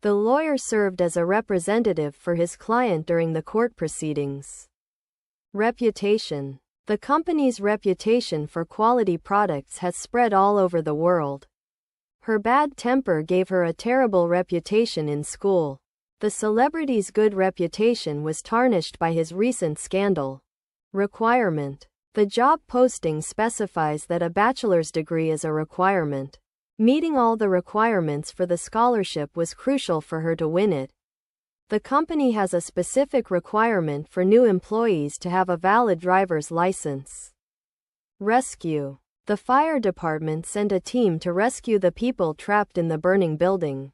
The lawyer served as a representative for his client during the court proceedings. Reputation. The company's reputation for quality products has spread all over the world. Her bad temper gave her a terrible reputation in school. The celebrity's good reputation was tarnished by his recent scandal. Requirement. The job posting specifies that a bachelor's degree is a requirement. Meeting all the requirements for the scholarship was crucial for her to win it. The company has a specific requirement for new employees to have a valid driver's license. Rescue. The fire department sent a team to rescue the people trapped in the burning building.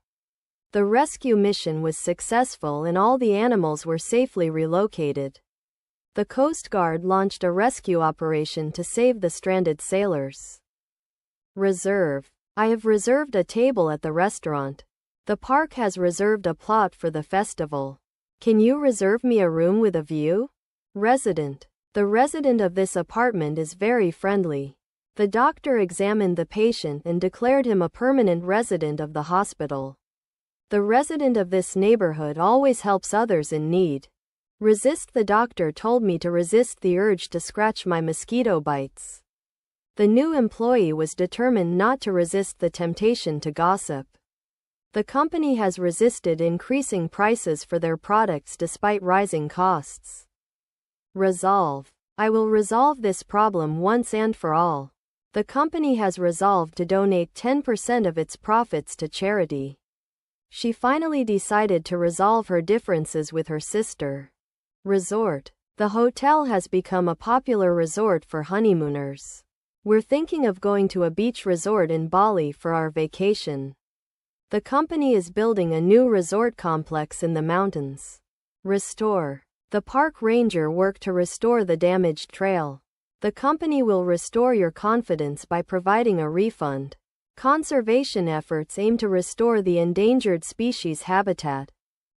The rescue mission was successful and all the animals were safely relocated. The Coast Guard launched a rescue operation to save the stranded sailors. Reserve. I have reserved a table at the restaurant. The park has reserved a plot for the festival. Can you reserve me a room with a view? Resident. The resident of this apartment is very friendly. The doctor examined the patient and declared him a permanent resident of the hospital. The resident of this neighborhood always helps others in need. Resist. The doctor told me to resist the urge to scratch my mosquito bites. The new employee was determined not to resist the temptation to gossip. The company has resisted increasing prices for their products despite rising costs. Resolve. I will resolve this problem once and for all. The company has resolved to donate 10% of its profits to charity. She finally decided to resolve her differences with her sister. Resort. The hotel has become a popular resort for honeymooners. We're thinking of going to a beach resort in Bali for our vacation. The company is building a new resort complex in the mountains. Restore. The park ranger worked to restore the damaged trail. The company will restore your confidence by providing a refund. Conservation efforts aim to restore the endangered species habitat.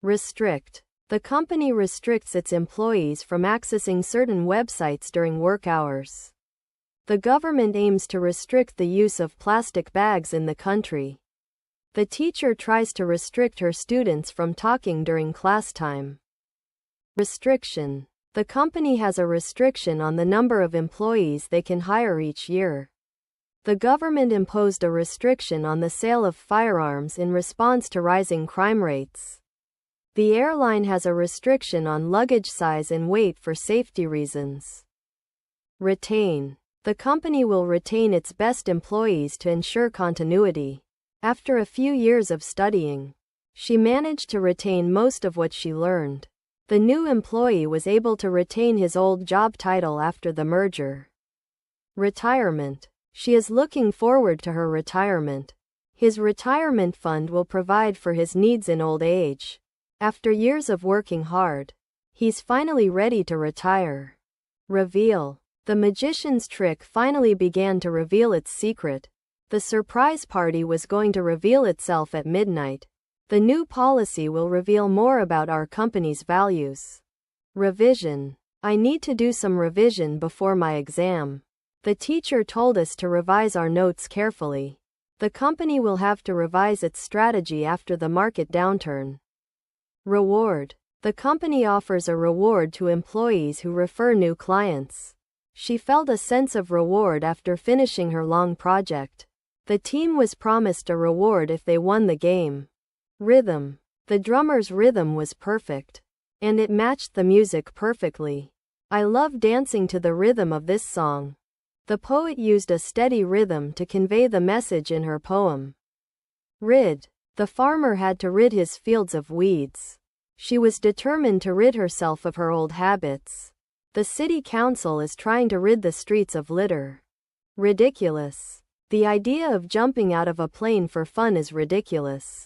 Restrict. The company restricts its employees from accessing certain websites during work hours. The government aims to restrict the use of plastic bags in the country. The teacher tries to restrict her students from talking during class time. Restriction. The company has a restriction on the number of employees they can hire each year. The government imposed a restriction on the sale of firearms in response to rising crime rates. The airline has a restriction on luggage size and weight for safety reasons. Retain. The company will retain its best employees to ensure continuity. After a few years of studying, She managed to retain most of what she learned. The new employee was able to retain his old job title after the merger. Retirement. She is looking forward to her retirement. His retirement fund will provide for his needs in old age. After years of working hard, he's finally ready to retire. Reveal. The magician's trick finally began to reveal its secret. The surprise party was going to reveal itself at midnight. The new policy will reveal more about our company's values. Revision. I need to do some revision before my exam. The teacher told us to revise our notes carefully. The company will have to revise its strategy after the market downturn. Reward. The company offers a reward to employees who refer new clients. She felt a sense of reward after finishing her long project. The team was promised a reward if they won the game. Rhythm. The drummer's rhythm was perfect. And it matched the music perfectly. I love dancing to the rhythm of this song. The poet used a steady rhythm to convey the message in her poem. Rid. The farmer had to rid his fields of weeds. She was determined to rid herself of her old habits. The city council is trying to rid the streets of litter. Ridiculous. The idea of jumping out of a plane for fun is ridiculous.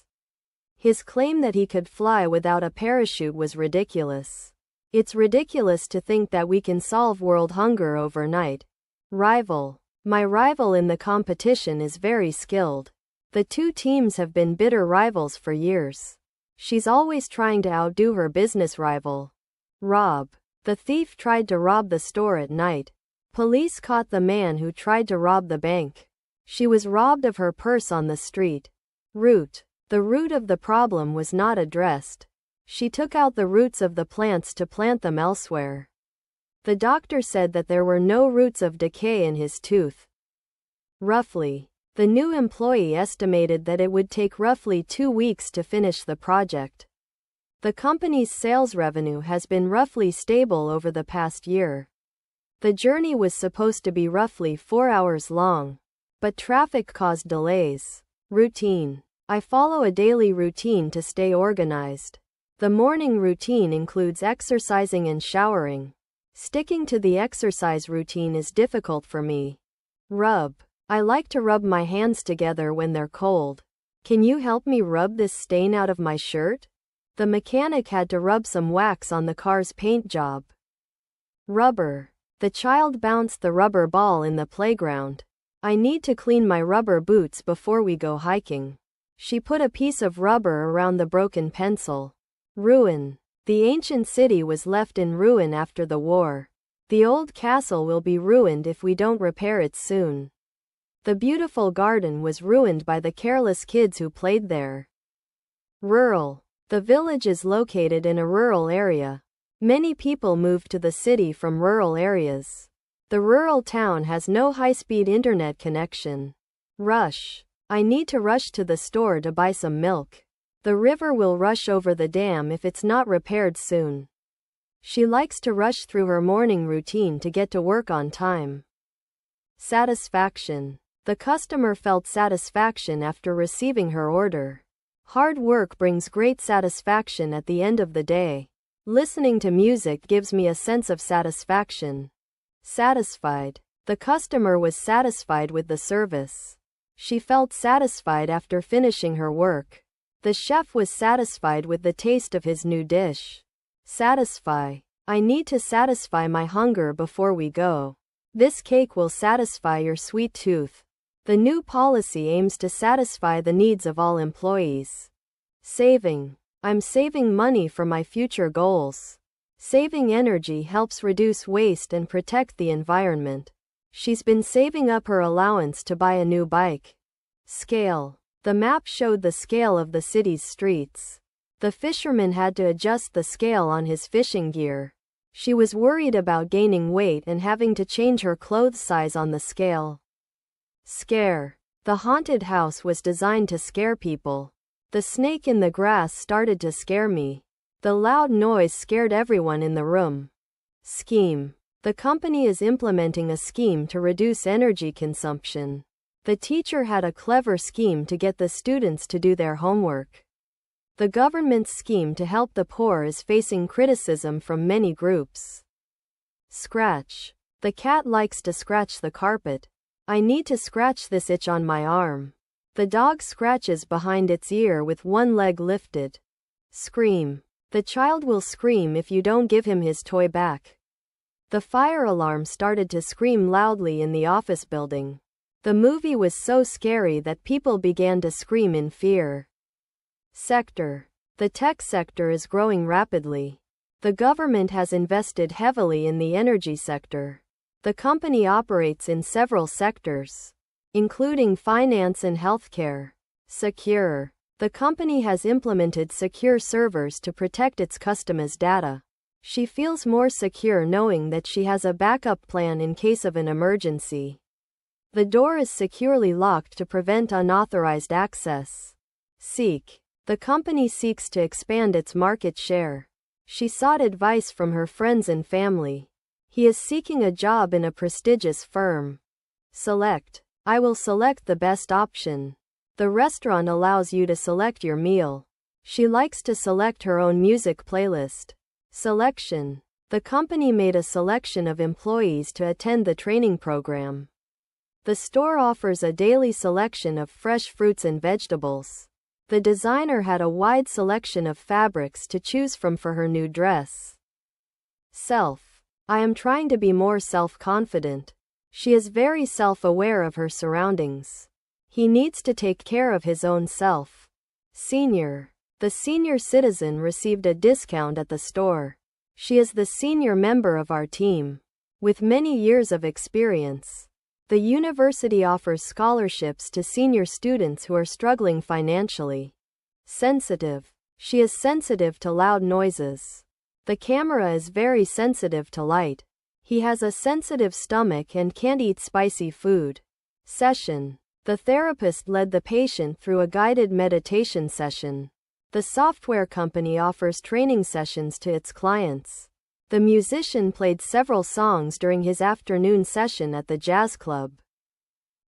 His claim that he could fly without a parachute was ridiculous. It's ridiculous to think that we can solve world hunger overnight. Rival. My rival in the competition is very skilled. The two teams have been bitter rivals for years. She's always trying to outdo her business rival. Rob. The thief tried to rob the store at night. Police caught the man who tried to rob the bank. She was robbed of her purse on the street. Root. The root of the problem was not addressed. She took out the roots of the plants to plant them elsewhere. The doctor said that there were no roots of decay in his tooth. Roughly. The new employee estimated that it would take roughly 2 weeks to finish the project. The company's sales revenue has been roughly stable over the past year. The journey was supposed to be roughly 4 hours long, but traffic caused delays. Routine. I follow a daily routine to stay organized. The morning routine includes exercising and showering. Sticking to the exercise routine is difficult for me. Rub. I like to rub my hands together when they're cold. Can you help me rub this stain out of my shirt? The mechanic had to rub some wax on the car's paint job. Rubber. The child bounced the rubber ball in the playground. I need to clean my rubber boots before we go hiking. She put a piece of rubber around the broken pencil. Ruin. The ancient city was left in ruin after the war. The old castle will be ruined if we don't repair it soon. The beautiful garden was ruined by the careless kids who played there. Rural. The village is located in a rural area. Many people moved to the city from rural areas. The rural town has no high-speed internet connection. Rush. I need to rush to the store to buy some milk. The river will rush over the dam if it's not repaired soon. She likes to rush through her morning routine to get to work on time. Satisfaction. The customer felt satisfaction after receiving her order. Hard work brings great satisfaction at the end of the day. Listening to music gives me a sense of satisfaction. Satisfied. The customer was satisfied with the service. She felt satisfied after finishing her work. The chef was satisfied with the taste of his new dish. Satisfy. I need to satisfy my hunger before we go. This cake will satisfy your sweet tooth. The new policy aims to satisfy the needs of all employees. Saving. I'm saving money for my future goals. Saving energy helps reduce waste and protect the environment. She's been saving up her allowance to buy a new bike. Scale. The map showed the scale of the city's streets. The fisherman had to adjust the scale on his fishing gear. She was worried about gaining weight and having to change her clothes size on the scale. Scare. The haunted house was designed to scare people. The snake in the grass started to scare me. The loud noise scared everyone in the room. Scheme. The company is implementing a scheme to reduce energy consumption. The teacher had a clever scheme to get the students to do their homework. The government's scheme to help the poor is facing criticism from many groups. Scratch. The cat likes to scratch the carpet. I need to scratch this itch on my arm. The dog scratches behind its ear with one leg lifted. Scream. The child will scream if you don't give him his toy back. The fire alarm started to scream loudly in the office building. The movie was so scary that people began to scream in fear. Sector. The tech sector is growing rapidly. The government has invested heavily in the energy sector. The company operates in several sectors, including finance and healthcare. Secure. The company has implemented secure servers to protect its customers' data. She feels more secure knowing that she has a backup plan in case of an emergency. The door is securely locked to prevent unauthorized access. Seek. The company seeks to expand its market share. She sought advice from her friends and family. He is seeking a job in a prestigious firm. Select. I will select the best option. The restaurant allows you to select your meal. She likes to select her own music playlist. Selection. The company made a selection of employees to attend the training program. The store offers a daily selection of fresh fruits and vegetables. The designer had a wide selection of fabrics to choose from for her new dress. Self. I am trying to be more self-confident. She is very self-aware of her surroundings. He needs to take care of his own self. Senior. The senior citizen received a discount at the store. She is the senior member of our team, with many years of experience. The university offers scholarships to senior students who are struggling financially. Sensitive. She is sensitive to loud noises. The camera is very sensitive to light. He has a sensitive stomach and can't eat spicy food. Session. The therapist led the patient through a guided meditation session. The software company offers training sessions to its clients. The musician played several songs during his afternoon session at the jazz club.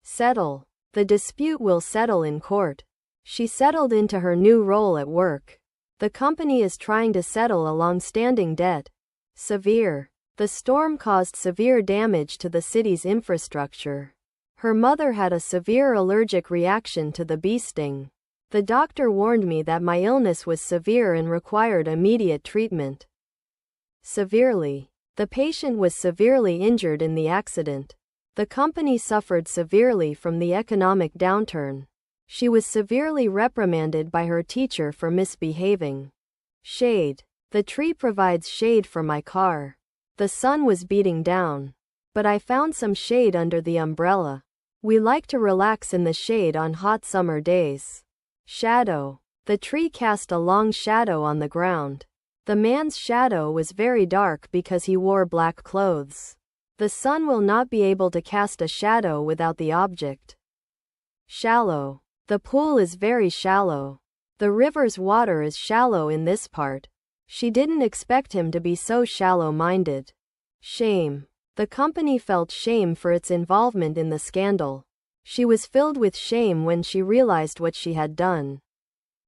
Settle. The dispute will settle in court. She settled into her new role at work. The company is trying to settle a long-standing debt. Severe. The storm caused severe damage to the city's infrastructure. Her mother had a severe allergic reaction to the bee sting. The doctor warned me that my illness was severe and required immediate treatment. Severely. The patient was severely injured in the accident. The company suffered severely from the economic downturn. She was severely reprimanded by her teacher for misbehaving. Shade. The tree provides shade for my car. The sun was beating down, but I found some shade under the umbrella. We like to relax in the shade on hot summer days. Shadow. The tree cast a long shadow on the ground. The man's shadow was very dark because he wore black clothes. The sun will not be able to cast a shadow without the object. Shallow. The pool is very shallow. The river's water is shallow in this part. She didn't expect him to be so shallow-minded. Shame. The company felt shame for its involvement in the scandal. She was filled with shame when she realized what she had done.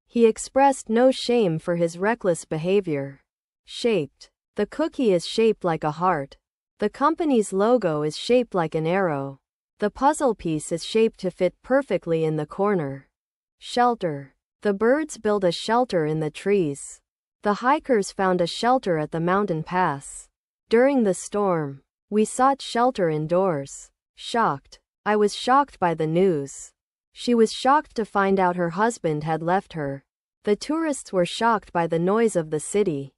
He expressed no shame for his reckless behavior. Shaped. The cookie is shaped like a heart. The company's logo is shaped like an arrow. The puzzle piece is shaped to fit perfectly in the corner. Shelter. The birds build a shelter in the trees. The hikers found a shelter at the mountain pass. During the storm, we sought shelter indoors. Shocked. I was shocked by the news. She was shocked to find out her husband had left her. The tourists were shocked by the noise of the city.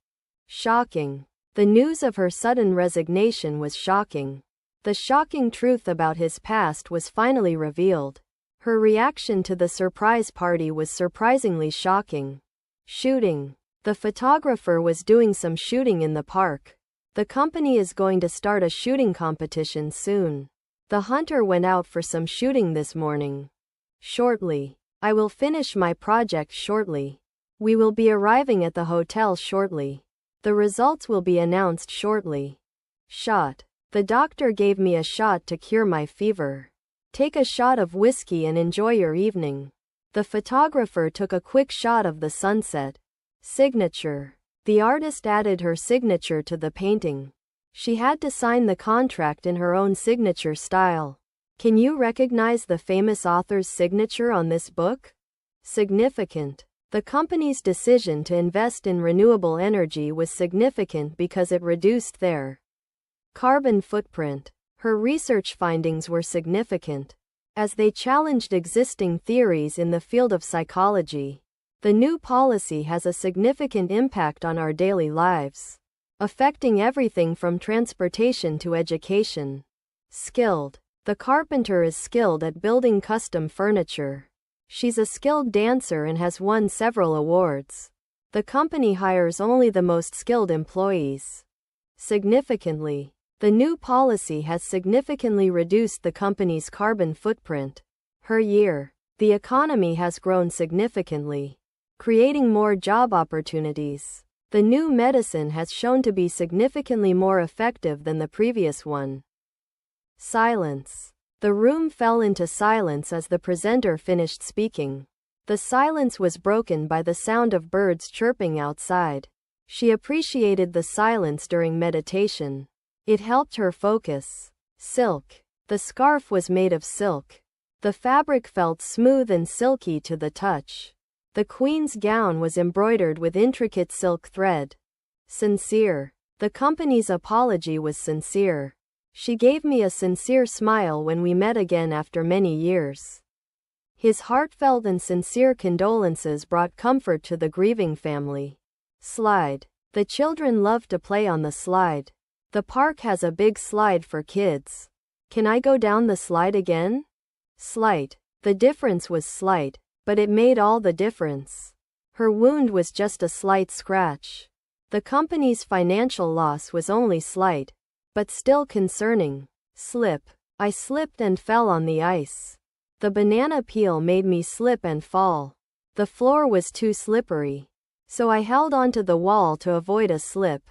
Shocking. The news of her sudden resignation was shocking. The shocking truth about his past was finally revealed. Her reaction to the surprise party was surprisingly shocking. Shooting. The photographer was doing some shooting in the park. The company is going to start a shooting competition soon. The hunter went out for some shooting this morning. Shortly. I will finish my project shortly. We will be arriving at the hotel shortly. The results will be announced shortly. Shot. The doctor gave me a shot to cure my fever. Take a shot of whiskey and enjoy your evening. The photographer took a quick shot of the sunset. Signature. The artist added her signature to the painting. She had to sign the contract in her own signature style. Can you recognize the famous author's signature on this book? Significant. The company's decision to invest in renewable energy was significant because it reduced their carbon footprint. Her research findings were significant, as they challenged existing theories in the field of psychology. The new policy has a significant impact on our daily lives, affecting everything from transportation to education. Skilled. The carpenter is skilled at building custom furniture. She's a skilled dancer and has won several awards. The company hires only the most skilled employees. Significantly. The new policy has significantly reduced the company's carbon footprint. Per year, the economy has grown significantly, creating more job opportunities. The new medicine has shown to be significantly more effective than the previous one. Silence. The room fell into silence as the presenter finished speaking. The silence was broken by the sound of birds chirping outside. She appreciated the silence during meditation. It helped her focus. Silk. The scarf was made of silk. The fabric felt smooth and silky to the touch. The queen's gown was embroidered with intricate silk thread. Sincere. The company's apology was sincere. She gave me a sincere smile when we met again after many years. His heartfelt and sincere condolences brought comfort to the grieving family. Slide. The children love to play on the slide. The park has a big slide for kids. Can I go down the slide again? Slight. The difference was slight, but it made all the difference. Her wound was just a slight scratch. The company's financial loss was only slight, but still concerning. Slip. I slipped and fell on the ice. The banana peel made me slip and fall. The floor was too slippery, so I held onto the wall to avoid a slip.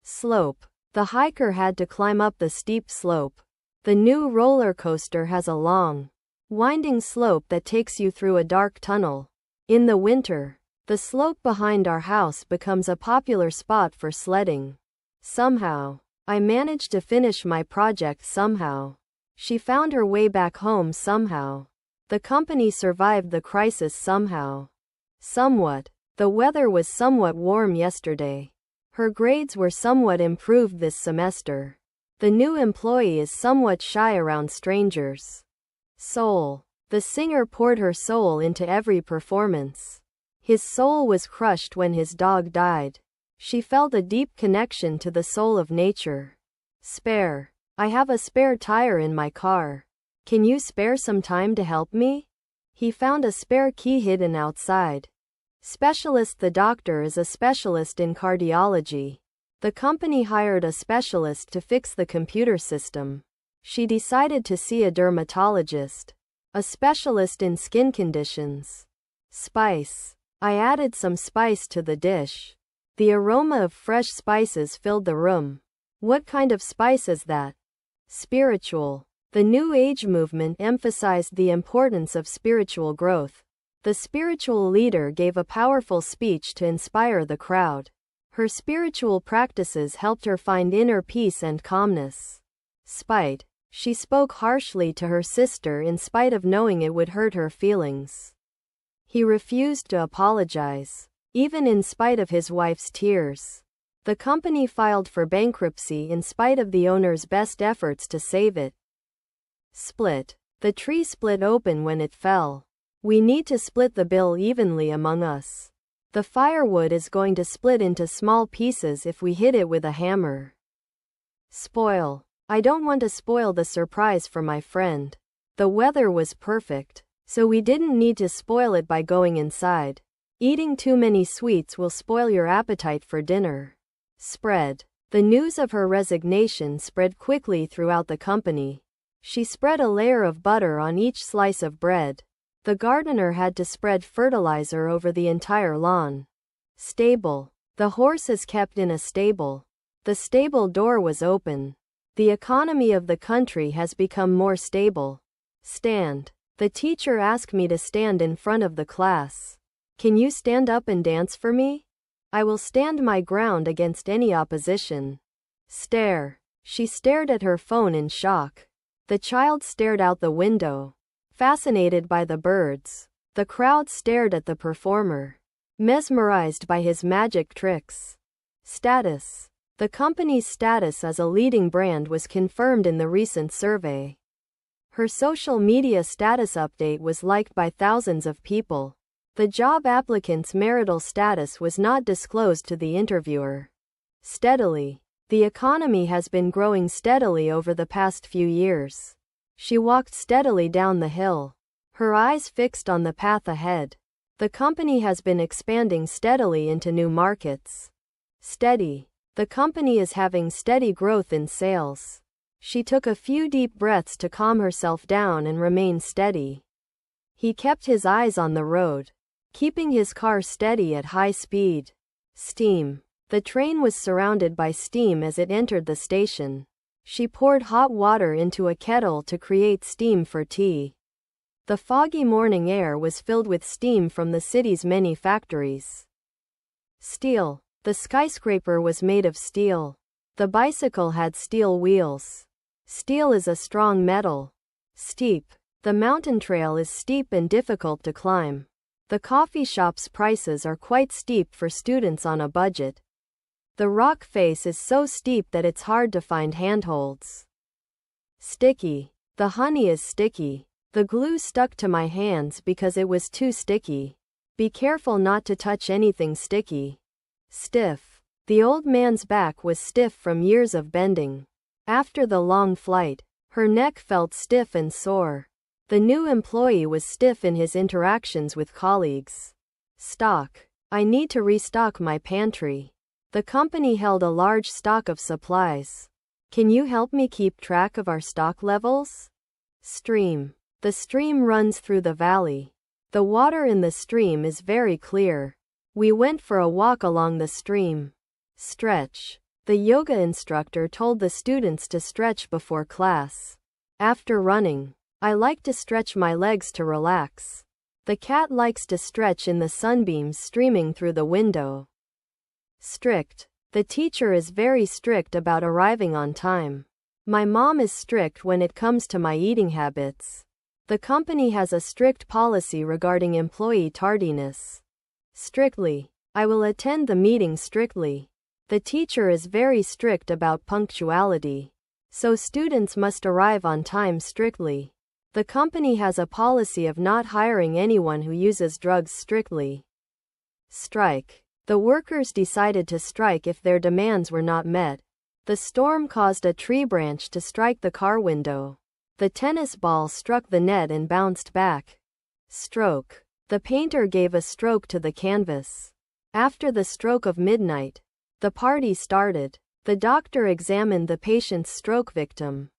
Slope. The hiker had to climb up the steep slope. The new roller coaster has a long, winding slope that takes you through a dark tunnel. In the winter, the slope behind our house becomes a popular spot for sledding. Somehow, I managed to finish my project somehow. She found her way back home somehow. The company survived the crisis somehow. Somewhat. The weather was somewhat warm yesterday. Her grades were somewhat improved this semester. The new employee is somewhat shy around strangers. Soul. The singer poured her soul into every performance. His soul was crushed when his dog died. She felt a deep connection to the soul of nature. Spare. I have a spare tire in my car. Can you spare some time to help me? He found a spare key hidden outside. Specialist. The doctor is a specialist in cardiology. The company hired a specialist to fix the computer system. She decided to see a dermatologist, a specialist in skin conditions. Spice. I added some spice to the dish. The aroma of fresh spices filled the room. What kind of spice is that? Spiritual. The New Age movement emphasized the importance of spiritual growth. The spiritual leader gave a powerful speech to inspire the crowd. Her spiritual practices helped her find inner peace and calmness. Spite. She spoke harshly to her sister in spite of knowing it would hurt her feelings. He refused to apologize, even in spite of his wife's tears. The company filed for bankruptcy in spite of the owner's best efforts to save it. Split. The tree split open when it fell. We need to split the bill evenly among us. The firewood is going to split into small pieces if we hit it with a hammer. Spoil. I don't want to spoil the surprise for my friend. The weather was perfect, so we didn't need to spoil it by going inside. Eating too many sweets will spoil your appetite for dinner. Spread. The news of her resignation spread quickly throughout the company. She spread a layer of butter on each slice of bread. The gardener had to spread fertilizer over the entire lawn. Stable. The horse is kept in a stable. The stable door was open. The economy of the country has become more stable. Stand. The teacher asked me to stand in front of the class. Can you stand up and dance for me? I will stand my ground against any opposition. Stare. She stared at her phone in shock. The child stared out the window, fascinated by the birds. The crowd stared at the performer, mesmerized by his magic tricks. Status. The company's status as a leading brand was confirmed in the recent survey. Her social media status update was liked by thousands of people. The job applicant's marital status was not disclosed to the interviewer. Steadily. The economy has been growing steadily over the past few years. She walked steadily down the hill, her eyes fixed on the path ahead. The company has been expanding steadily into new markets. Steady. The company is having steady growth in sales. She took a few deep breaths to calm herself down and remain steady. He kept his eyes on the road, keeping his car steady at high speed. Steam. The train was surrounded by steam as it entered the station. She poured hot water into a kettle to create steam for tea. The foggy morning air was filled with steam from the city's many factories. Steel. The skyscraper was made of steel. The bicycle had steel wheels. Steel is a strong metal. Steep. The mountain trail is steep and difficult to climb. The coffee shop's prices are quite steep for students on a budget. The rock face is so steep that it's hard to find handholds. Sticky. The honey is sticky. The glue stuck to my hands because it was too sticky. Be careful not to touch anything sticky. Stiff. The old man's back was stiff from years of bending. After the long flight, her neck felt stiff and sore. The new employee was stiff in his interactions with colleagues. Stock. I need to restock my pantry. The company held a large stock of supplies. Can you help me keep track of our stock levels? Stream. The stream runs through the valley. The water in the stream is very clear. We went for a walk along the stream. Stretch. The yoga instructor told the students to stretch before class. After running, I like to stretch my legs to relax. The cat likes to stretch in the sunbeams streaming through the window. Strict. The teacher is very strict about arriving on time. My mom is strict when it comes to my eating habits. The company has a strict policy regarding employee tardiness. Strictly. I will attend the meeting strictly. The teacher is very strict about punctuality. So students must arrive on time strictly. The company has a policy of not hiring anyone who uses drugs strictly. Strike. The workers decided to strike if their demands were not met. The storm caused a tree branch to strike the car window. The tennis ball struck the net and bounced back. Stroke. The painter gave a stroke to the canvas. After the stroke of midnight, the party started. The doctor examined the patient's stroke victim.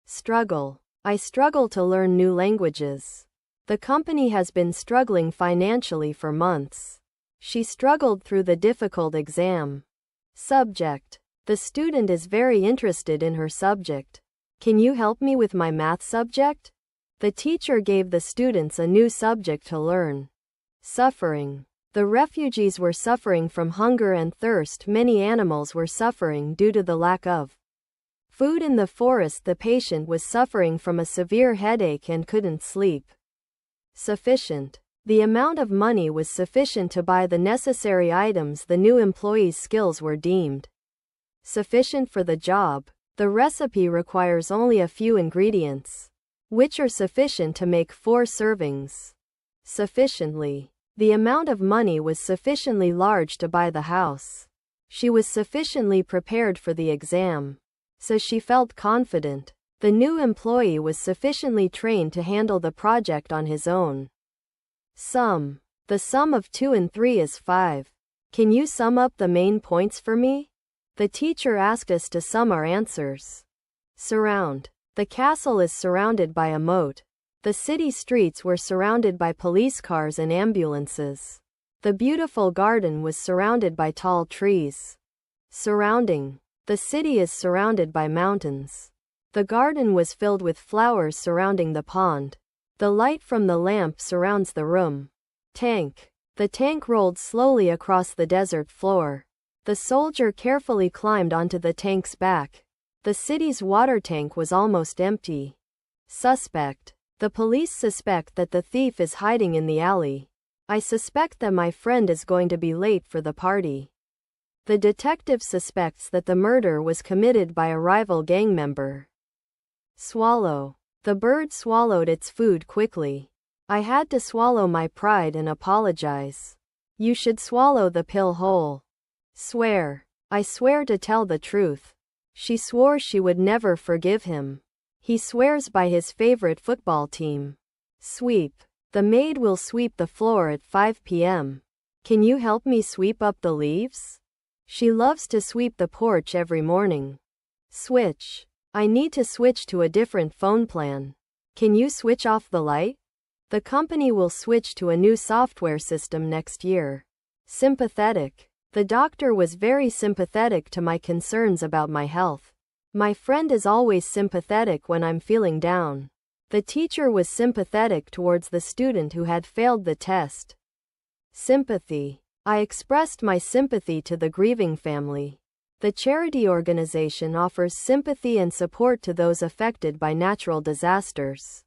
Struggle. I struggle to learn new languages. The company has been struggling financially for months. She struggled through the difficult exam. Subject. The student is very interested in her subject. Can you help me with my math subject? The teacher gave the students a new subject to learn. Suffering. The refugees were suffering from hunger and thirst. Many animals were suffering due to the lack of food in the forest. The patient was suffering from a severe headache and couldn't sleep. Sufficient. The amount of money was sufficient to buy the necessary items. The new employee's skills were deemed sufficient for the job. The recipe requires only a few ingredients, which are sufficient to make 4 servings. Sufficiently. The amount of money was sufficiently large to buy the house. She was sufficiently prepared for the exam, so she felt confident. The new employee was sufficiently trained to handle the project on his own. Sum. The sum of 2 and 3 is 5. Can you sum up the main points for me? The teacher asked us to sum our answers. Surround. The castle is surrounded by a moat. The city streets were surrounded by police cars and ambulances. The beautiful garden was surrounded by tall trees. Surrounding. The city is surrounded by mountains. The garden was filled with flowers surrounding the pond. The light from the lamp surrounds the room. Tank. The tank rolled slowly across the desert floor. The soldier carefully climbed onto the tank's back. The city's water tank was almost empty. Suspect. The police suspect that the thief is hiding in the alley. I suspect that my friend is going to be late for the party. The detective suspects that the murder was committed by a rival gang member. Swallow. The bird swallowed its food quickly. I had to swallow my pride and apologize. You should swallow the pill whole. Swear. I swear to tell the truth. She swore she would never forgive him. He swears by his favorite football team. Sweep. The maid will sweep the floor at 5 p.m. Can you help me sweep up the leaves? She loves to sweep the porch every morning. Switch. I need to switch to a different phone plan. Can you switch off the light? The company will switch to a new software system next year. Sympathetic. The doctor was very sympathetic to my concerns about my health. My friend is always sympathetic when I'm feeling down. The teacher was sympathetic towards the student who had failed the test. Sympathy. I expressed my sympathy to the grieving family. The charity organization offers sympathy and support to those affected by natural disasters.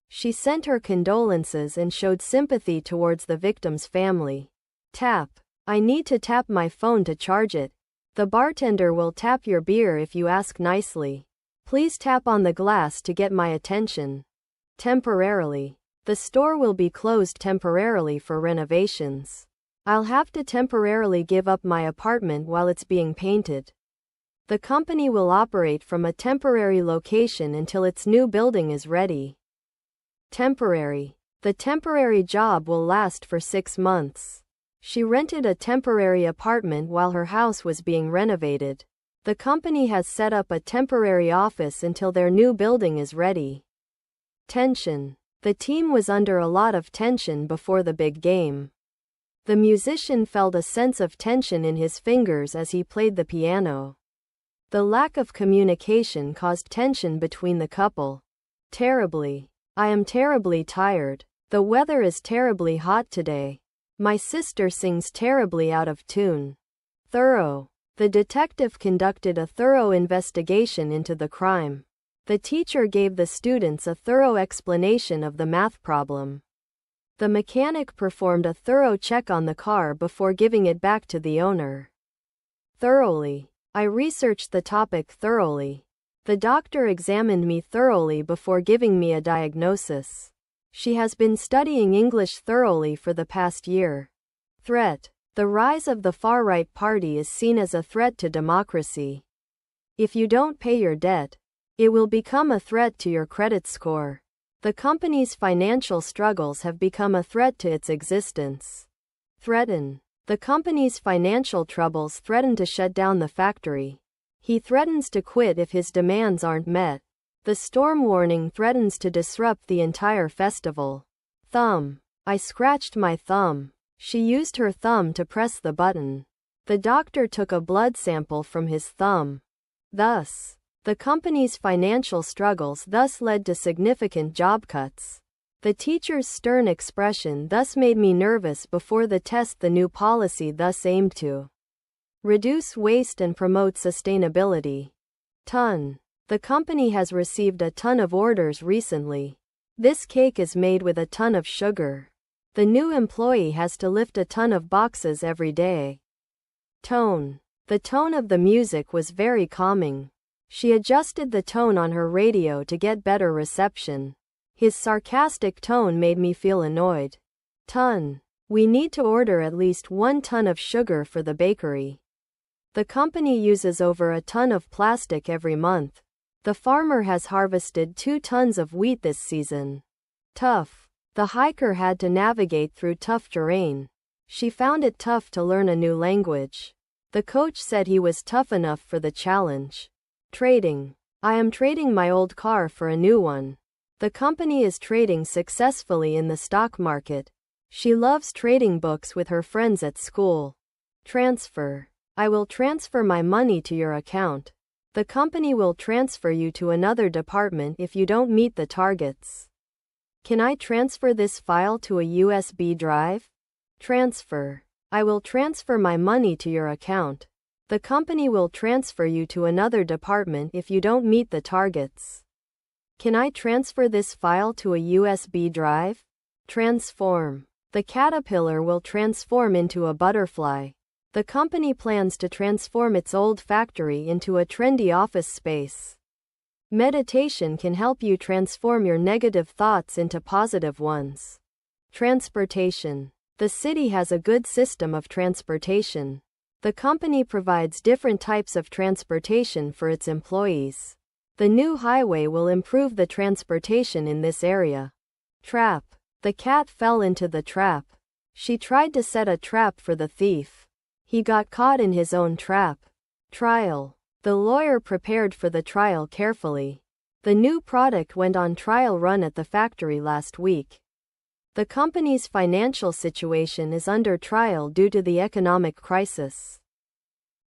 She sent her condolences and showed sympathy towards the victim's family. Tap. I need to tap my phone to charge it. The bartender will tap your beer if you ask nicely. Please tap on the glass to get my attention. Temporarily. The store will be closed temporarily for renovations. I'll have to temporarily give up my apartment while it's being painted. The company will operate from a temporary location until its new building is ready. Temporary. The temporary job will last for 6 months. She rented a temporary apartment while her house was being renovated. The company has set up a temporary office until their new building is ready. Tension. The team was under a lot of tension before the big game. The musician felt a sense of tension in his fingers as he played the piano. The lack of communication caused tension between the couple. Terribly. I am terribly tired. The weather is terribly hot today. My sister sings terribly out of tune. Thorough. The detective conducted a thorough investigation into the crime. The teacher gave the students a thorough explanation of the math problem. The mechanic performed a thorough check on the car before giving it back to the owner. Thoroughly. I researched the topic thoroughly. The doctor examined me thoroughly before giving me a diagnosis. She has been studying English thoroughly for the past year. Threat. The rise of the far-right party is seen as a threat to democracy. If you don't pay your debt, it will become a threat to your credit score. The company's financial struggles have become a threat to its existence. Threaten. The company's financial troubles threaten to shut down the factory. He threatens to quit if his demands aren't met. The storm warning threatens to disrupt the entire festival. Thumb. I scratched my thumb. She used her thumb to press the button. The doctor took a blood sample from his thumb. Thus, the company's financial struggles thus led to significant job cuts. The teacher's stern expression thus made me nervous before the test. The new policy thus aimed to reduce waste and promote sustainability. Ton. The company has received a ton of orders recently. This cake is made with a ton of sugar. The new employee has to lift a ton of boxes every day. Tone. The tone of the music was very calming. She adjusted the tone on her radio to get better reception. His sarcastic tone made me feel annoyed. Ton. We need to order at least 1 ton of sugar for the bakery. The company uses over a ton of plastic every month. The farmer has harvested 2 tons of wheat this season. Tough. The hiker had to navigate through tough terrain. She found it tough to learn a new language. The coach said he was tough enough for the challenge. Trading. I am trading my old car for a new one. The company is trading successfully in the stock market. She loves trading books with her friends at school. Transfer. I will transfer my money to your account. The company will transfer you to another department if you don't meet the targets. Can I transfer this file to a USB drive? Transfer. I will transfer my money to your account. The company will transfer you to another department if you don't meet the targets. Can I transfer this file to a USB drive? Transform. The caterpillar will transform into a butterfly. The company plans to transform its old factory into a trendy office space. Meditation can help you transform your negative thoughts into positive ones. Transportation. The city has a good system of transportation. The company provides different types of transportation for its employees. The new highway will improve the transportation in this area. Trap. The cat fell into the trap. She tried to set a trap for the thief. He got caught in his own trap. Trial. The lawyer prepared for the trial carefully. The new product went on trial run at the factory last week. The company's financial situation is under trial due to the economic crisis.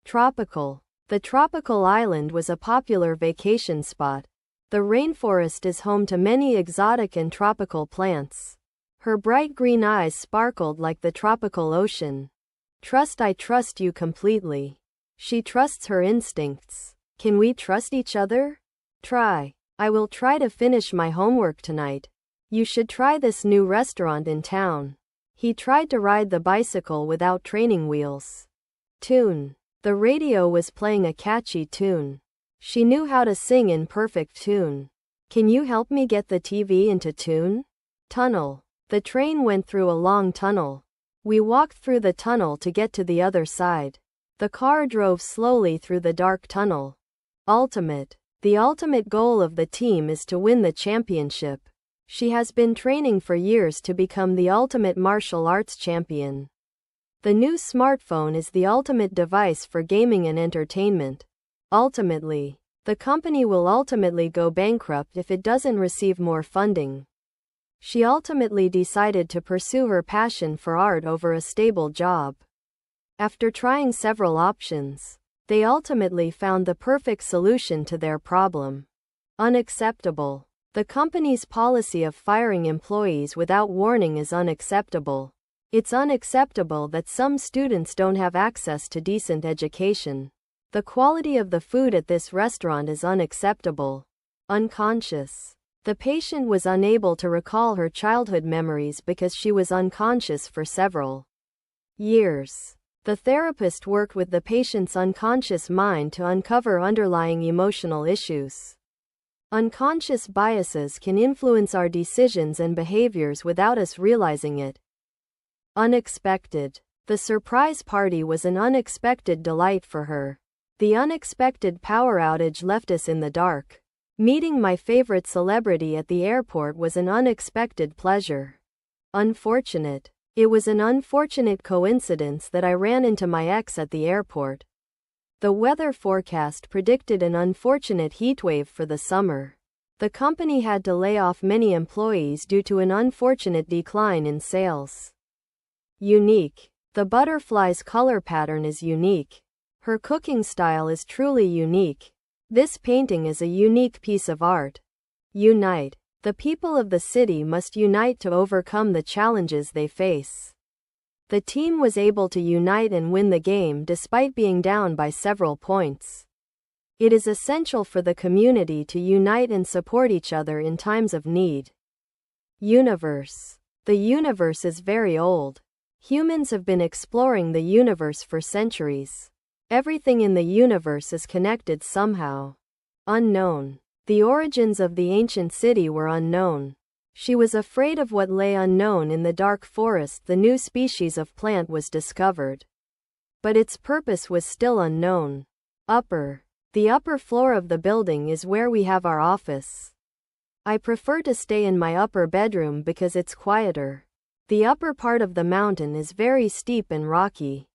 Tropical. The tropical island was a popular vacation spot. The rainforest is home to many exotic and tropical plants. Her bright green eyes sparkled like the tropical ocean. I trust you completely. She trusts her instincts. Can we trust each other? Try. I will try to finish my homework tonight. You should try this new restaurant in town. He tried to ride the bicycle without training wheels. Tune. The radio was playing a catchy tune. She knew how to sing in perfect tune. Can you help me get the TV into tune? Tunnel. The train went through a long tunnel. We walked through the tunnel to get to the other side. The car drove slowly through the dark tunnel. Ultimate. The ultimate goal of the team is to win the championship. She has been training for years to become the ultimate martial arts champion. The new smartphone is the ultimate device for gaming and entertainment. Ultimately. The company will ultimately go bankrupt if it doesn't receive more funding. She ultimately decided to pursue her passion for art over a stable job. After trying several options, they ultimately found the perfect solution to their problem. Unacceptable. The company's policy of firing employees without warning is unacceptable. It's unacceptable that some students don't have access to decent education. The quality of the food at this restaurant is unacceptable. Unconscious. The patient was unable to recall her childhood memories because she was unconscious for several years. The therapist worked with the patient's unconscious mind to uncover underlying emotional issues. Unconscious biases can influence our decisions and behaviors without us realizing it. Unexpected. The surprise party was an unexpected delight for her. The unexpected power outage left us in the dark. Meeting my favorite celebrity at the airport was an unexpected pleasure. Unfortunate. It was an unfortunate coincidence that I ran into my ex at the airport. The weather forecast predicted an unfortunate heatwave for the summer. The company had to lay off many employees due to an unfortunate decline in sales. Unique. The butterfly's color pattern is unique. Her cooking style is truly unique. This painting is a unique piece of art. Unite. The people of the city must unite to overcome the challenges they face. The team was able to unite and win the game despite being down by several points. It is essential for the community to unite and support each other in times of need. Universe. The universe is very old. Humans have been exploring the universe for centuries. Everything in the universe is connected somehow. Unknown. The origins of the ancient city were unknown. She was afraid of what lay unknown in the dark forest. The new species of plant was discovered, but its purpose was still unknown. Upper. The upper floor of the building is where we have our office. I prefer to stay in my upper bedroom because it's quieter. The upper part of the mountain is very steep and rocky.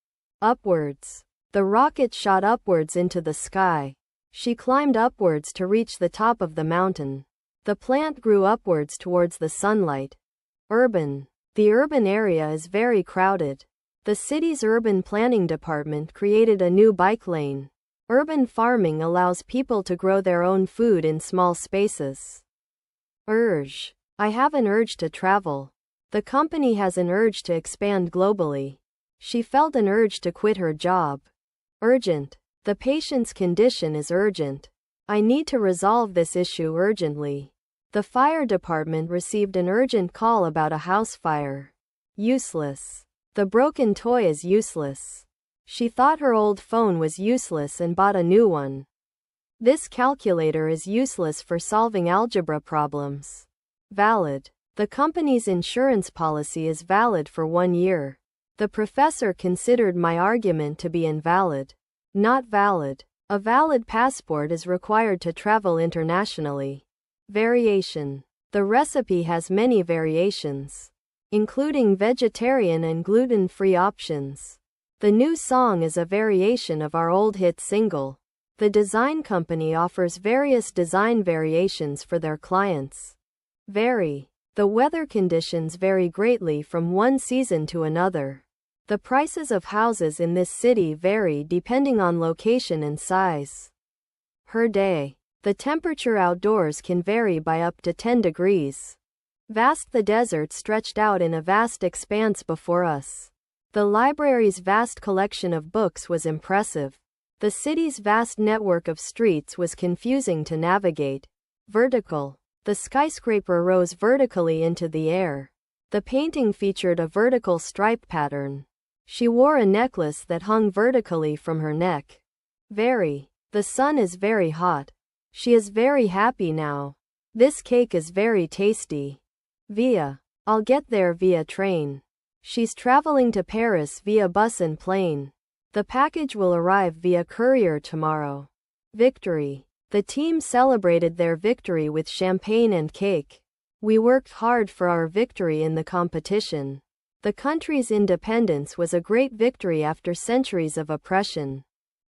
Upwards. The rocket shot upwards into the sky. She climbed upwards to reach the top of the mountain. The plant grew upwards towards the sunlight. Urban. The urban area is very crowded. The city's urban planning department created a new bike lane. Urban farming allows people to grow their own food in small spaces. Urge. I have an urge to travel. The company has an urge to expand globally. She felt an urge to quit her job. Urgent. The patient's condition is urgent. I need to resolve this issue urgently. The fire department received an urgent call about a house fire. Useless. The broken toy is useless. She thought her old phone was useless and bought a new one. This calculator is useless for solving algebra problems. Valid. The company's insurance policy is valid for 1 year. The professor considered my argument to be invalid. Not valid. A valid passport is required to travel internationally. Variation. The recipe has many variations, including vegetarian and gluten-free options. The new song is a variation of our old hit single. The design company offers various design variations for their clients. Vary. The weather conditions vary greatly from one season to another. The prices of houses in this city vary depending on location and size. Her day. The temperature outdoors can vary by up to 10 degrees. Vast. The desert stretched out in a vast expanse before us. The library's vast collection of books was impressive. The city's vast network of streets was confusing to navigate. Vertical. The skyscraper rose vertically into the air. The painting featured a vertical stripe pattern. She wore a necklace that hung vertically from her neck. Very. The sun is very hot. She is very happy now. This cake is very tasty. Via. I'll get there via train. She's traveling to Paris via bus and plane. The package will arrive via courier tomorrow. Victory. The team celebrated their victory with champagne and cake. We worked hard for our victory in the competition. The country's independence was a great victory after centuries of oppression.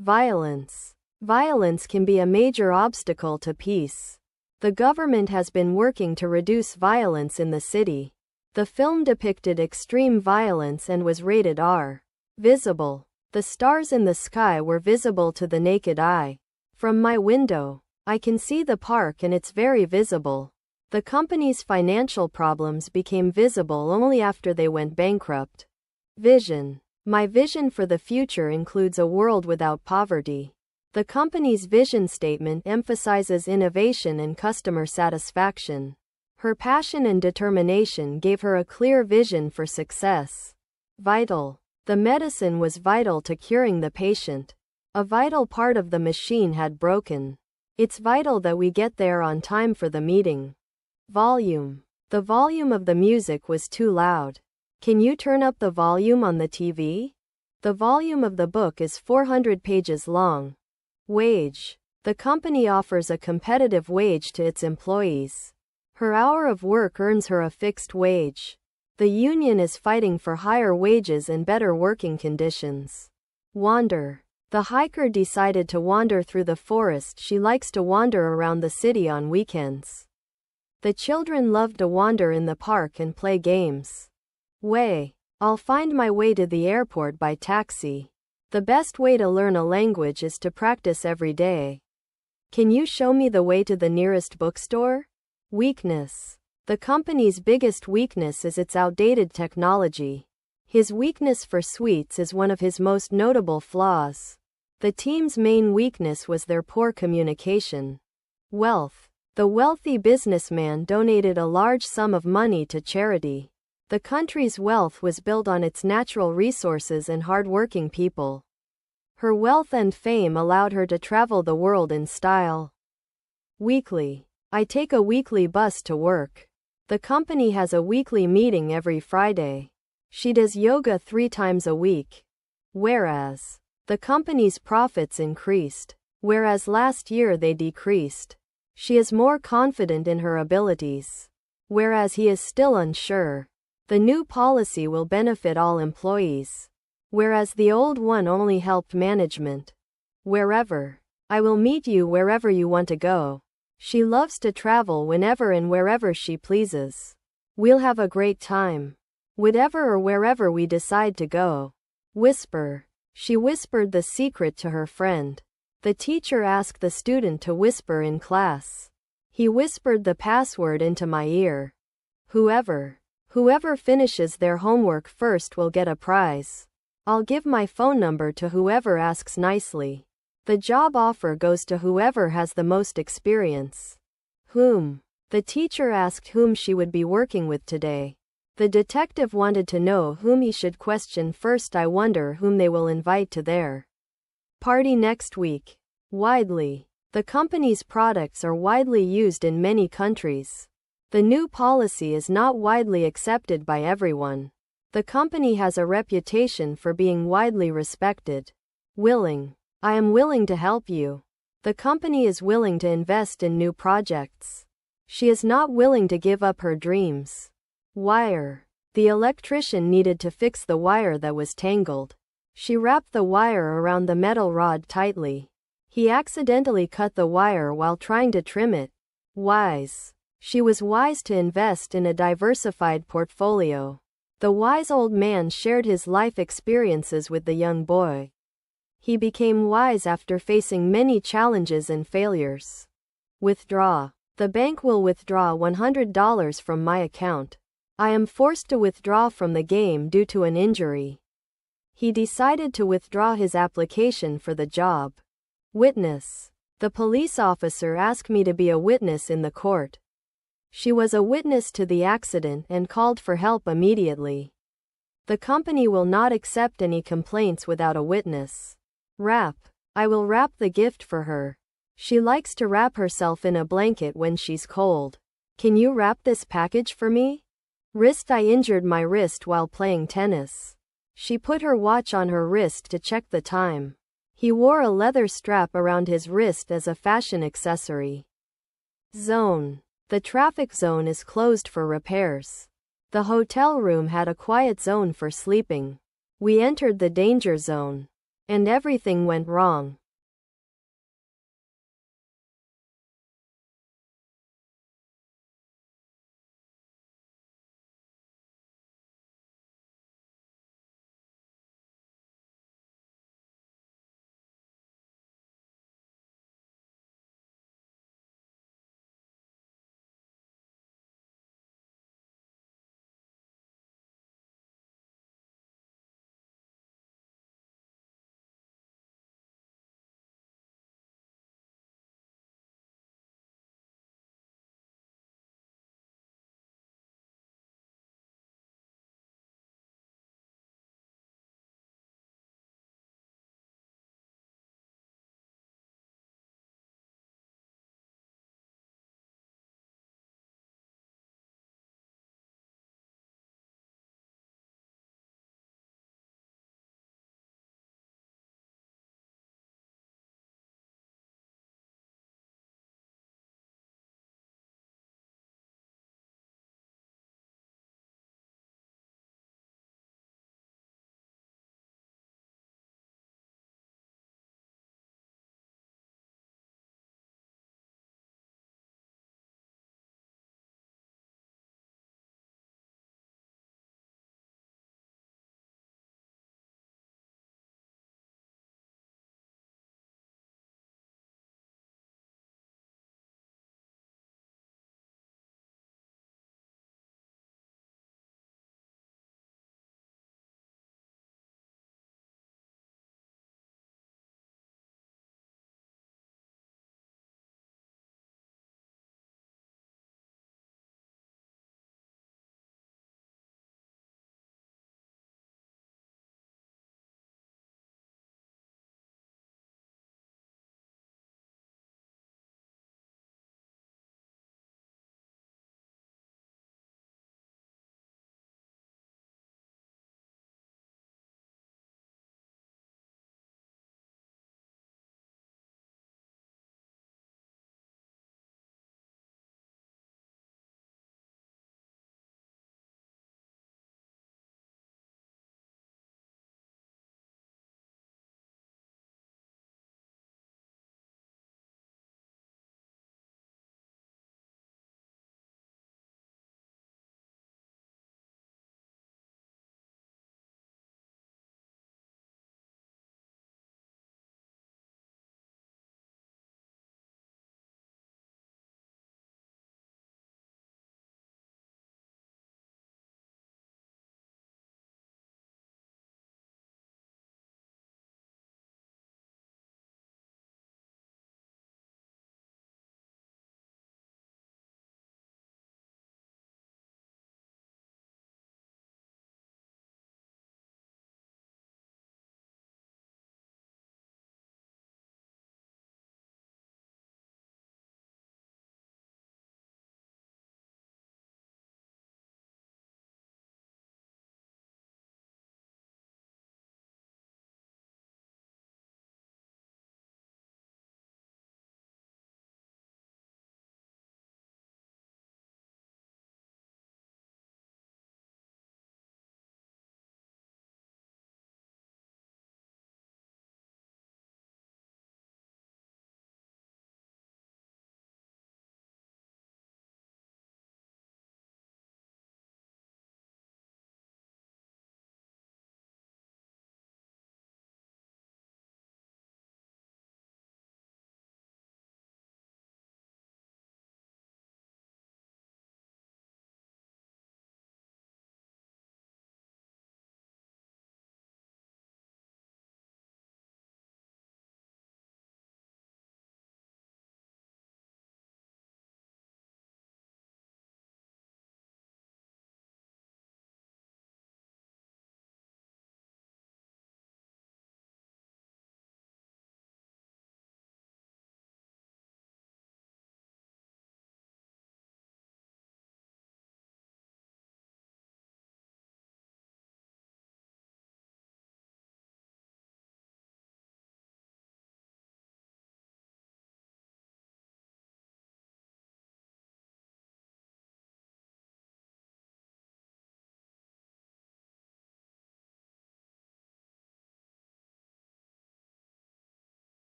Violence. Violence can be a major obstacle to peace. The government has been working to reduce violence in the city. The film depicted extreme violence and was rated R. Visible. The stars in the sky were visible to the naked eye. From my window, I can see the park and it's very visible. The company's financial problems became visible only after they went bankrupt. Vision. My vision for the future includes a world without poverty. The company's vision statement emphasizes innovation and customer satisfaction. Her passion and determination gave her a clear vision for success. Vital. The medicine was vital to curing the patient. A vital part of the machine had broken. It's vital that we get there on time for the meeting. Volume. The volume of the music was too loud. Can you turn up the volume on the TV? The volume of the book is 400 pages long. Wage. The company offers a competitive wage to its employees. Her hour of work earns her a fixed wage. The union is fighting for higher wages and better working conditions. Wander. The hiker decided to wander through the forest. She likes to wander around the city on weekends. The children love to wander in the park and play games. Way. I'll find my way to the airport by taxi. The best way to learn a language is to practice every day. Can you show me the way to the nearest bookstore? Weakness. The company's biggest weakness is its outdated technology. His weakness for sweets is one of his most notable flaws. The team's main weakness was their poor communication. Wealth. The wealthy businessman donated a large sum of money to charity. The country's wealth was built on its natural resources and hard-working people. Her wealth and fame allowed her to travel the world in style. Weekly. I take a weekly bus to work. The company has a weekly meeting every Friday. She does yoga 3 times a week. Whereas. The company's profits increased. Whereas last year they decreased. She is more confident in her abilities. Whereas he is still unsure. The new policy will benefit all employees. Whereas the old one only helped management. Wherever. I will meet you wherever you want to go. She loves to travel whenever and wherever she pleases. We'll have a great time. Whatever or wherever we decide to go. Whisper. She whispered the secret to her friend. The teacher asked the student to whisper in class. He whispered the password into my ear. Whoever finishes their homework first will get a prize. I'll give my phone number to whoever asks nicely. The job offer goes to whoever has the most experience. Whom? The teacher asked whom she would be working with today. The detective wanted to know whom he should question first. I wonder whom they will invite to their party next week. Widely. The company's products are widely used in many countries. The new policy is not widely accepted by everyone. The company has a reputation for being widely respected. Willing. I am willing to help you. The company is willing to invest in new projects. She is not willing to give up her dreams. Wire. The electrician needed to fix the wire that was tangled. She wrapped the wire around the metal rod tightly. He accidentally cut the wire while trying to trim it. Wise. She was wise to invest in a diversified portfolio. The wise old man shared his life experiences with the young boy. He became wise after facing many challenges and failures. Withdraw. The bank will withdraw $100 from my account. I am forced to withdraw from the game due to an injury. He decided to withdraw his application for the job. Witness. The police officer asked me to be a witness in the court. She was a witness to the accident and called for help immediately. The company will not accept any complaints without a witness. Wrap. I will wrap the gift for her. She likes to wrap herself in a blanket when she's cold. Can you wrap this package for me? Wrist. I injured my wrist while playing tennis. She put her watch on her wrist to check the time. He wore a leather strap around his wrist as a fashion accessory. Zone. The traffic zone is closed for repairs. The hotel room had a quiet zone for sleeping. We entered the danger zone. And everything went wrong.